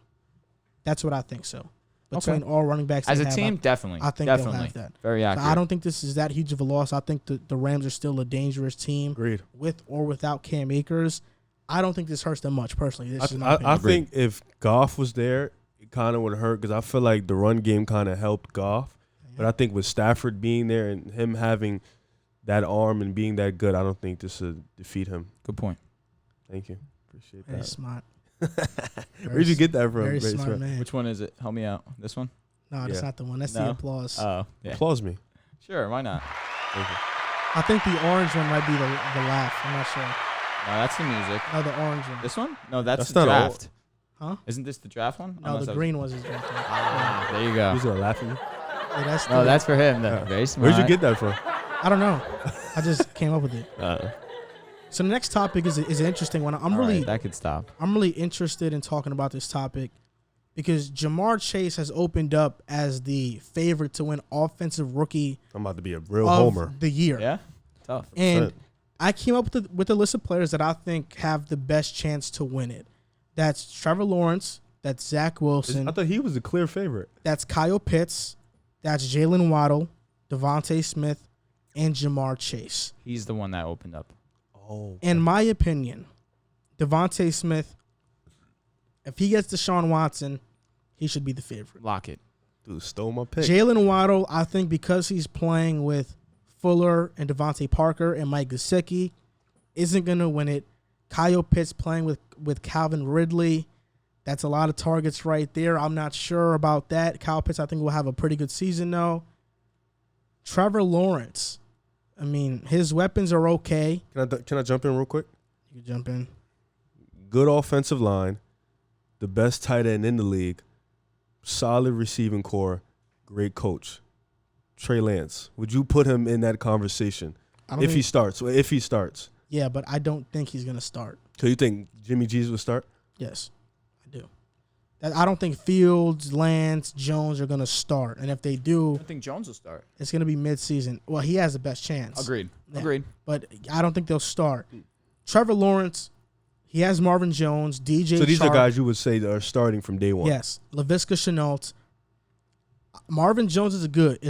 That's what I think so. Between all running backs. As a team, definitely. I think definitely. they'll have that. Very accurate. So I don't think this is that huge of a loss. I think the Rams are still a dangerous team. Agreed. With or without Cam Akers. I don't think this hurts them much, personally. This is my opinion. I think if Goff was there, it kind of would hurt because I feel like the run game kind of helped Goff. Yeah. But I think with Stafford being there and him having that arm and being that good, I don't think this would defeat him. Good point. Thank you. Appreciate Very that. smart. Where'd you get that from? Very smart man. Which one is it? Help me out. This one? No, that's not the one. That's the applause. Oh, yeah. Applause me. Sure, why not? Thank you. I think the orange one might be the laugh. I'm not sure. No, that's the music. No, the orange one. This one? No, that's not the draft. Huh? Isn't this the draft one? No, the green was his draft one. There you go. Who's gonna laugh at me? Yeah, That's for him. Though. Very smart. Where'd you get that from? I don't know. I just came up with it. So the next topic is an interesting one. That could stop. I'm really interested in talking about this topic because Jamar Chase has opened up as the favorite to win Offensive Rookie I'm about to be a real of homer. the year. Yeah? Tough. And I came up with a list of players that I think have the best chance to win it. That's Trevor Lawrence. That's Zach Wilson. I thought he was the clear favorite. That's Kyle Pitts. That's Jalen Waddle, Devontae Smith, and Jamar Chase. He's the one that opened up. Oh. In my opinion, Devontae Smith, if he gets Deshaun Watson, he should be the favorite. Lock it. Dude, stole my pick. Jalen Waddle, I think because he's playing with Fuller and Devontae Parker and Mike Gesicki, isn't going to win it. Kyle Pitts playing with Calvin Ridley. That's a lot of targets right there. I'm not sure about that. Kyle Pitts, I think, will have a pretty good season, though. Trevor Lawrence. I mean, his weapons are okay. Can I jump in real quick? You can jump in. Good offensive line, the best tight end in the league, solid receiving core, great coach. Trey Lance, would you put him in that conversation if he starts? Yeah, but I don't think he's going to start. So you think Jimmy G's will start? Yes, I do. I don't think Fields, Lance, Jones are going to start. And if they do, I think Jones will start. It's going to be midseason. Well, he has the best chance. Agreed. Yeah. Agreed. But I don't think they'll start. Trevor Lawrence, he has Marvin Jones, DJ So these Chark. are guys you would say that are starting from day one? Yes. Laviska Shenault. Marvin Jones is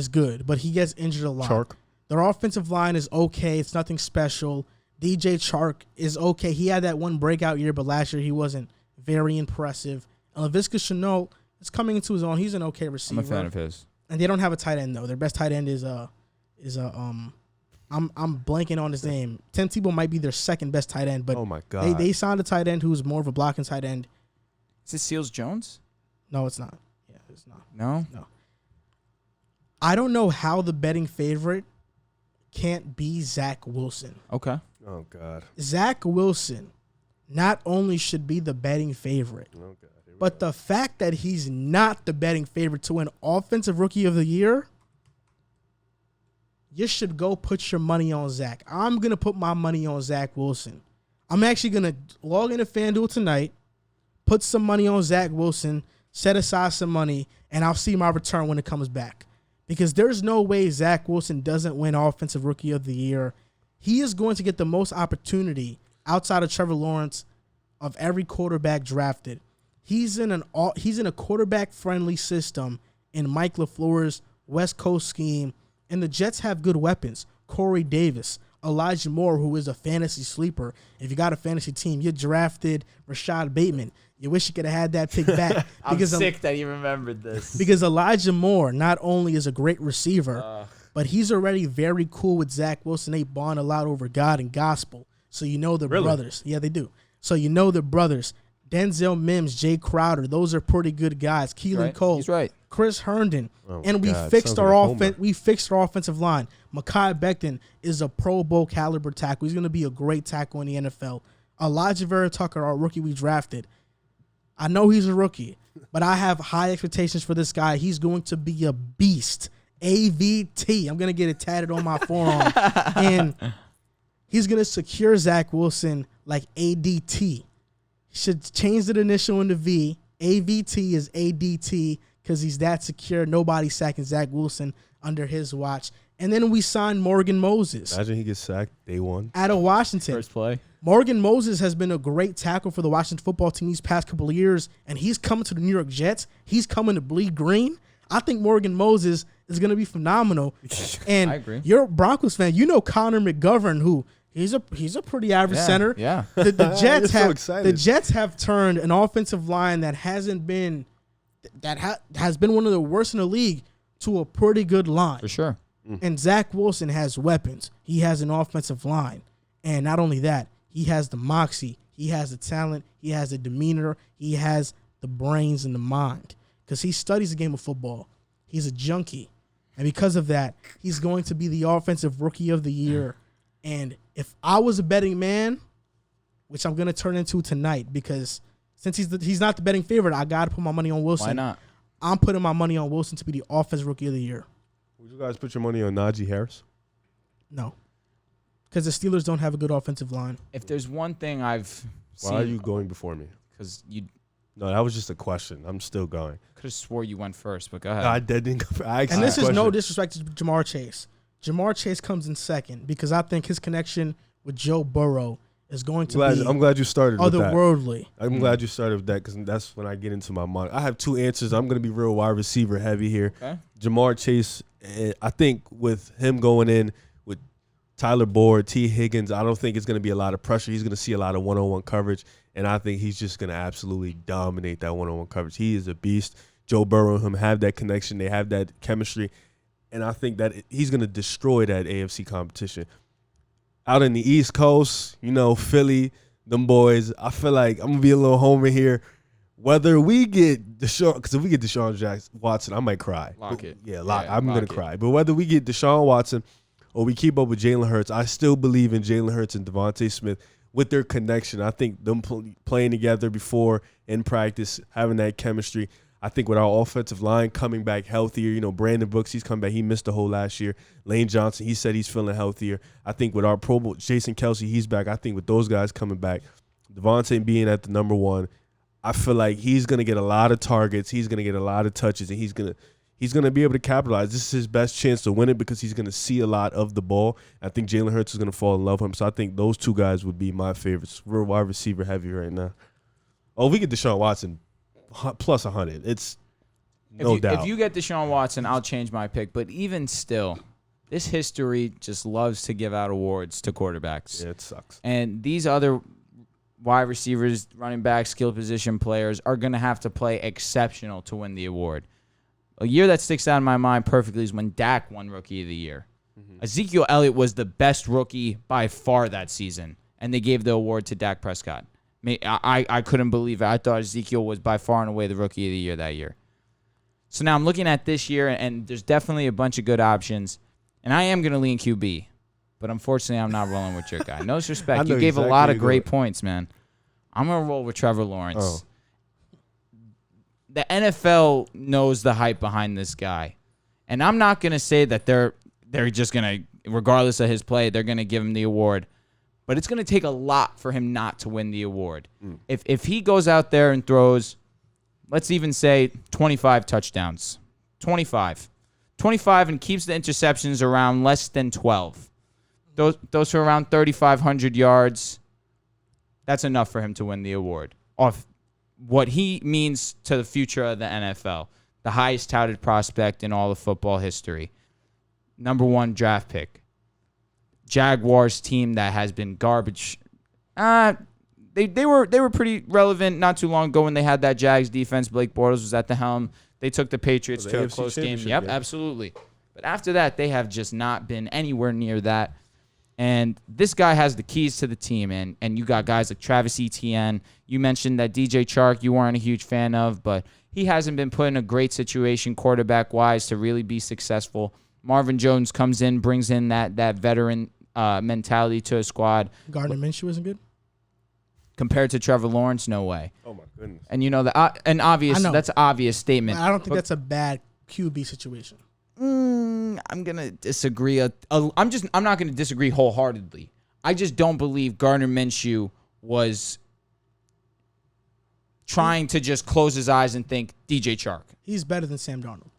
good, but he gets injured a lot. Chark. Their offensive line is okay. It's nothing special. DJ Chark is okay. He had that one breakout year, but last year he wasn't very impressive. And Laviska Shenault is coming into his own. He's an okay receiver. I'm a fan of his. And they don't have a tight end though. Their best tight end is I'm blanking on his name. Tim Tebow might be their second best tight end, but oh my God. they signed a tight end who's more of a blocking tight end. Is it Seals Jones? No, it's not. Yeah, it's not. No. I don't know how the betting favorite can't be Zach Wilson. Okay. Oh God. Zach Wilson not only should be the betting favorite, Oh God. but the fact that he's not the betting favorite to win Offensive Rookie of the Year, you should go put your money on Zach. I'm going to put my money on Zach Wilson. I'm actually going to log into FanDuel tonight, put some money on Zach Wilson, set aside some money, and I'll see my return when it comes back. Because there's no way Zach Wilson doesn't win Offensive Rookie of the Year. He is going to get the most opportunity outside of Trevor Lawrence of every quarterback drafted. He's in a quarterback-friendly system in Mike LaFleur's West Coast scheme, and the Jets have good weapons. Corey Davis, Elijah Moore, who is a fantasy sleeper. If you got a fantasy team, you drafted Rashad Bateman. You wish you could have had that pick back. I'm sick that you remembered this. Because Elijah Moore not only is a great receiver, but he's already very cool with Zach Wilson. They bond a lot over God and gospel. So you know the brothers. Yeah, they do. So you know the brothers. Denzel Mims, Jay Crowder, those are pretty good guys. Keelan Cole, he's right. Chris Herndon, and we God, fixed sounds our like a offense. We fixed our offensive line. Mekhi Becton is a Pro Bowl caliber tackle. He's going to be a great tackle in the NFL. Elijah Vera Tucker, our rookie we drafted. I know he's a rookie, but I have high expectations for this guy. He's going to be a beast. AVT. I'm going to get it tatted on my forearm, and he's going to secure Zach Wilson like ADT. should change the initial into V. AVT is ADT because he's that secure. Nobody sacking Zach Wilson under his watch. And then we signed Morgan Moses. Imagine he gets sacked day one. Out of Washington. First play. Morgan Moses has been a great tackle for the Washington football team these past couple of years, and he's coming to the New York Jets. He's coming to bleed green. I think Morgan Moses is going to be phenomenal. And I agree. You're a Broncos fan. You know Connor McGovern, who he's a pretty average center. Yeah. The Jets so have excited. the Jets have turned an offensive line that hasn't been has been one of the worst in the league to a pretty good line. For sure. And Zach Wilson has weapons. He has an offensive line. And not only that, he has the moxie. He has the talent. He has the demeanor. He has the brains and the mind. Because he studies the game of football. He's a junkie. And because of that, he's going to be the offensive rookie of the year. And if I was a betting man, which I'm going to turn into tonight, because since he's not the betting favorite, I got to put my money on Wilson. Why not? I'm putting my money on Wilson to be the offensive rookie of the year. Would you guys put your money on Najee Harris? No. Because the Steelers don't have a good offensive line. If there's one thing I've seen. Why are you going before me? Because you No, that was just a question. I'm still going. could have swore you went first, but go ahead. I didn't. I asked And this you a is no question. disrespect to Jamar Chase. Jamar Chase comes in second because I think his connection with Joe Burrow is going to be I'm glad you started with that. otherworldly. I'm glad you started with that because that's when I get into my mind. I have two answers. I'm going to be real wide receiver heavy here. Okay. Jamar Chase, I think with him going in with Tyler Boyd, T. Higgins, I don't think it's going to be a lot of pressure. He's going to see a lot of one-on-one coverage, and I think he's just going to absolutely dominate that one-on-one coverage. He is a beast. Joe Burrow and him have that connection. They have that chemistry, and I think that he's going to destroy that AFC competition. Out in the East Coast, Philly, them boys, I feel like I'm going to be a little homer here. Whether we get Deshaun, because if we get Deshaun Watson, I might cry. Lock it. Yeah, Yeah, I'm going lock to it. cry. But whether we get Deshaun Watson or we keep up with Jalen Hurts, I still believe in Jalen Hurts and Devontae Smith with their connection. I think them playing together before in practice, having that chemistry. I think with our offensive line coming back healthier, Brandon Brooks, he's come back. He missed the whole last year. Lane Johnson, he said he's feeling healthier. I think with our Pro Bowl, Jason Kelsey, he's back. I think with those guys coming back, Devontae being at the number one, I feel like he's going to get a lot of targets. He's going to get a lot of touches, and he's going to be able to capitalize. This is his best chance to win it because he's going to see a lot of the ball. I think Jalen Hurts is going to fall in love with him. So I think those two guys would be my favorites. We're wide receiver heavy right now. Oh, we get Deshaun Watson plus 100. It's no doubt. If you get Deshaun Watson, I'll change my pick. But even still, this history just loves to give out awards to quarterbacks. Yeah, it sucks. And these other wide receivers, running backs, skill position players are going to have to play exceptional to win the award. A year that sticks out in my mind perfectly is when Dak won Rookie of the Year. Mm-hmm. Ezekiel Elliott was the best rookie by far that season, and they gave the award to Dak Prescott. I couldn't believe it. I thought Ezekiel was by far and away the Rookie of the Year that year. So now I'm looking at this year, and there's definitely a bunch of good options, and I am going to lean QB. But unfortunately, I'm not rolling with your guy. No disrespect. You gave a lot of great points, man. I'm going to roll with Trevor Lawrence. Oh. The NFL knows the hype behind this guy. And I'm not going to say that they're just going to, regardless of his play, they're going to give him the award. But it's going to take a lot for him not to win the award. Mm. If he goes out there and throws, let's even say 25 touchdowns. 25 and keeps the interceptions around less than 12. Those are around 3,500 yards. That's enough for him to win the award. Off what he means to the future of the NFL, the highest touted prospect in all of football history. Number 1 draft pick. Jaguars team that has been garbage. They were pretty relevant not too long ago when they had that Jags defense. Blake Bortles was at the helm. They took the Patriots to a close game. Yep, absolutely. But after that, they have just not been anywhere near that. And this guy has the keys to the team, and you got guys like Travis Etienne. You mentioned that DJ Chark you weren't a huge fan of, but he hasn't been put in a great situation quarterback-wise to really be successful. Marvin Jones comes in, brings in that veteran mentality to a squad. Gardner Minshew isn't good? Compared to Trevor Lawrence, no way. Oh, my goodness. And that's an obvious statement. I don't think that's a bad QB situation. I'm gonna disagree. I'm not gonna disagree wholeheartedly. I just don't believe Gardner Minshew was trying to just close his eyes and think DJ Chark. He's better than Sam Darnold.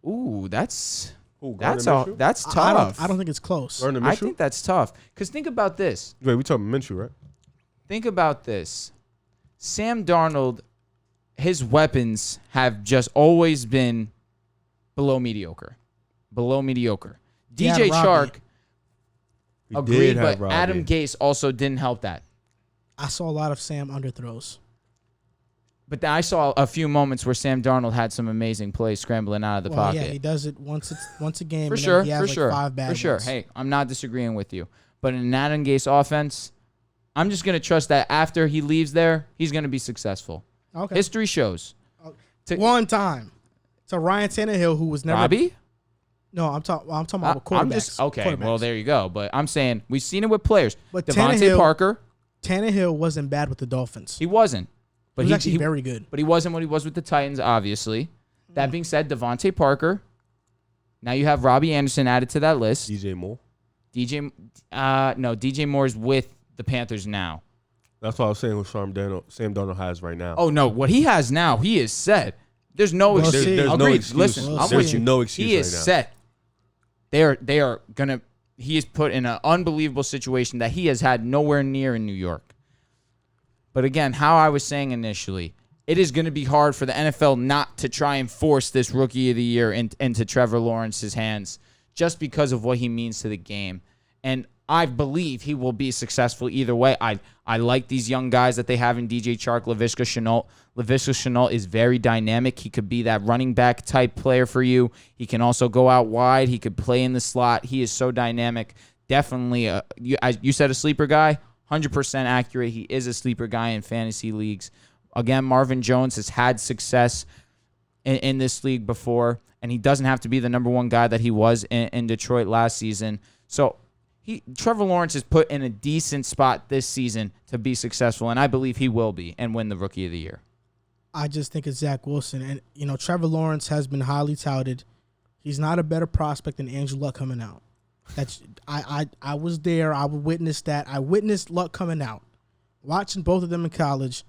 Ooh, that's Gardner Minshew? that's tough. I don't think it's close. Gardner I Minshew? think that's tough. Because think about this. Wait, we talking Minshew, right? Think about this. Sam Darnold, his weapons have just always been below mediocre. Below mediocre. He had DJ Robbie. Chark, He agreed, did have but Robbie. Adam Gase also didn't help that. I saw a lot of Sam underthrows. But I saw a few moments where Sam Darnold had some amazing plays scrambling out of the pocket. Yeah, he does it once a game. For and sure, then he has for like sure, 5 bad for sure. ones. Hey, I'm not disagreeing with you. But in an Adam Gase offense, I'm just going to trust that after he leaves there, he's going to be successful. Okay. History shows. One time. To Ryan Tannehill, who was never. Robbie? No, I'm talking about quarterbacks. I'm just okay. Quarterbacks. Well, there you go. But I'm saying we've seen it with players. But Devontae Parker, Tannehill wasn't bad with the Dolphins. he wasn't. But He was actually very good. But he wasn't what he was with the Titans, obviously. That being said, Devontae Parker. Now you have Robbie Anderson added to that list. DJ Moore. DJ Moore's with the Panthers now. That's what I was saying with Sam Darnold has right now. Oh no, what he has now, he is set. There's no We'll excuse. see. There's no Agreed. excuse. Listen, I'm There's with you. no excuse He right is now. set. They are gonna. He is put in an unbelievable situation that he has had nowhere near in New York. But again, how I was saying initially, it is going to be hard for the NFL not to try and force this Rookie of the Year into Trevor Lawrence's hands just because of what he means to the game. And I believe he will be successful either way. I like these young guys that they have in DJ Chark, Laviska Shenault. Laviska Shenault is very dynamic. He could be that running back type player for you. He can also go out wide. He could play in the slot. He is so dynamic. Definitely, you said a sleeper guy. 100% accurate. He is a sleeper guy in fantasy leagues. Again, Marvin Jones has had success in this league before, and he doesn't have to be the number one guy that he was in Detroit last season. So Trevor Lawrence is put in a decent spot this season to be successful, and I believe he will be and win the Rookie of the Year. I just think it's Zach Wilson. And, Trevor Lawrence has been highly touted. He's not a better prospect than Andrew Luck coming out. That's I was there. I witnessed that. I witnessed Luck coming out. Watching both of them in college,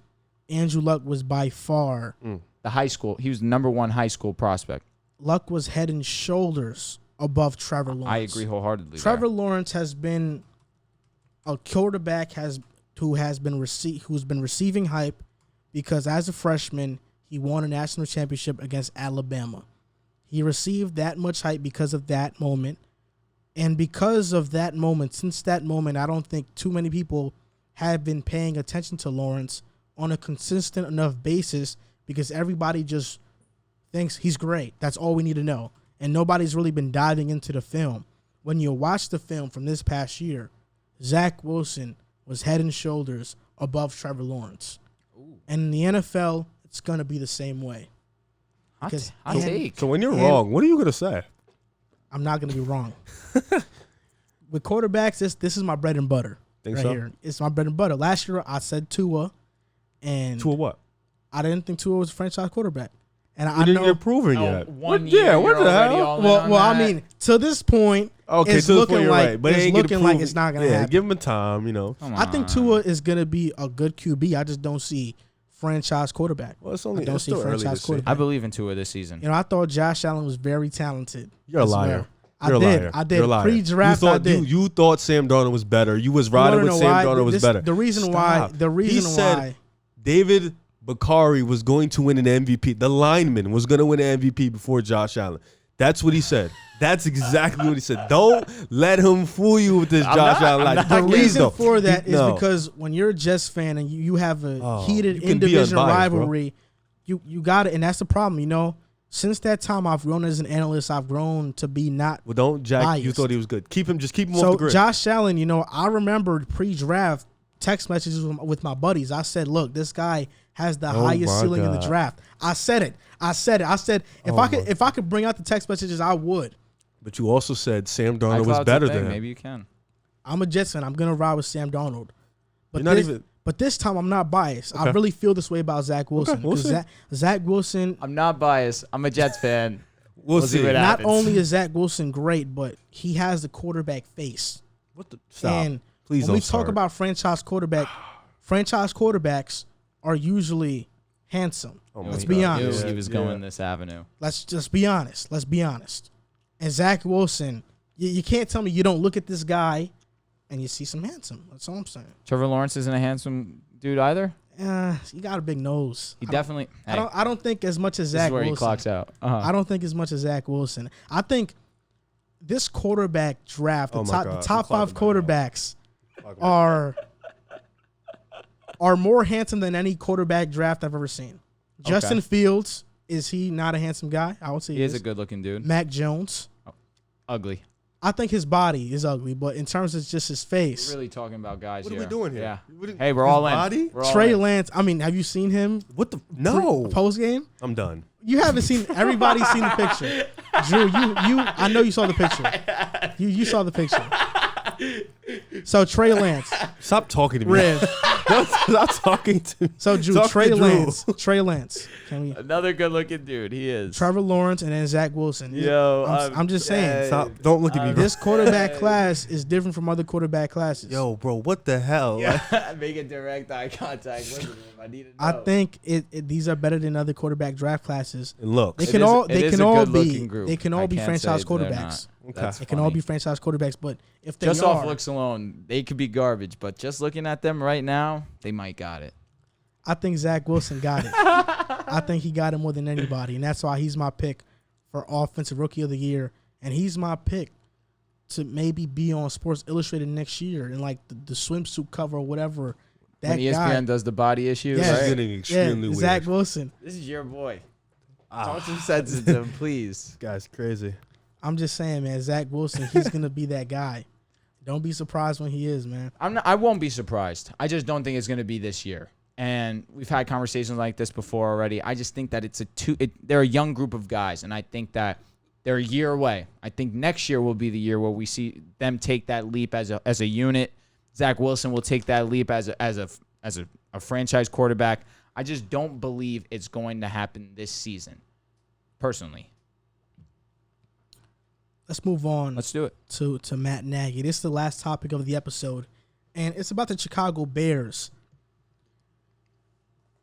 Andrew Luck was by far The high school. He was the number one high school prospect. Luck was head and shoulders above Trevor Lawrence. I agree wholeheartedly. Trevor Lawrence has been a quarterback who's been receiving hype because as a freshman he won a national championship against Alabama. He received that much hype because of that moment. And because of that moment, since that moment, I don't think too many people have been paying attention to Lawrence on a consistent enough basis because everybody just thinks he's great. That's all we need to know. And nobody's really been diving into the film. When you watch the film from this past year, Zach Wilson was head and shoulders above Trevor Lawrence. Ooh. And in the NFL, it's going to be the same way. Hot take. So when you're wrong, what are you going to say? I'm not going to be wrong. With quarterbacks, this is my bread and butter. Think so? Here. It's my bread and butter. Last year, I said Tua. And Tua what? I didn't think Tua was a franchise quarterback. And I didn't get proven yet. One year, what the hell? Well, I mean, to this point, it's looking like it's not going to happen. Give him a time, I think Tua is going to be a good QB. I just don't see franchise quarterback. Well, it's still early to see. I believe in Tua this season. I thought Josh Allen was very talented. You're a liar. I did. Pre-draft, I did. You thought Sam Darnold was better. You was riding with Sam Darnold was better. The reason why. David Bakari was going to win an MVP. The lineman was going to win an MVP before Josh Allen. That's what he said. That's exactly what he said. Don't let him fool you with this Josh Allen. The reason for that is because when you're a Jets fan and you have a heated in-division rivalry, you got it, and that's the problem. Since that time, I've grown as an analyst. I've grown to be not. Well, don't Jack. biased. You thought he was good. Keep him off the grid. Josh Allen, I remember pre-draft text messages with my buddies. I said, "Look, this guy has the highest ceiling in the draft." I said it. I said if I could bring out the text messages, I would. But you also said Sam Darnold was better than him. Maybe you can. I'm a Jets fan. I'm gonna ride with Sam Darnold. But But this time, I'm not biased. Okay. I really feel this way about Zach Wilson. Okay, Zach Wilson. I'm not biased. I'm a Jets fan. We'll see what happens. Not only is Zach Wilson great, but he has the quarterback face. Stop. And Please when don't we talk about franchise quarterbacks are usually handsome. Oh Let's be honest. He was going this avenue. Let's just be honest. Let's be honest. And Zach Wilson, you can't tell me you don't look at this guy and you see some handsome. That's all I'm saying. Trevor Lawrence isn't a handsome dude either. He got a big nose. He definitely. I don't think as much as Zach This is where Wilson. he clocks out. I don't think as much as Zach Wilson. I think this quarterback draft, the top 5 quarterbacks are more handsome than any quarterback draft I've ever seen. Justin Fields, is he not a handsome guy? I would say he is a good-looking dude. Mac Jones. Ugly. I think his body is ugly, but in terms of just his face. We're really talking about guys What here. are we doing here? Yeah. Hey, we're all body? in. We're all Trey in. Lance, I mean, have you seen him? What the? No. Post game? I'm done. You haven't seen. Everybody's seen the picture. Drew, you. I know you saw the picture. You saw the picture. So Trey Lance, Stop talking to me. Riv. Stop talking to me. So Drew, Talk Trey to Drew. Lance. Trey Lance. Can we? Another good-looking dude. He is. Trevor Lawrence and then Zach Wilson. Yo, I'm just saying. Stop. Don't look at me, bro. This quarterback class is different from other quarterback classes. Yo, bro, what the hell? Make a direct eye contact with him. I need to know. I think these are better than other quarterback draft classes. And looks. They can all It is be a good-looking group. they can all I be can't franchise say they're quarterbacks. not. That's They can all funny. be franchise quarterbacks, but if they Just are, off looks alone, they could be garbage. But just looking at them right now, they might got it. I think Zach Wilson got it. I think he got it more than anybody, and that's why he's my pick for Offensive Rookie of the Year, and he's my pick to maybe be on Sports Illustrated next year in like the swimsuit cover or whatever. That When ESPN guy, does the body issues, Yes. This is right? getting extremely weird. Zach Wilson. This is your boy. Talk some sense into him, please. This guy's crazy. I'm just saying, man, Zach Wilson, he's gonna be that guy. Don't be surprised when he is, man. I won't be surprised. I just don't think it's going to be this year. And we've had conversations like this before already. I just think that they're a young group of guys, and I think that they're a year away. I think next year will be the year where we see them take that leap as a unit. Zach Wilson will take that leap as a franchise quarterback. I just don't believe it's going to happen this season, personally. Let's move on. Let's do it. To Matt Nagy. This is the last topic of the episode, and it's about the Chicago Bears.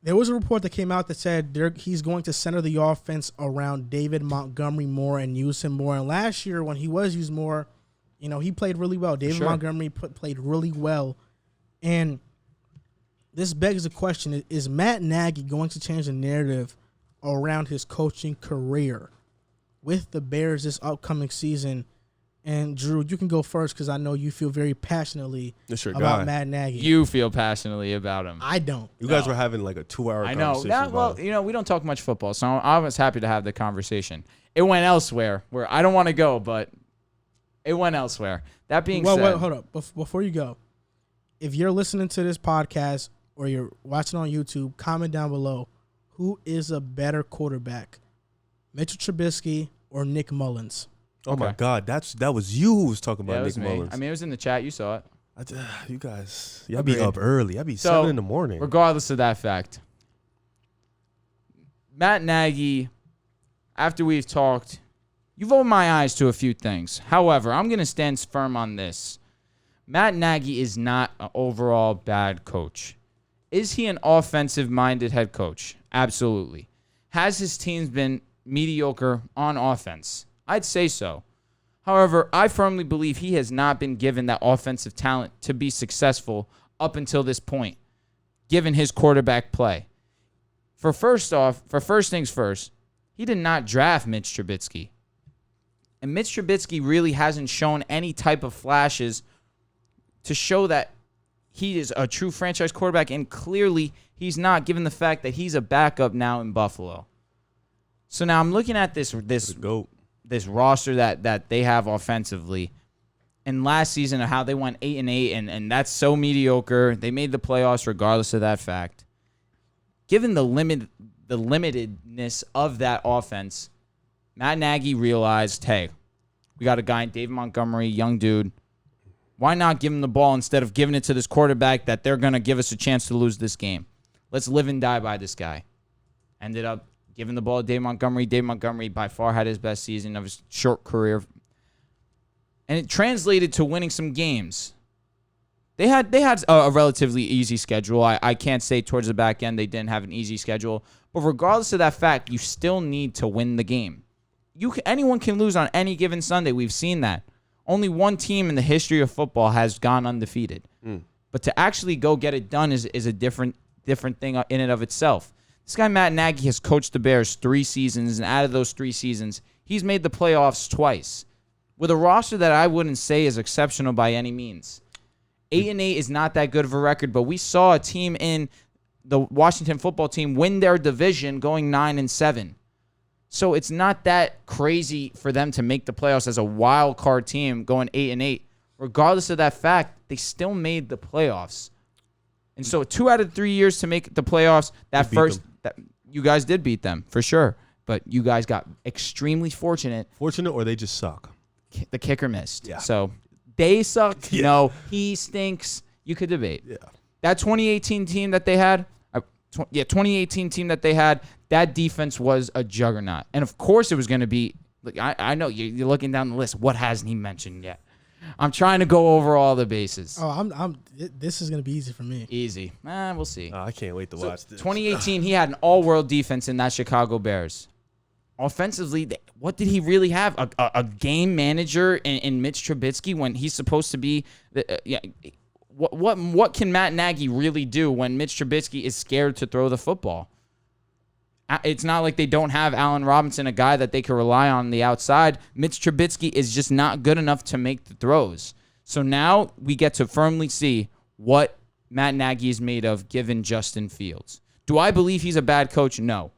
There was a report that came out that said he's going to center the offense around David Montgomery more and use him more. And last year, when he was used more, he played really well. David Montgomery played really well. And this begs the question, is Matt Nagy going to change the narrative around his coaching career with the Bears this upcoming season? And Drew, you can go first because I know you feel very passionately about Matt Nagy. You feel passionately about him. I don't. You guys were having like a 2-hour conversation. I know. We don't talk much football, so I was happy to have the conversation. It went elsewhere where I don't want to go, but it went elsewhere. That being said, wait, hold up. Before you go, if you're listening to this podcast or you're watching on YouTube, comment down below who is a better quarterback, Mitchell Trubisky or Nick Mullins. Oh my God, that was you who was talking about Nick me. Mullins. I mean, it was in the chat. You saw it. You guys, y'all be up early. Y'all be 7 in the morning. Regardless of that fact, Matt Nagy, after we've talked, you've opened my eyes to a few things. However, I'm going to stand firm on this. Matt Nagy is not an overall bad coach. Is he an offensive-minded head coach? Absolutely. Has his teams been mediocre on offense? I'd say so. However, I firmly believe he has not been given that offensive talent to be successful up until this point, given his quarterback play. For first things first, he did not draft Mitch Trubisky. And Mitch Trubisky really hasn't shown any type of flashes to show that he is a true franchise quarterback, and clearly he's not, given the fact that he's a backup now in Buffalo. So now I'm looking at this roster that they have offensively, and last season of how they went 8-8, and that's so mediocre. They made the playoffs regardless of that fact. Given the limitedness of that offense, Matt Nagy realized, hey, we got a guy, David Montgomery, young dude. Why not give him the ball instead of giving it to this quarterback that they're going to give us a chance to lose this game? Let's live and die by this guy. Ended up giving the ball to Dave Montgomery. Dave Montgomery by far had his best season of his short career. And it translated to winning some games. They had a relatively easy schedule. I can't say towards the back end they didn't have an easy schedule. But regardless of that fact, you still need to win the game. Anyone can lose on any given Sunday. We've seen that. Only one team in the history of football has gone undefeated. But to actually go get it done is a different thing in and of itself. This guy, Matt Nagy, has coached the Bears 3 seasons, and out of those 3 seasons, he's made the playoffs twice. With a roster that I wouldn't say is exceptional by any means. 8-8 is not that good of a record, but we saw a team in the Washington football team win their division going 9-7. So it's not that crazy for them to make the playoffs as a wild card team going 8-8. Regardless of that fact, they still made the playoffs. And so 2 out of 3 years to make the playoffs, you guys did beat them for sure. But you guys got extremely fortunate. Fortunate, or they just suck. The kicker missed. Yeah. So they suck. Yeah. No, he stinks. You could debate. Yeah. That 2018 team that they had, 2018 team that they had, that defense was a juggernaut. And of course it was going to be, like, I know you're looking down the list. What hasn't he mentioned yet? I'm trying to go over all the bases. Oh, this is going to be easy for me. Easy. We'll see. I can't wait to watch this. 2018, he had an all-world defense in that Chicago Bears. Offensively, what did he really have? A game manager in Mitch Trubisky when he's supposed to be What can Matt Nagy really do when Mitch Trubisky is scared to throw the football? It's not like they don't have Allen Robinson, a guy that they can rely on the outside. Mitch Trubisky is just not good enough to make the throws. So now we get to firmly see what Matt Nagy is made of given Justin Fields. Do I believe he's a bad coach? No.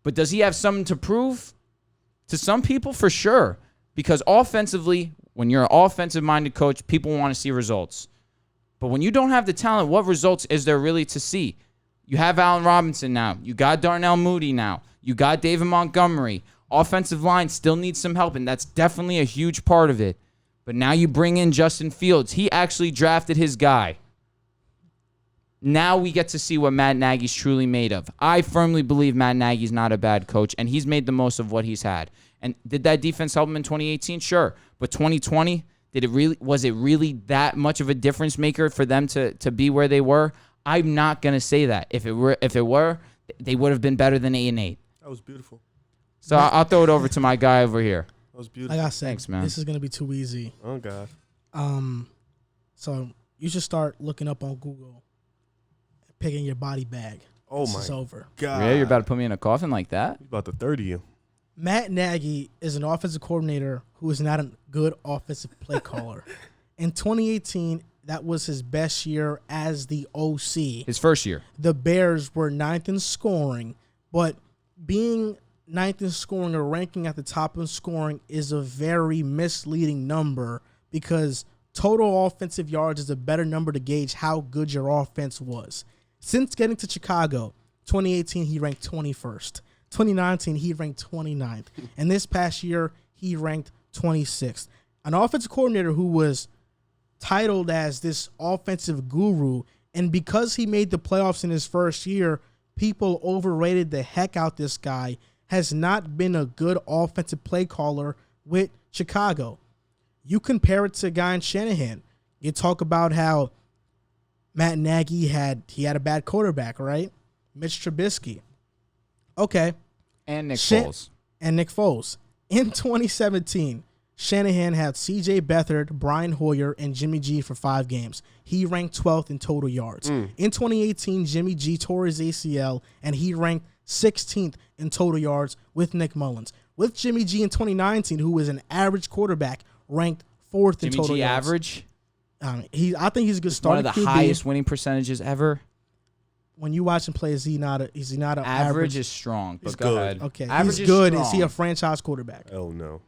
But does he have something to prove? To some people, for sure. Because offensively, when you're an offensive-minded coach, people want to see results. But when you don't have the talent, what results is there really to see? You have Allen Robinson now. You got Darnell Mooney now. You got David Montgomery. Offensive line still needs some help, and that's definitely a huge part of it. But now you bring in Justin Fields. He actually drafted his guy. Now we get to see what Matt Nagy's truly made of. I firmly believe Matt Nagy's not a bad coach, and he's made the most of what he's had. And did that defense help him in 2018? Sure. But 2020, was it really that much of a difference maker for them to be where they were? I'm not gonna say that. If it were, they would have been better than 8-8. That was beautiful. So I'll throw it over to my guy over here. That was beautiful. Like I said, thanks, man. This is gonna be too easy. Oh God. So you should start looking up on Google, picking your body bag. Oh this my is over. God. Really? You're about to put me in a coffin like that? He's about to 30 you. Matt Nagy is an offensive coordinator who is not a good offensive play caller. In 2018. That was his best year as the OC. His first year. The Bears were 9th in scoring, but being 9th in scoring or ranking at the top in scoring is a very misleading number because total offensive yards is a better number to gauge how good your offense was. Since getting to Chicago, 2018, he ranked 21st. 2019, he ranked 29th. And this past year, he ranked 26th. An offensive coordinator who was titled as this offensive guru, and because he made the playoffs in his first year, people overrated the heck out this guy, has not been a good offensive play caller with Chicago. You compare it to a guy in Shanahan. You talk about how Matt Nagy had a bad quarterback, right? Mitch Trubisky. Okay. And Nick Foles. And Nick Foles. In 2017, Shanahan had C.J. Beathard, Brian Hoyer, and Jimmy G for 5 games. He ranked 12th in total yards. In 2018, Jimmy G tore his ACL, and he ranked 16th in total yards with Nick Mullins. With Jimmy G in 2019, who was an average quarterback, ranked 4th in total Jimmy G yards. average? I think he's a good starting One of the QB. highest winning percentages ever. When you watch him play, is he not an Average is strong, but He's go good. ahead. Okay, Average he's good. strong. Is he a franchise quarterback? Oh no.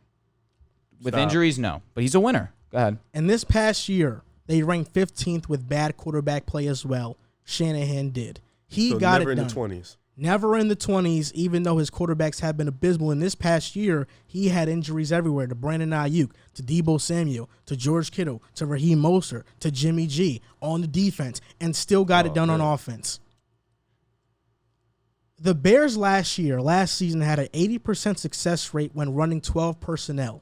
With Stop. injuries, no. But he's a winner. Go ahead. And this past year, they ranked 15th with bad quarterback play as well. Shanahan did. He So got never it in done. the 20s. Never in the 20s, even though his quarterbacks have been abysmal. In this past year, he had injuries everywhere, to Brandon Ayuk, to Deebo Samuel, to George Kittle, to Raheem Mostert, to Jimmy G on the defense, and still got it done on offense. The Bears last season, had an 80% success rate when running 12 personnel.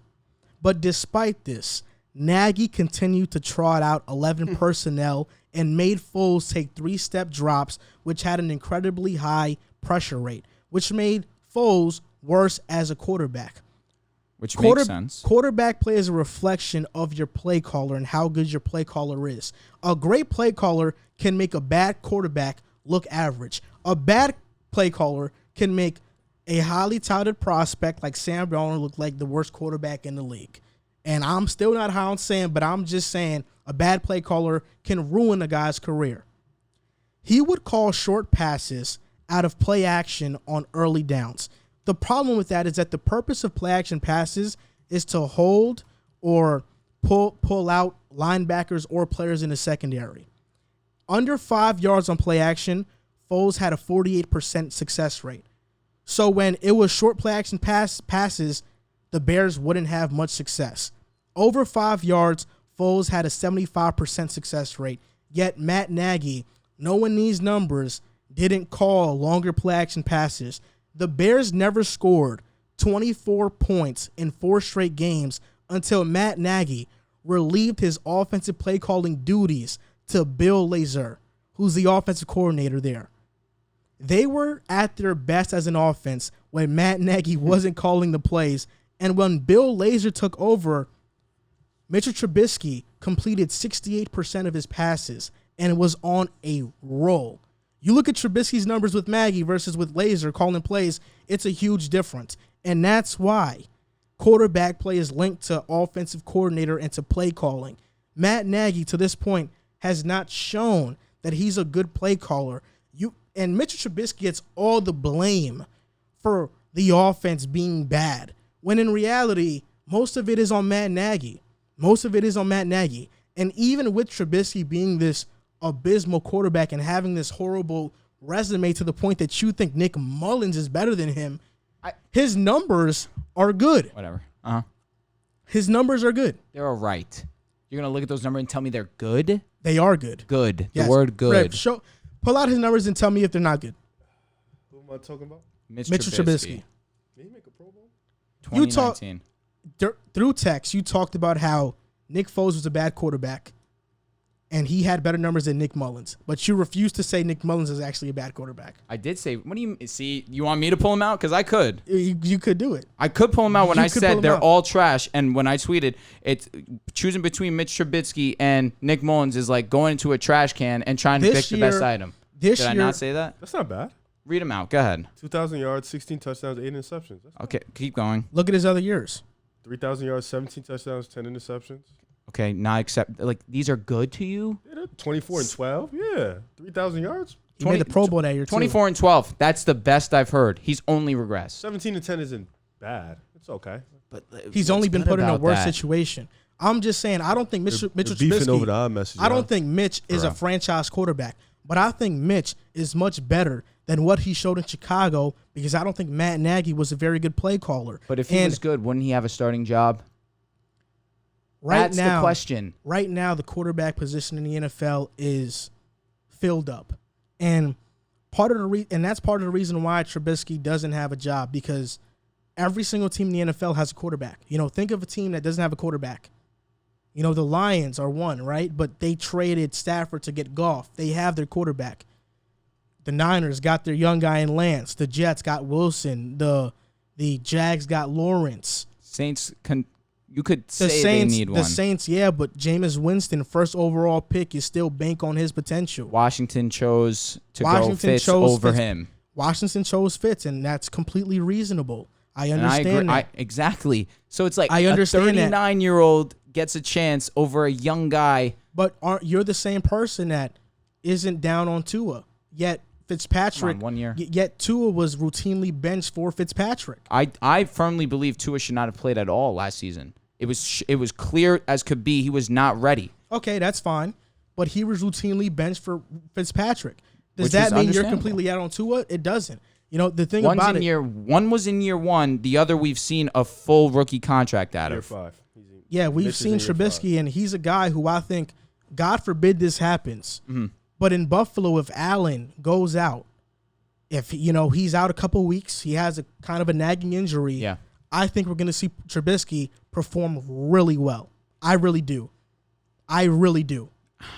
But despite this, Nagy continued to trot out 11 personnel and made Foles take 3-step drops, which had an incredibly high pressure rate, which made Foles worse as a quarterback. Which makes sense. Quarterback play is a reflection of your play caller and how good your play caller is. A great play caller can make a bad quarterback look average. A bad play caller can make a highly touted prospect like Sam Darnold look like the worst quarterback in the league. And I'm still not high on Sam, but I'm just saying a bad play caller can ruin a guy's career. He would call short passes out of play action on early downs. The problem with that is that the purpose of play action passes is to hold or pull out linebackers or players in the secondary. Under 5 yards on play action, Foles had a 48% success rate. So when it was short play action passes, the Bears wouldn't have much success. Over 5 yards, Foles had a 75% success rate. Yet Matt Nagy, knowing these numbers, didn't call longer play action passes. The Bears never scored 24 points in 4 straight games until Matt Nagy relieved his offensive play calling duties to Bill Lazor, who's the offensive coordinator there. They were at their best as an offense when Matt Nagy wasn't calling the plays, and when Bill Lazor took over, Mitchell Trubisky completed 68% of his passes and was on a roll. You look at Trubisky's numbers with Nagy versus with Lazor calling plays, it's a huge difference. And that's why quarterback play is linked to offensive coordinator and to play calling. Matt Nagy, to this point, has not shown that he's a good play caller. And Mitchell Trubisky gets all the blame for the offense being bad, when in reality, most of it is on Matt Nagy. And even with Trubisky being this abysmal quarterback and having this horrible resume to the point that you think Nick Mullins is better than him, his numbers are good. Whatever. His numbers are good. They're all right. You're going to look at those numbers and tell me they're good? They are good. Good. Yes. The word good. Rev, pull out his numbers and tell me if they're not good. Who am I talking about? Mitchell Trubisky. Did he make a Pro Bowl? 2019. Through text, you talked about how Nick Foles was a bad quarterback and he had better numbers than Nick Mullins. But you refused to say Nick Mullins is actually a bad quarterback. I did say, what do you see? You want me to pull him out? Because I could. You could do it. I could pull him out when I said they're out. all trash. And when I tweeted, it's choosing between Mitch Trubisky and Nick Mullins is like going into a trash can and trying to pick the best item. Did I not say that? That's not bad. Read them out. Go ahead. 2,000 yards, 16 touchdowns, 8 interceptions. Okay, keep going. Look at his other years. 3,000 yards, 17 touchdowns, 10 interceptions. Okay, not accept. Like, these are good to you? Yeah, 24 and 12. Yeah. 3,000 yards. He made the Pro Bowl that year, too. 24 and 12. That's the best I've heard. He's only regressed. 17 and 10 isn't bad. It's okay. But he's only been put in a worse situation. I'm just saying, I don't think Mitchell Trubisky. Over the iMessage, I don't think Mitch is a franchise quarterback, but I think Mitch is much better than what he showed in Chicago because I don't think Matt Nagy was a very good play caller. But if he was good, wouldn't he have a starting job? That's the question. Right now, the quarterback position in the NFL is filled up, and that's part of the reason why Trubisky doesn't have a job, because every single team in the NFL has a quarterback. Think of a team that doesn't have a quarterback. The Lions are one, right? But they traded Stafford to get Goff. They have their quarterback. The Niners got their young guy in Lance. The Jets got Wilson. The Jags got Lawrence. Saints you could say they need one. The Saints, yeah, but Jameis Winston, first overall pick, you still bank on his potential. Washington chose to go Fitz over him. Washington chose Fitz, and that's completely reasonable. I understand that. Exactly. So it's like I understand a 39-year-old gets a chance over a young guy. But you're the same person that isn't down on Tua, yet Fitzpatrick, 1 year. Yet Tua was routinely benched for Fitzpatrick. I firmly believe Tua should not have played at all last season. It was clear as could be he was not ready. Okay, that's fine. But he was routinely benched for Fitzpatrick. Does that mean you're completely out on Tua? It doesn't. The thing about it. One was in year 1. The other we've seen a full rookie contract out of. Year 5. Yeah, we've seen Trubisky, and he's a guy who I think, God forbid this happens, but in Buffalo, if Allen goes out, if he's out a couple weeks, he has a kind of a nagging injury. Yeah. I think we're going to see Trubisky perform really well. I really do. I really do.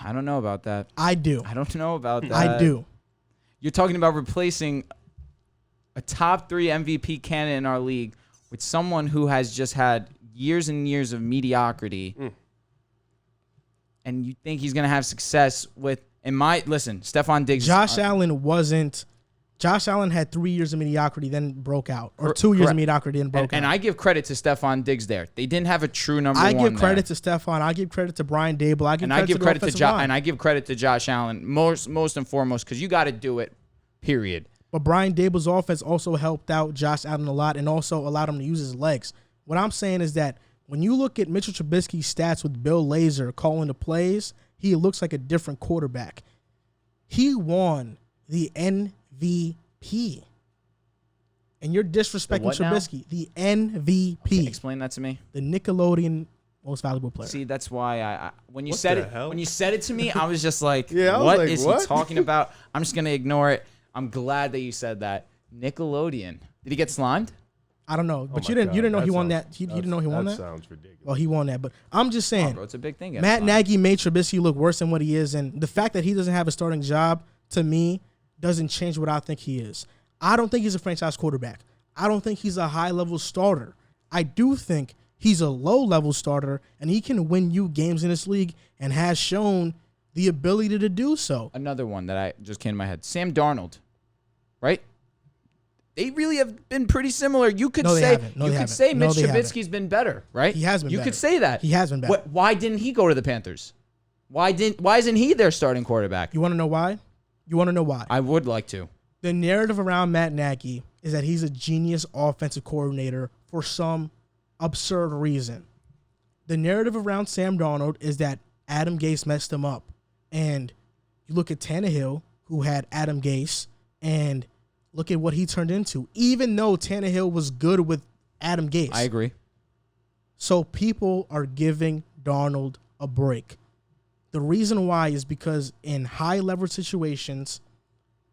I don't know about that. I do. I don't know about that. I do. You're talking about replacing a top 3 MVP candidate in our league with someone who has just had years and years of mediocrity. And you think he's going to have success with, listen, Stephon Diggs. Josh Allen had 3 years of mediocrity, then broke out. Or 2 years of mediocrity, then broke out. And I give credit to Stephon Diggs there. They didn't have a true number one. I give credit to Stephon. I give credit to Brian Dable. I give credit to Josh. And I give credit to Josh Allen most and foremost because you got to do it, period. But Brian Dable's offense also helped out Josh Allen a lot and also allowed him to use his legs. What I'm saying is that when you look at Mitchell Trubisky's stats with Bill Lazor calling the plays, he looks like a different quarterback. He won the MVP. And you're disrespecting Trubisky. Now? The MVP. Okay, explain that to me. The Nickelodeon most valuable player. See, that's why I when you said it to me, I was just like, yeah, what is he talking about? I'm just gonna ignore it. I'm glad that you said that. Nickelodeon. Did he get slimed? I don't know, but you didn't know he won that. You didn't know he won that? That sounds ridiculous. Well, he won that, but I'm just saying. Bro, it's a big thing. Matt Nagy made Trubisky look worse than what he is, and the fact that he doesn't have a starting job, to me, doesn't change what I think he is. I don't think he's a franchise quarterback. I don't think he's a high-level starter. I do think he's a low-level starter, and he can win you games in this league and has shown the ability to do so. Another one that I just came to my head. Sam Darnold, right? They really have been pretty similar. You could say Mitch Trubisky's been better, right? He has been better. You could say that. He has been better. Why didn't he go to the Panthers? Why isn't he their starting quarterback? You want to know why? I would like to. The narrative around Matt Nagy is that he's a genius offensive coordinator for some absurd reason. The narrative around Sam Darnold is that Adam Gase messed him up. And you look at Tannehill, who had Adam Gase, and look at what he turned into, even though Tannehill was good with Adam Gase. I agree. So people are giving Darnold a break. The reason why is because in high-level situations,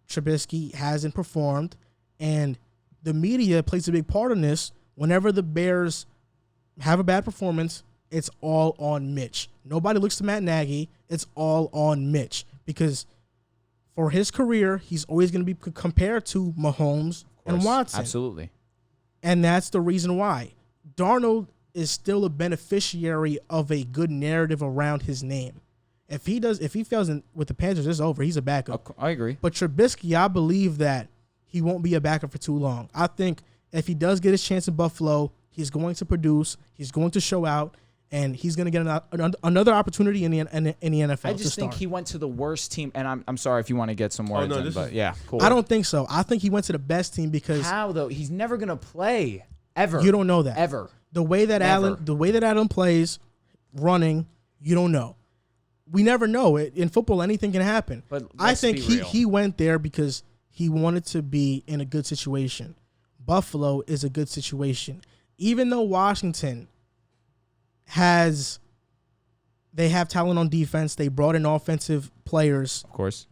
Trubisky hasn't performed, and the media plays a big part in this. Whenever the Bears have a bad performance, it's all on Mitch. Nobody looks to Matt Nagy. It's all on Mitch because for his career, he's always going to be compared to Mahomes and Watson. Absolutely. And that's the reason why. Darnold is still a beneficiary of a good narrative around his name. If he fails with the Panthers, it's over. He's a backup. I agree. But Trubisky, I believe that he won't be a backup for too long. I think if he does get his chance in Buffalo, he's going to produce, he's going to show out, and he's going to get another opportunity in the NFL. I just think he went to the worst team, and I'm sorry if you want to get some words in, but yeah, cool. I don't think so. I think he went to the best team because how though? He's never going to play ever. You don't know that ever. The way that Allen plays, running, you don't know. We never know. In football, anything can happen. But I think he went there because he wanted to be in a good situation. Buffalo is a good situation. Even though Washington have talent on defense, they brought in offensive players. Of course.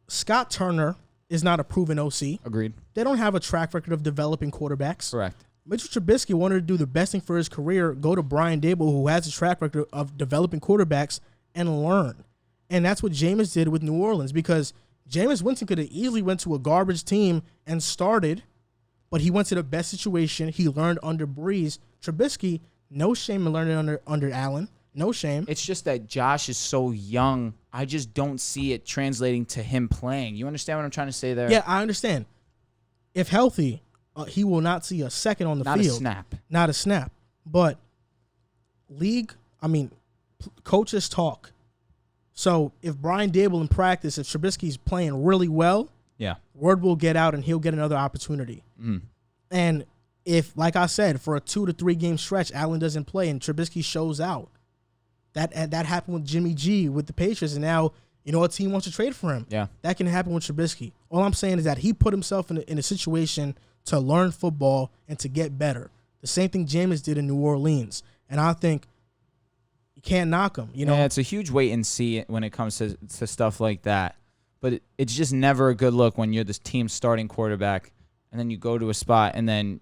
Scott Turner is not a proven OC. Agreed. They don't have a track record of developing quarterbacks. Correct. Mitchell Trubisky wanted to do the best thing for his career, go to Brian Dable, who has a track record of developing quarterbacks, and learn. And that's what Jameis did with New Orleans because Jameis Winston could have easily went to a garbage team and started, but he went to the best situation. He learned under Breeze. Trubisky, no shame in learning under Allen. No shame. It's just that Josh is so young. I just don't see it translating to him playing. You understand what I'm trying to say there? Yeah, I understand. If healthy, he will not see a second on the field. Not a snap. But coaches talk. So if Brian Dable in practice, if Trubisky's playing really well, word will get out and he'll get another opportunity. And if, like I said, for a 2 to 3 game stretch, Allen doesn't play and Trubisky shows out, that happened with Jimmy G with the Patriots, and now a team wants to trade for him. Yeah, that can happen with Trubisky. All I'm saying is that he put himself in a situation to learn football and to get better. The same thing Jameis did in New Orleans, and I think you can't knock him. Yeah, it's a huge wait and see when it comes to stuff like that. But it's just never a good look when you're this team's starting quarterback, and then you go to a spot, and then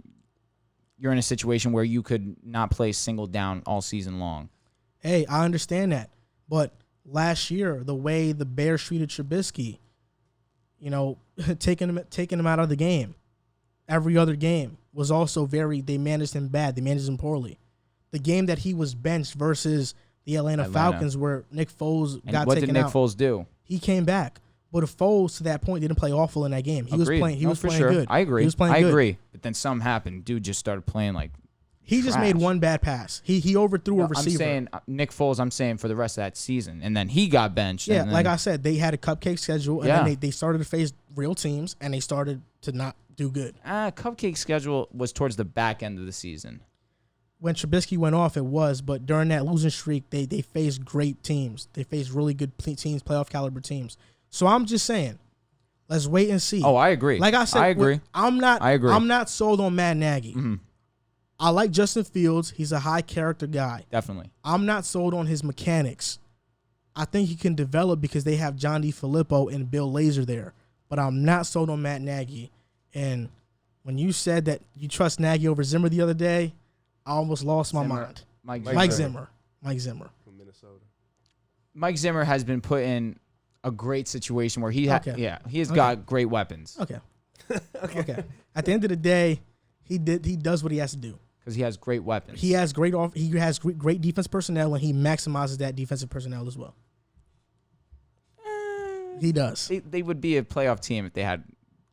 you're in a situation where you could not play single down all season long. Hey, I understand that. But last year, the way the Bears treated Trubisky, taking him out of the game, every other game was also they managed him bad. They managed him poorly. The game that he was benched versus the Atlanta Falcons, where Nick Foles got taken out. What did Nick Foles do? He came back. But if Foles, to that point, didn't play awful in that game. He was playing good. I agree. He was playing good. I agree. But then something happened. Dude just started playing like He just made one bad pass. He overthrew a receiver. I'm saying Nick Foles, for the rest of that season. And then he got benched. Yeah, like I said, they had a cupcake schedule, and then they started to face real teams, and they started to not do good. Cupcake schedule was towards the back end of the season. When Trubisky went off, it was. But during that losing streak, they faced great teams. They faced really good teams, playoff caliber teams. So I'm just saying, let's wait and see. Oh, I agree. Like I said, I agree. I'm not sold on Matt Nagy. Mm-hmm. I like Justin Fields. He's a high character guy. Definitely. I'm not sold on his mechanics. I think he can develop because they have John DeFilippo and Bill Lazor there. But I'm not sold on Matt Nagy. And when you said that you trust Nagy over Zimmer the other day, I almost lost my mind. Mike Zimmer. From Minnesota. Mike Zimmer has been put in a great situation where he has got great weapons. Okay. Okay. At the end of the day, he does what he has to do. Because he has great weapons. He has great defense personnel, and he maximizes that defensive personnel as well. He does. They would be a playoff team if they had,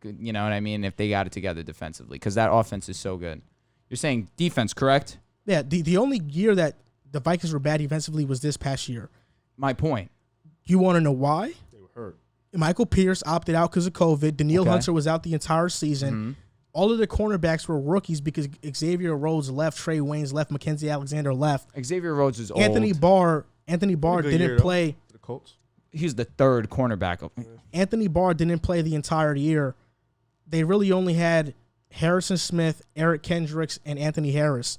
you know what I mean, if they got it together defensively, because that offense is so good. You're saying defense, correct? Yeah, the only year that the Vikings were bad defensively was this past year. My point. You want to know why? They were hurt. Michael Pierce opted out because of COVID. Daniil Hunter was out the entire season. Mm-hmm. All of the cornerbacks were rookies because Xavier Rhodes left, Trey Waynes left, Mackenzie Alexander left. Xavier Rhodes is old. Anthony Barr didn't play. The Colts. He's the third cornerback. Anthony Barr didn't play the entire year. They really only had Harrison Smith, Eric Kendricks, and Anthony Harris.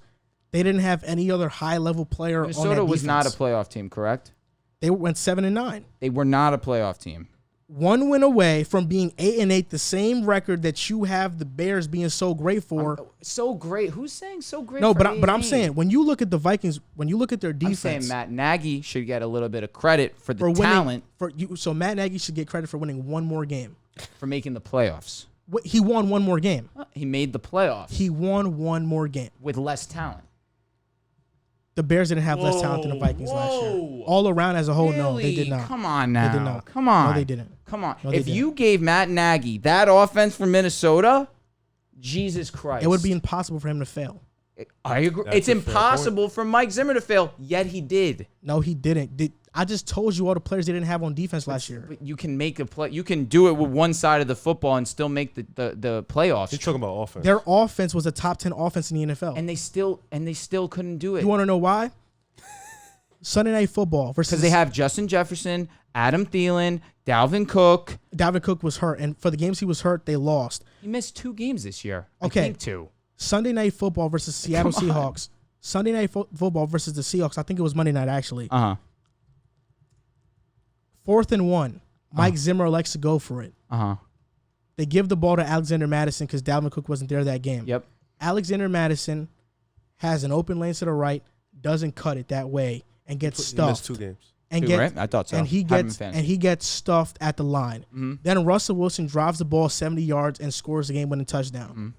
They didn't have any other high-level player on that defense. Minnesota was not a playoff team, correct? They went 7-9. They were not a playoff team. One win away from being 8-8, the same record that you have the Bears being so great for. So great? Who's saying so great? No, but I'm saying when you look at the Vikings, when you look at their defense, I'm saying Matt Nagy should get a little bit of credit for the talent. So Matt Nagy should get credit for winning one more game, for making the playoffs. He won one more game. He made the playoffs. He won one more game with less talent. The Bears didn't have less talent than the Vikings last year. All around as a whole, no, they did not. Come on now. They did not. Come on. No, they didn't. Come on. No, if you gave Matt Nagy that offense for Minnesota, Jesus Christ. It would be impossible for him to fail. I agree. It's impossible for Mike Zimmer to fail, yet he did. No, he didn't. I just told you all the players they didn't have on defense last year. But you can make a play. You can do it with one side of the football and still make the playoffs. You're talking about offense. Their offense was a top 10 offense in the NFL. And they still couldn't do it. You want to know why? Sunday Night Football versus... Because they have Justin Jefferson, Adam Thielen, Dalvin Cook. Dalvin Cook was hurt, and for the games he was hurt, they lost. He missed 2 games this year. Okay. I think 2. Sunday Night Football versus Seattle Seahawks. Sunday Night Football versus the Seahawks. I think it was Monday night, actually. 4th and 1. Mike Zimmer likes to go for it. They give the ball to Alexander Madison because Dalvin Cook wasn't there that game. Yep. Alexander Madison has an open lane to the right, doesn't cut it that way, and gets stuffed. He missed 2 games. Right? I thought so. And he gets stuffed at the line. Mm-hmm. Then Russell Wilson drives the ball 70 yards and scores the game-winning touchdown.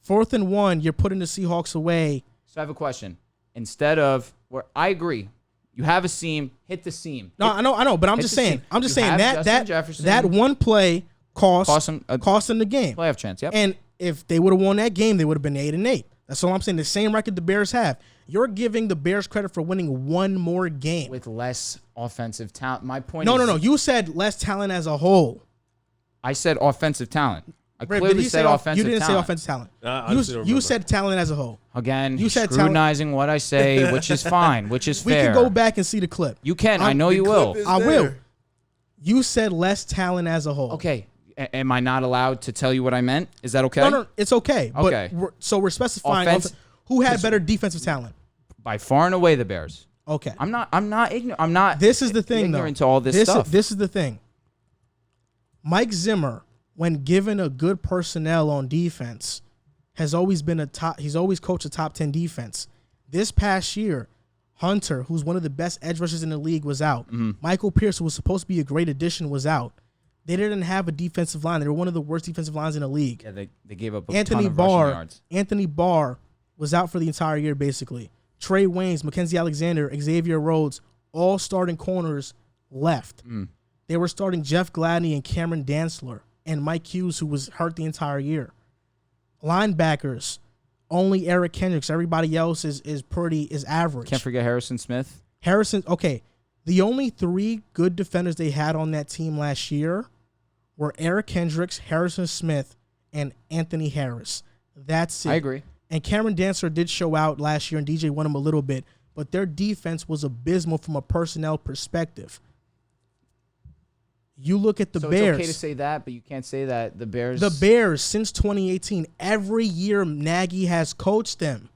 4th and 1, you're putting the Seahawks away. So I have a question. Instead of where I agree, you have a seam, hit the seam. No, I know, but I'm just saying that one play cost them the game. Playoff chance, yep. And if they would have won that game, they would have been 8-8. That's all I'm saying. The same record the Bears have. You're giving the Bears credit for winning one more game with less offensive talent. My point. No. You said less talent as a whole. I said offensive talent. I clearly said offensive talent. You didn't say offensive talent. You said talent as a whole. Again, you said scrutinizing what I say, which is fine, which is fair. We can go back and see the clip. You can. I know you will. I will. You said less talent as a whole. Okay. Am I not allowed to tell you what I meant? Is that okay? No, it's okay. Okay. But we're specifying who had better defensive talent. By far and away the Bears. Okay. I'm not ignorant. I'm not. This is the thing, ignorant to all this stuff. This is the thing. Mike Zimmer, when given a good personnel on defense, has always been he's always coached a top 10 defense. This past year, Hunter, who's one of the best edge rushers in the league, was out. Michael Pierce, who was supposed to be a great addition, was out. They didn't have a defensive line. They were one of the worst defensive lines in the league. Yeah, they gave up a ton of rushing yards. Anthony Barr was out for the entire year, basically. Trey Waynes, Mackenzie Alexander, Xavier Rhodes, all starting corners left. They were starting Jeff Gladney and Cameron Dantzler and Mike Hughes, who was hurt the entire year. Linebackers, only Eric Kendricks. Everybody else is average. Can't forget Harrison Smith. Okay. The only 3 good defenders they had on that team last year were Eric Kendricks, Harrison Smith, and Anthony Harris. That's it. I agree. And Cameron Dantzler did show out last year, and DJ won him a little bit, but their defense was abysmal from a personnel perspective. You look at the Bears. It's okay to say that, but you can't say that the Bears. The Bears, since 2018, every year Nagy has coached them.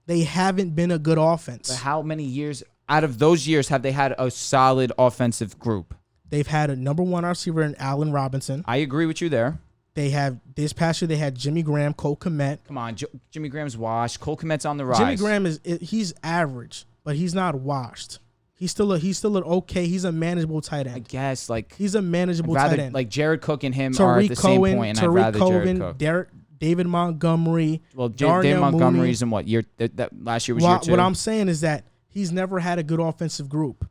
They haven't been a good offense. But how many years out of those years have they had a solid offensive group? They've had a number 1 receiver in Allen Robinson. I agree with you there. They have this past year. They had Jimmy Graham, Cole Kmet. Come on, Jimmy Graham's washed. Cole Kmet's on the rise. Jimmy Graham he's average, but he's not washed. He's still an okay. He's a manageable tight end. I guess he's a manageable tight end. Like Jared Cook and him are at the same point, and I'd rather Jared Cook. David Montgomery. Well, David Montgomery's in what year? That last year was year 2. What I'm saying is that he's never had a good offensive group.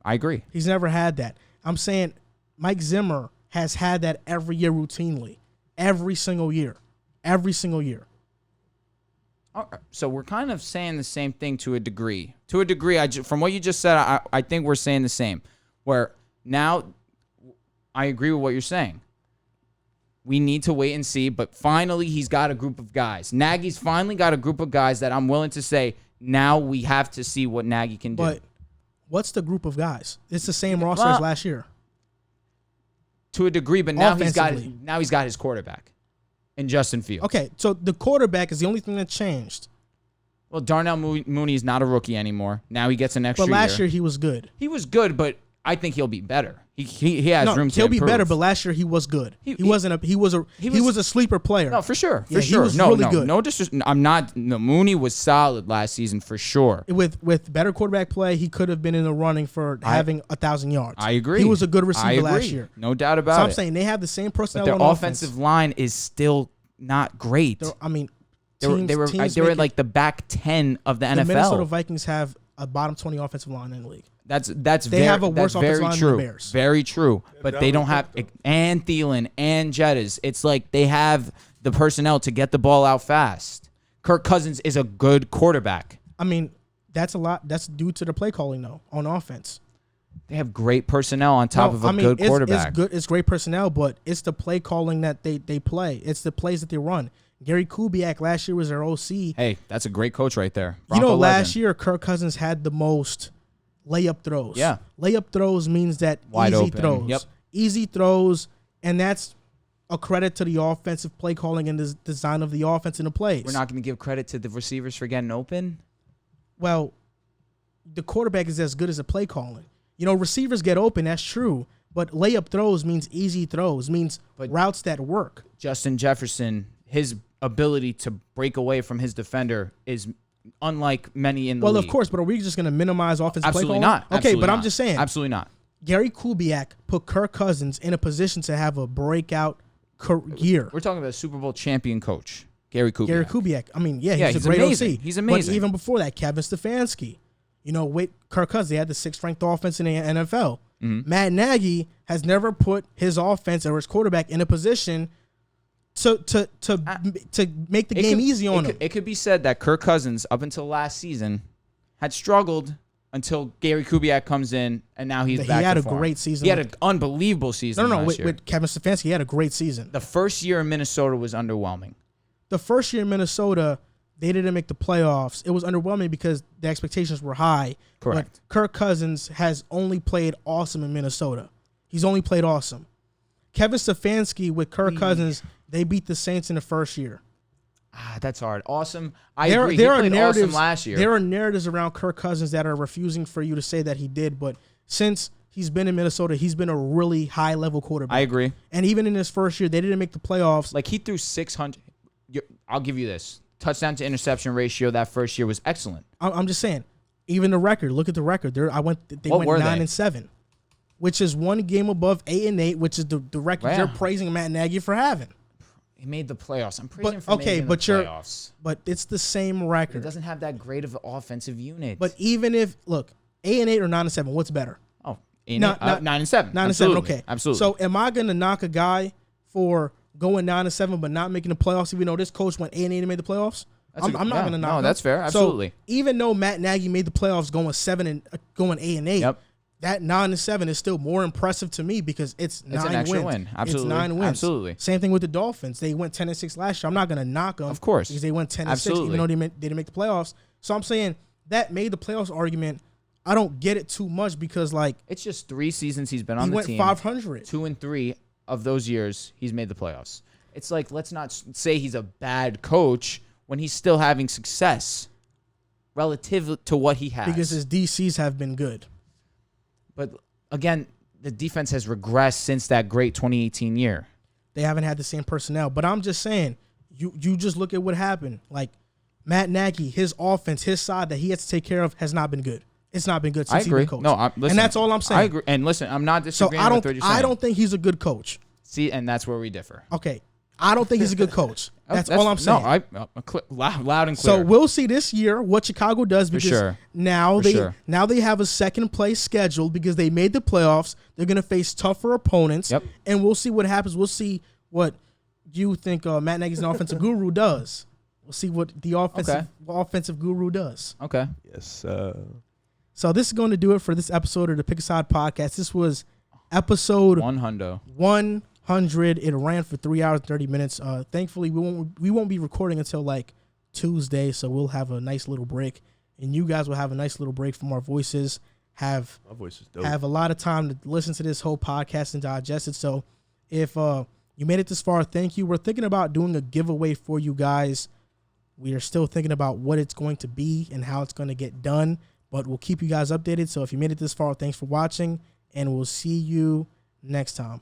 I agree. He's never had that. I'm saying Mike Zimmer has had that every year routinely, every single year. All right, so we're kind of saying the same thing to a degree. From what you just said, I think we're saying the same. Where now, I agree with what you're saying. We need to wait and see, but finally he's got a group of guys. Nagy's finally got a group of guys that I'm willing to say, now we have to see what Nagy can do. But what's the group of guys? It's the same roster as last year. To a degree, but now he's got his quarterback. And Justin Fields. Okay, so the quarterback is the only thing that changed. Well, Darnell Mooney is not a rookie anymore. Now he gets an extra year. But last year he was good. He was good, but I think he'll be better. He has room to improve. He'll be better, but last year he was good. He was a sleeper player. No, for sure. He was really good. No disrespect. Mooney was solid last season for sure. With better quarterback play, he could have been in the running for having 1,000 yards. I agree. He was a good receiver last year. No doubt about it. So I'm saying they have the same personnel but on their offense. offensive line is still not great. They were like the back 10 of the NFL. The Minnesota Vikings have a bottom 20 offensive line in the league. They have a worse offensive line than the Bears. Very true. But they don't have and Thielen and Jettas. It's like they have the personnel to get the ball out fast. Kirk Cousins is a good quarterback. I mean, that's a lot. That's due to the play calling though on offense. They have great personnel on top of a good quarterback. It's great personnel, but it's the play calling that they play. It's the plays that they run. Gary Kubiak last year was their OC. Hey, that's a great coach right there. Last year Kirk Cousins had the most layup throws. Yeah. Layup throws means that wide easy open. throws. Yep. Easy throws, and that's a credit to the offensive play calling and the design of the offense and the plays. We're not going to give credit to the receivers for getting open? Well, the quarterback is as good as the play calling. Receivers get open, that's true, but layup throws means easy throws, means routes that work. Justin Jefferson, his ability to break away from his defender is unlike many in the league. Well, of course, but are we just going to minimize offensive play calling? Absolutely not. Okay, but I'm just saying. Absolutely not. Gary Kubiak put Kirk Cousins in a position to have a breakout year. We're talking about a Super Bowl champion coach, Gary Kubiak. Gary Kubiak. I mean, he's a great amazing. OC. He's amazing. But even before that, Kevin Stefanski. With Kirk Cousins, they had the 6th-ranked offense in the NFL. Mm-hmm. Matt Nagy has never put his offense or his quarterback in a position to make the game easy on him. It could be said that Kirk Cousins, up until last season, had struggled until Gary Kubiak comes in, and now he's back. He had to a form. Great season. He had an unbelievable season. No. With Kevin Stefanski, he had a great season. The first year in Minnesota was underwhelming. The first year in Minnesota, they didn't make the playoffs. It was underwhelming because the expectations were high. Correct. But Kirk Cousins has only played awesome in Minnesota. He's only played awesome. Kevin Stefanski with Kirk Cousins, they beat the Saints in the first year. That's hard. Awesome. I agree. He played awesome last year. There are narratives around Kirk Cousins that are refusing for you to say that he did, but since he's been in Minnesota, he's been a really high-level quarterback. I agree. And even in his first year, they didn't make the playoffs. Like, he threw 600. I'll give you this. Touchdown to interception ratio that first year was excellent. I'm just saying, even the record. Look at the record. They went 9-7, which is one game above 8-8, which is the record you're praising Matt Nagy for having. He made the playoffs. I'm praising him for making the playoffs. But it's the same record. It doesn't have that great of an offensive unit. But even if 8-8 or 9-7, what's better? 9-7. 9-7. Okay, absolutely. So am I gonna knock a guy for going 9-7 but not making the playoffs, even though this coach went 8-8 and made the playoffs? I'm not gonna knock. No, that's fair. Absolutely. So even though Matt Nagy made the playoffs going 8-8, yep. that 9-7 is still more impressive to me because it's 9 an extra wins. Win. Absolutely. It's 9 wins. Absolutely. Same thing with the Dolphins. They went 10-6 last year. I'm not gonna knock them, of course, because they went 10-6, even though they didn't make the playoffs. So I'm saying that made the playoffs argument. I don't get it too much because it's just 3 seasons he's been on the team. He went 500. 2 and 3 of those years he's made the playoffs. It's like, let's not say he's a bad coach when he's still having success relative to what he has. Because his DCs have been good. But again, the defense has regressed since that great 2018 year. They haven't had the same personnel. But I'm just saying, you just look at what happened. Matt Nagy, his offense, his side that he has to take care of has not been good. It's not been good since he's been coach. No, listen, and that's all I'm saying. I agree. And listen, I'm not disagreeing with what you're saying. I don't think he's a good coach. See, and that's where we differ. Okay. I don't think he's a good coach. That's all I'm saying. No, loud and clear. So we'll see this year what Chicago does because now they have a second place scheduled because they made the playoffs. They're going to face tougher opponents. Yep. And we'll see what happens. We'll see what you think Matt Nagy's an offensive guru does. We'll see what the offensive guru does. Okay. Yes. So this is going to do it for this episode of the Pick a Side podcast. This was episode 100. It ran for 3 hours and 30 minutes. Thankfully, we won't be recording until Tuesday, so we'll have a nice little break, and you guys will have a nice little break from our voices. Have a lot of time to listen to this whole podcast and digest it. So if you made it this far, thank you. We're thinking about doing a giveaway for you guys. We are still thinking about what it's going to be and how it's going to get done, but we'll keep you guys updated. So if you made it this far, thanks for watching, and we'll see you next time.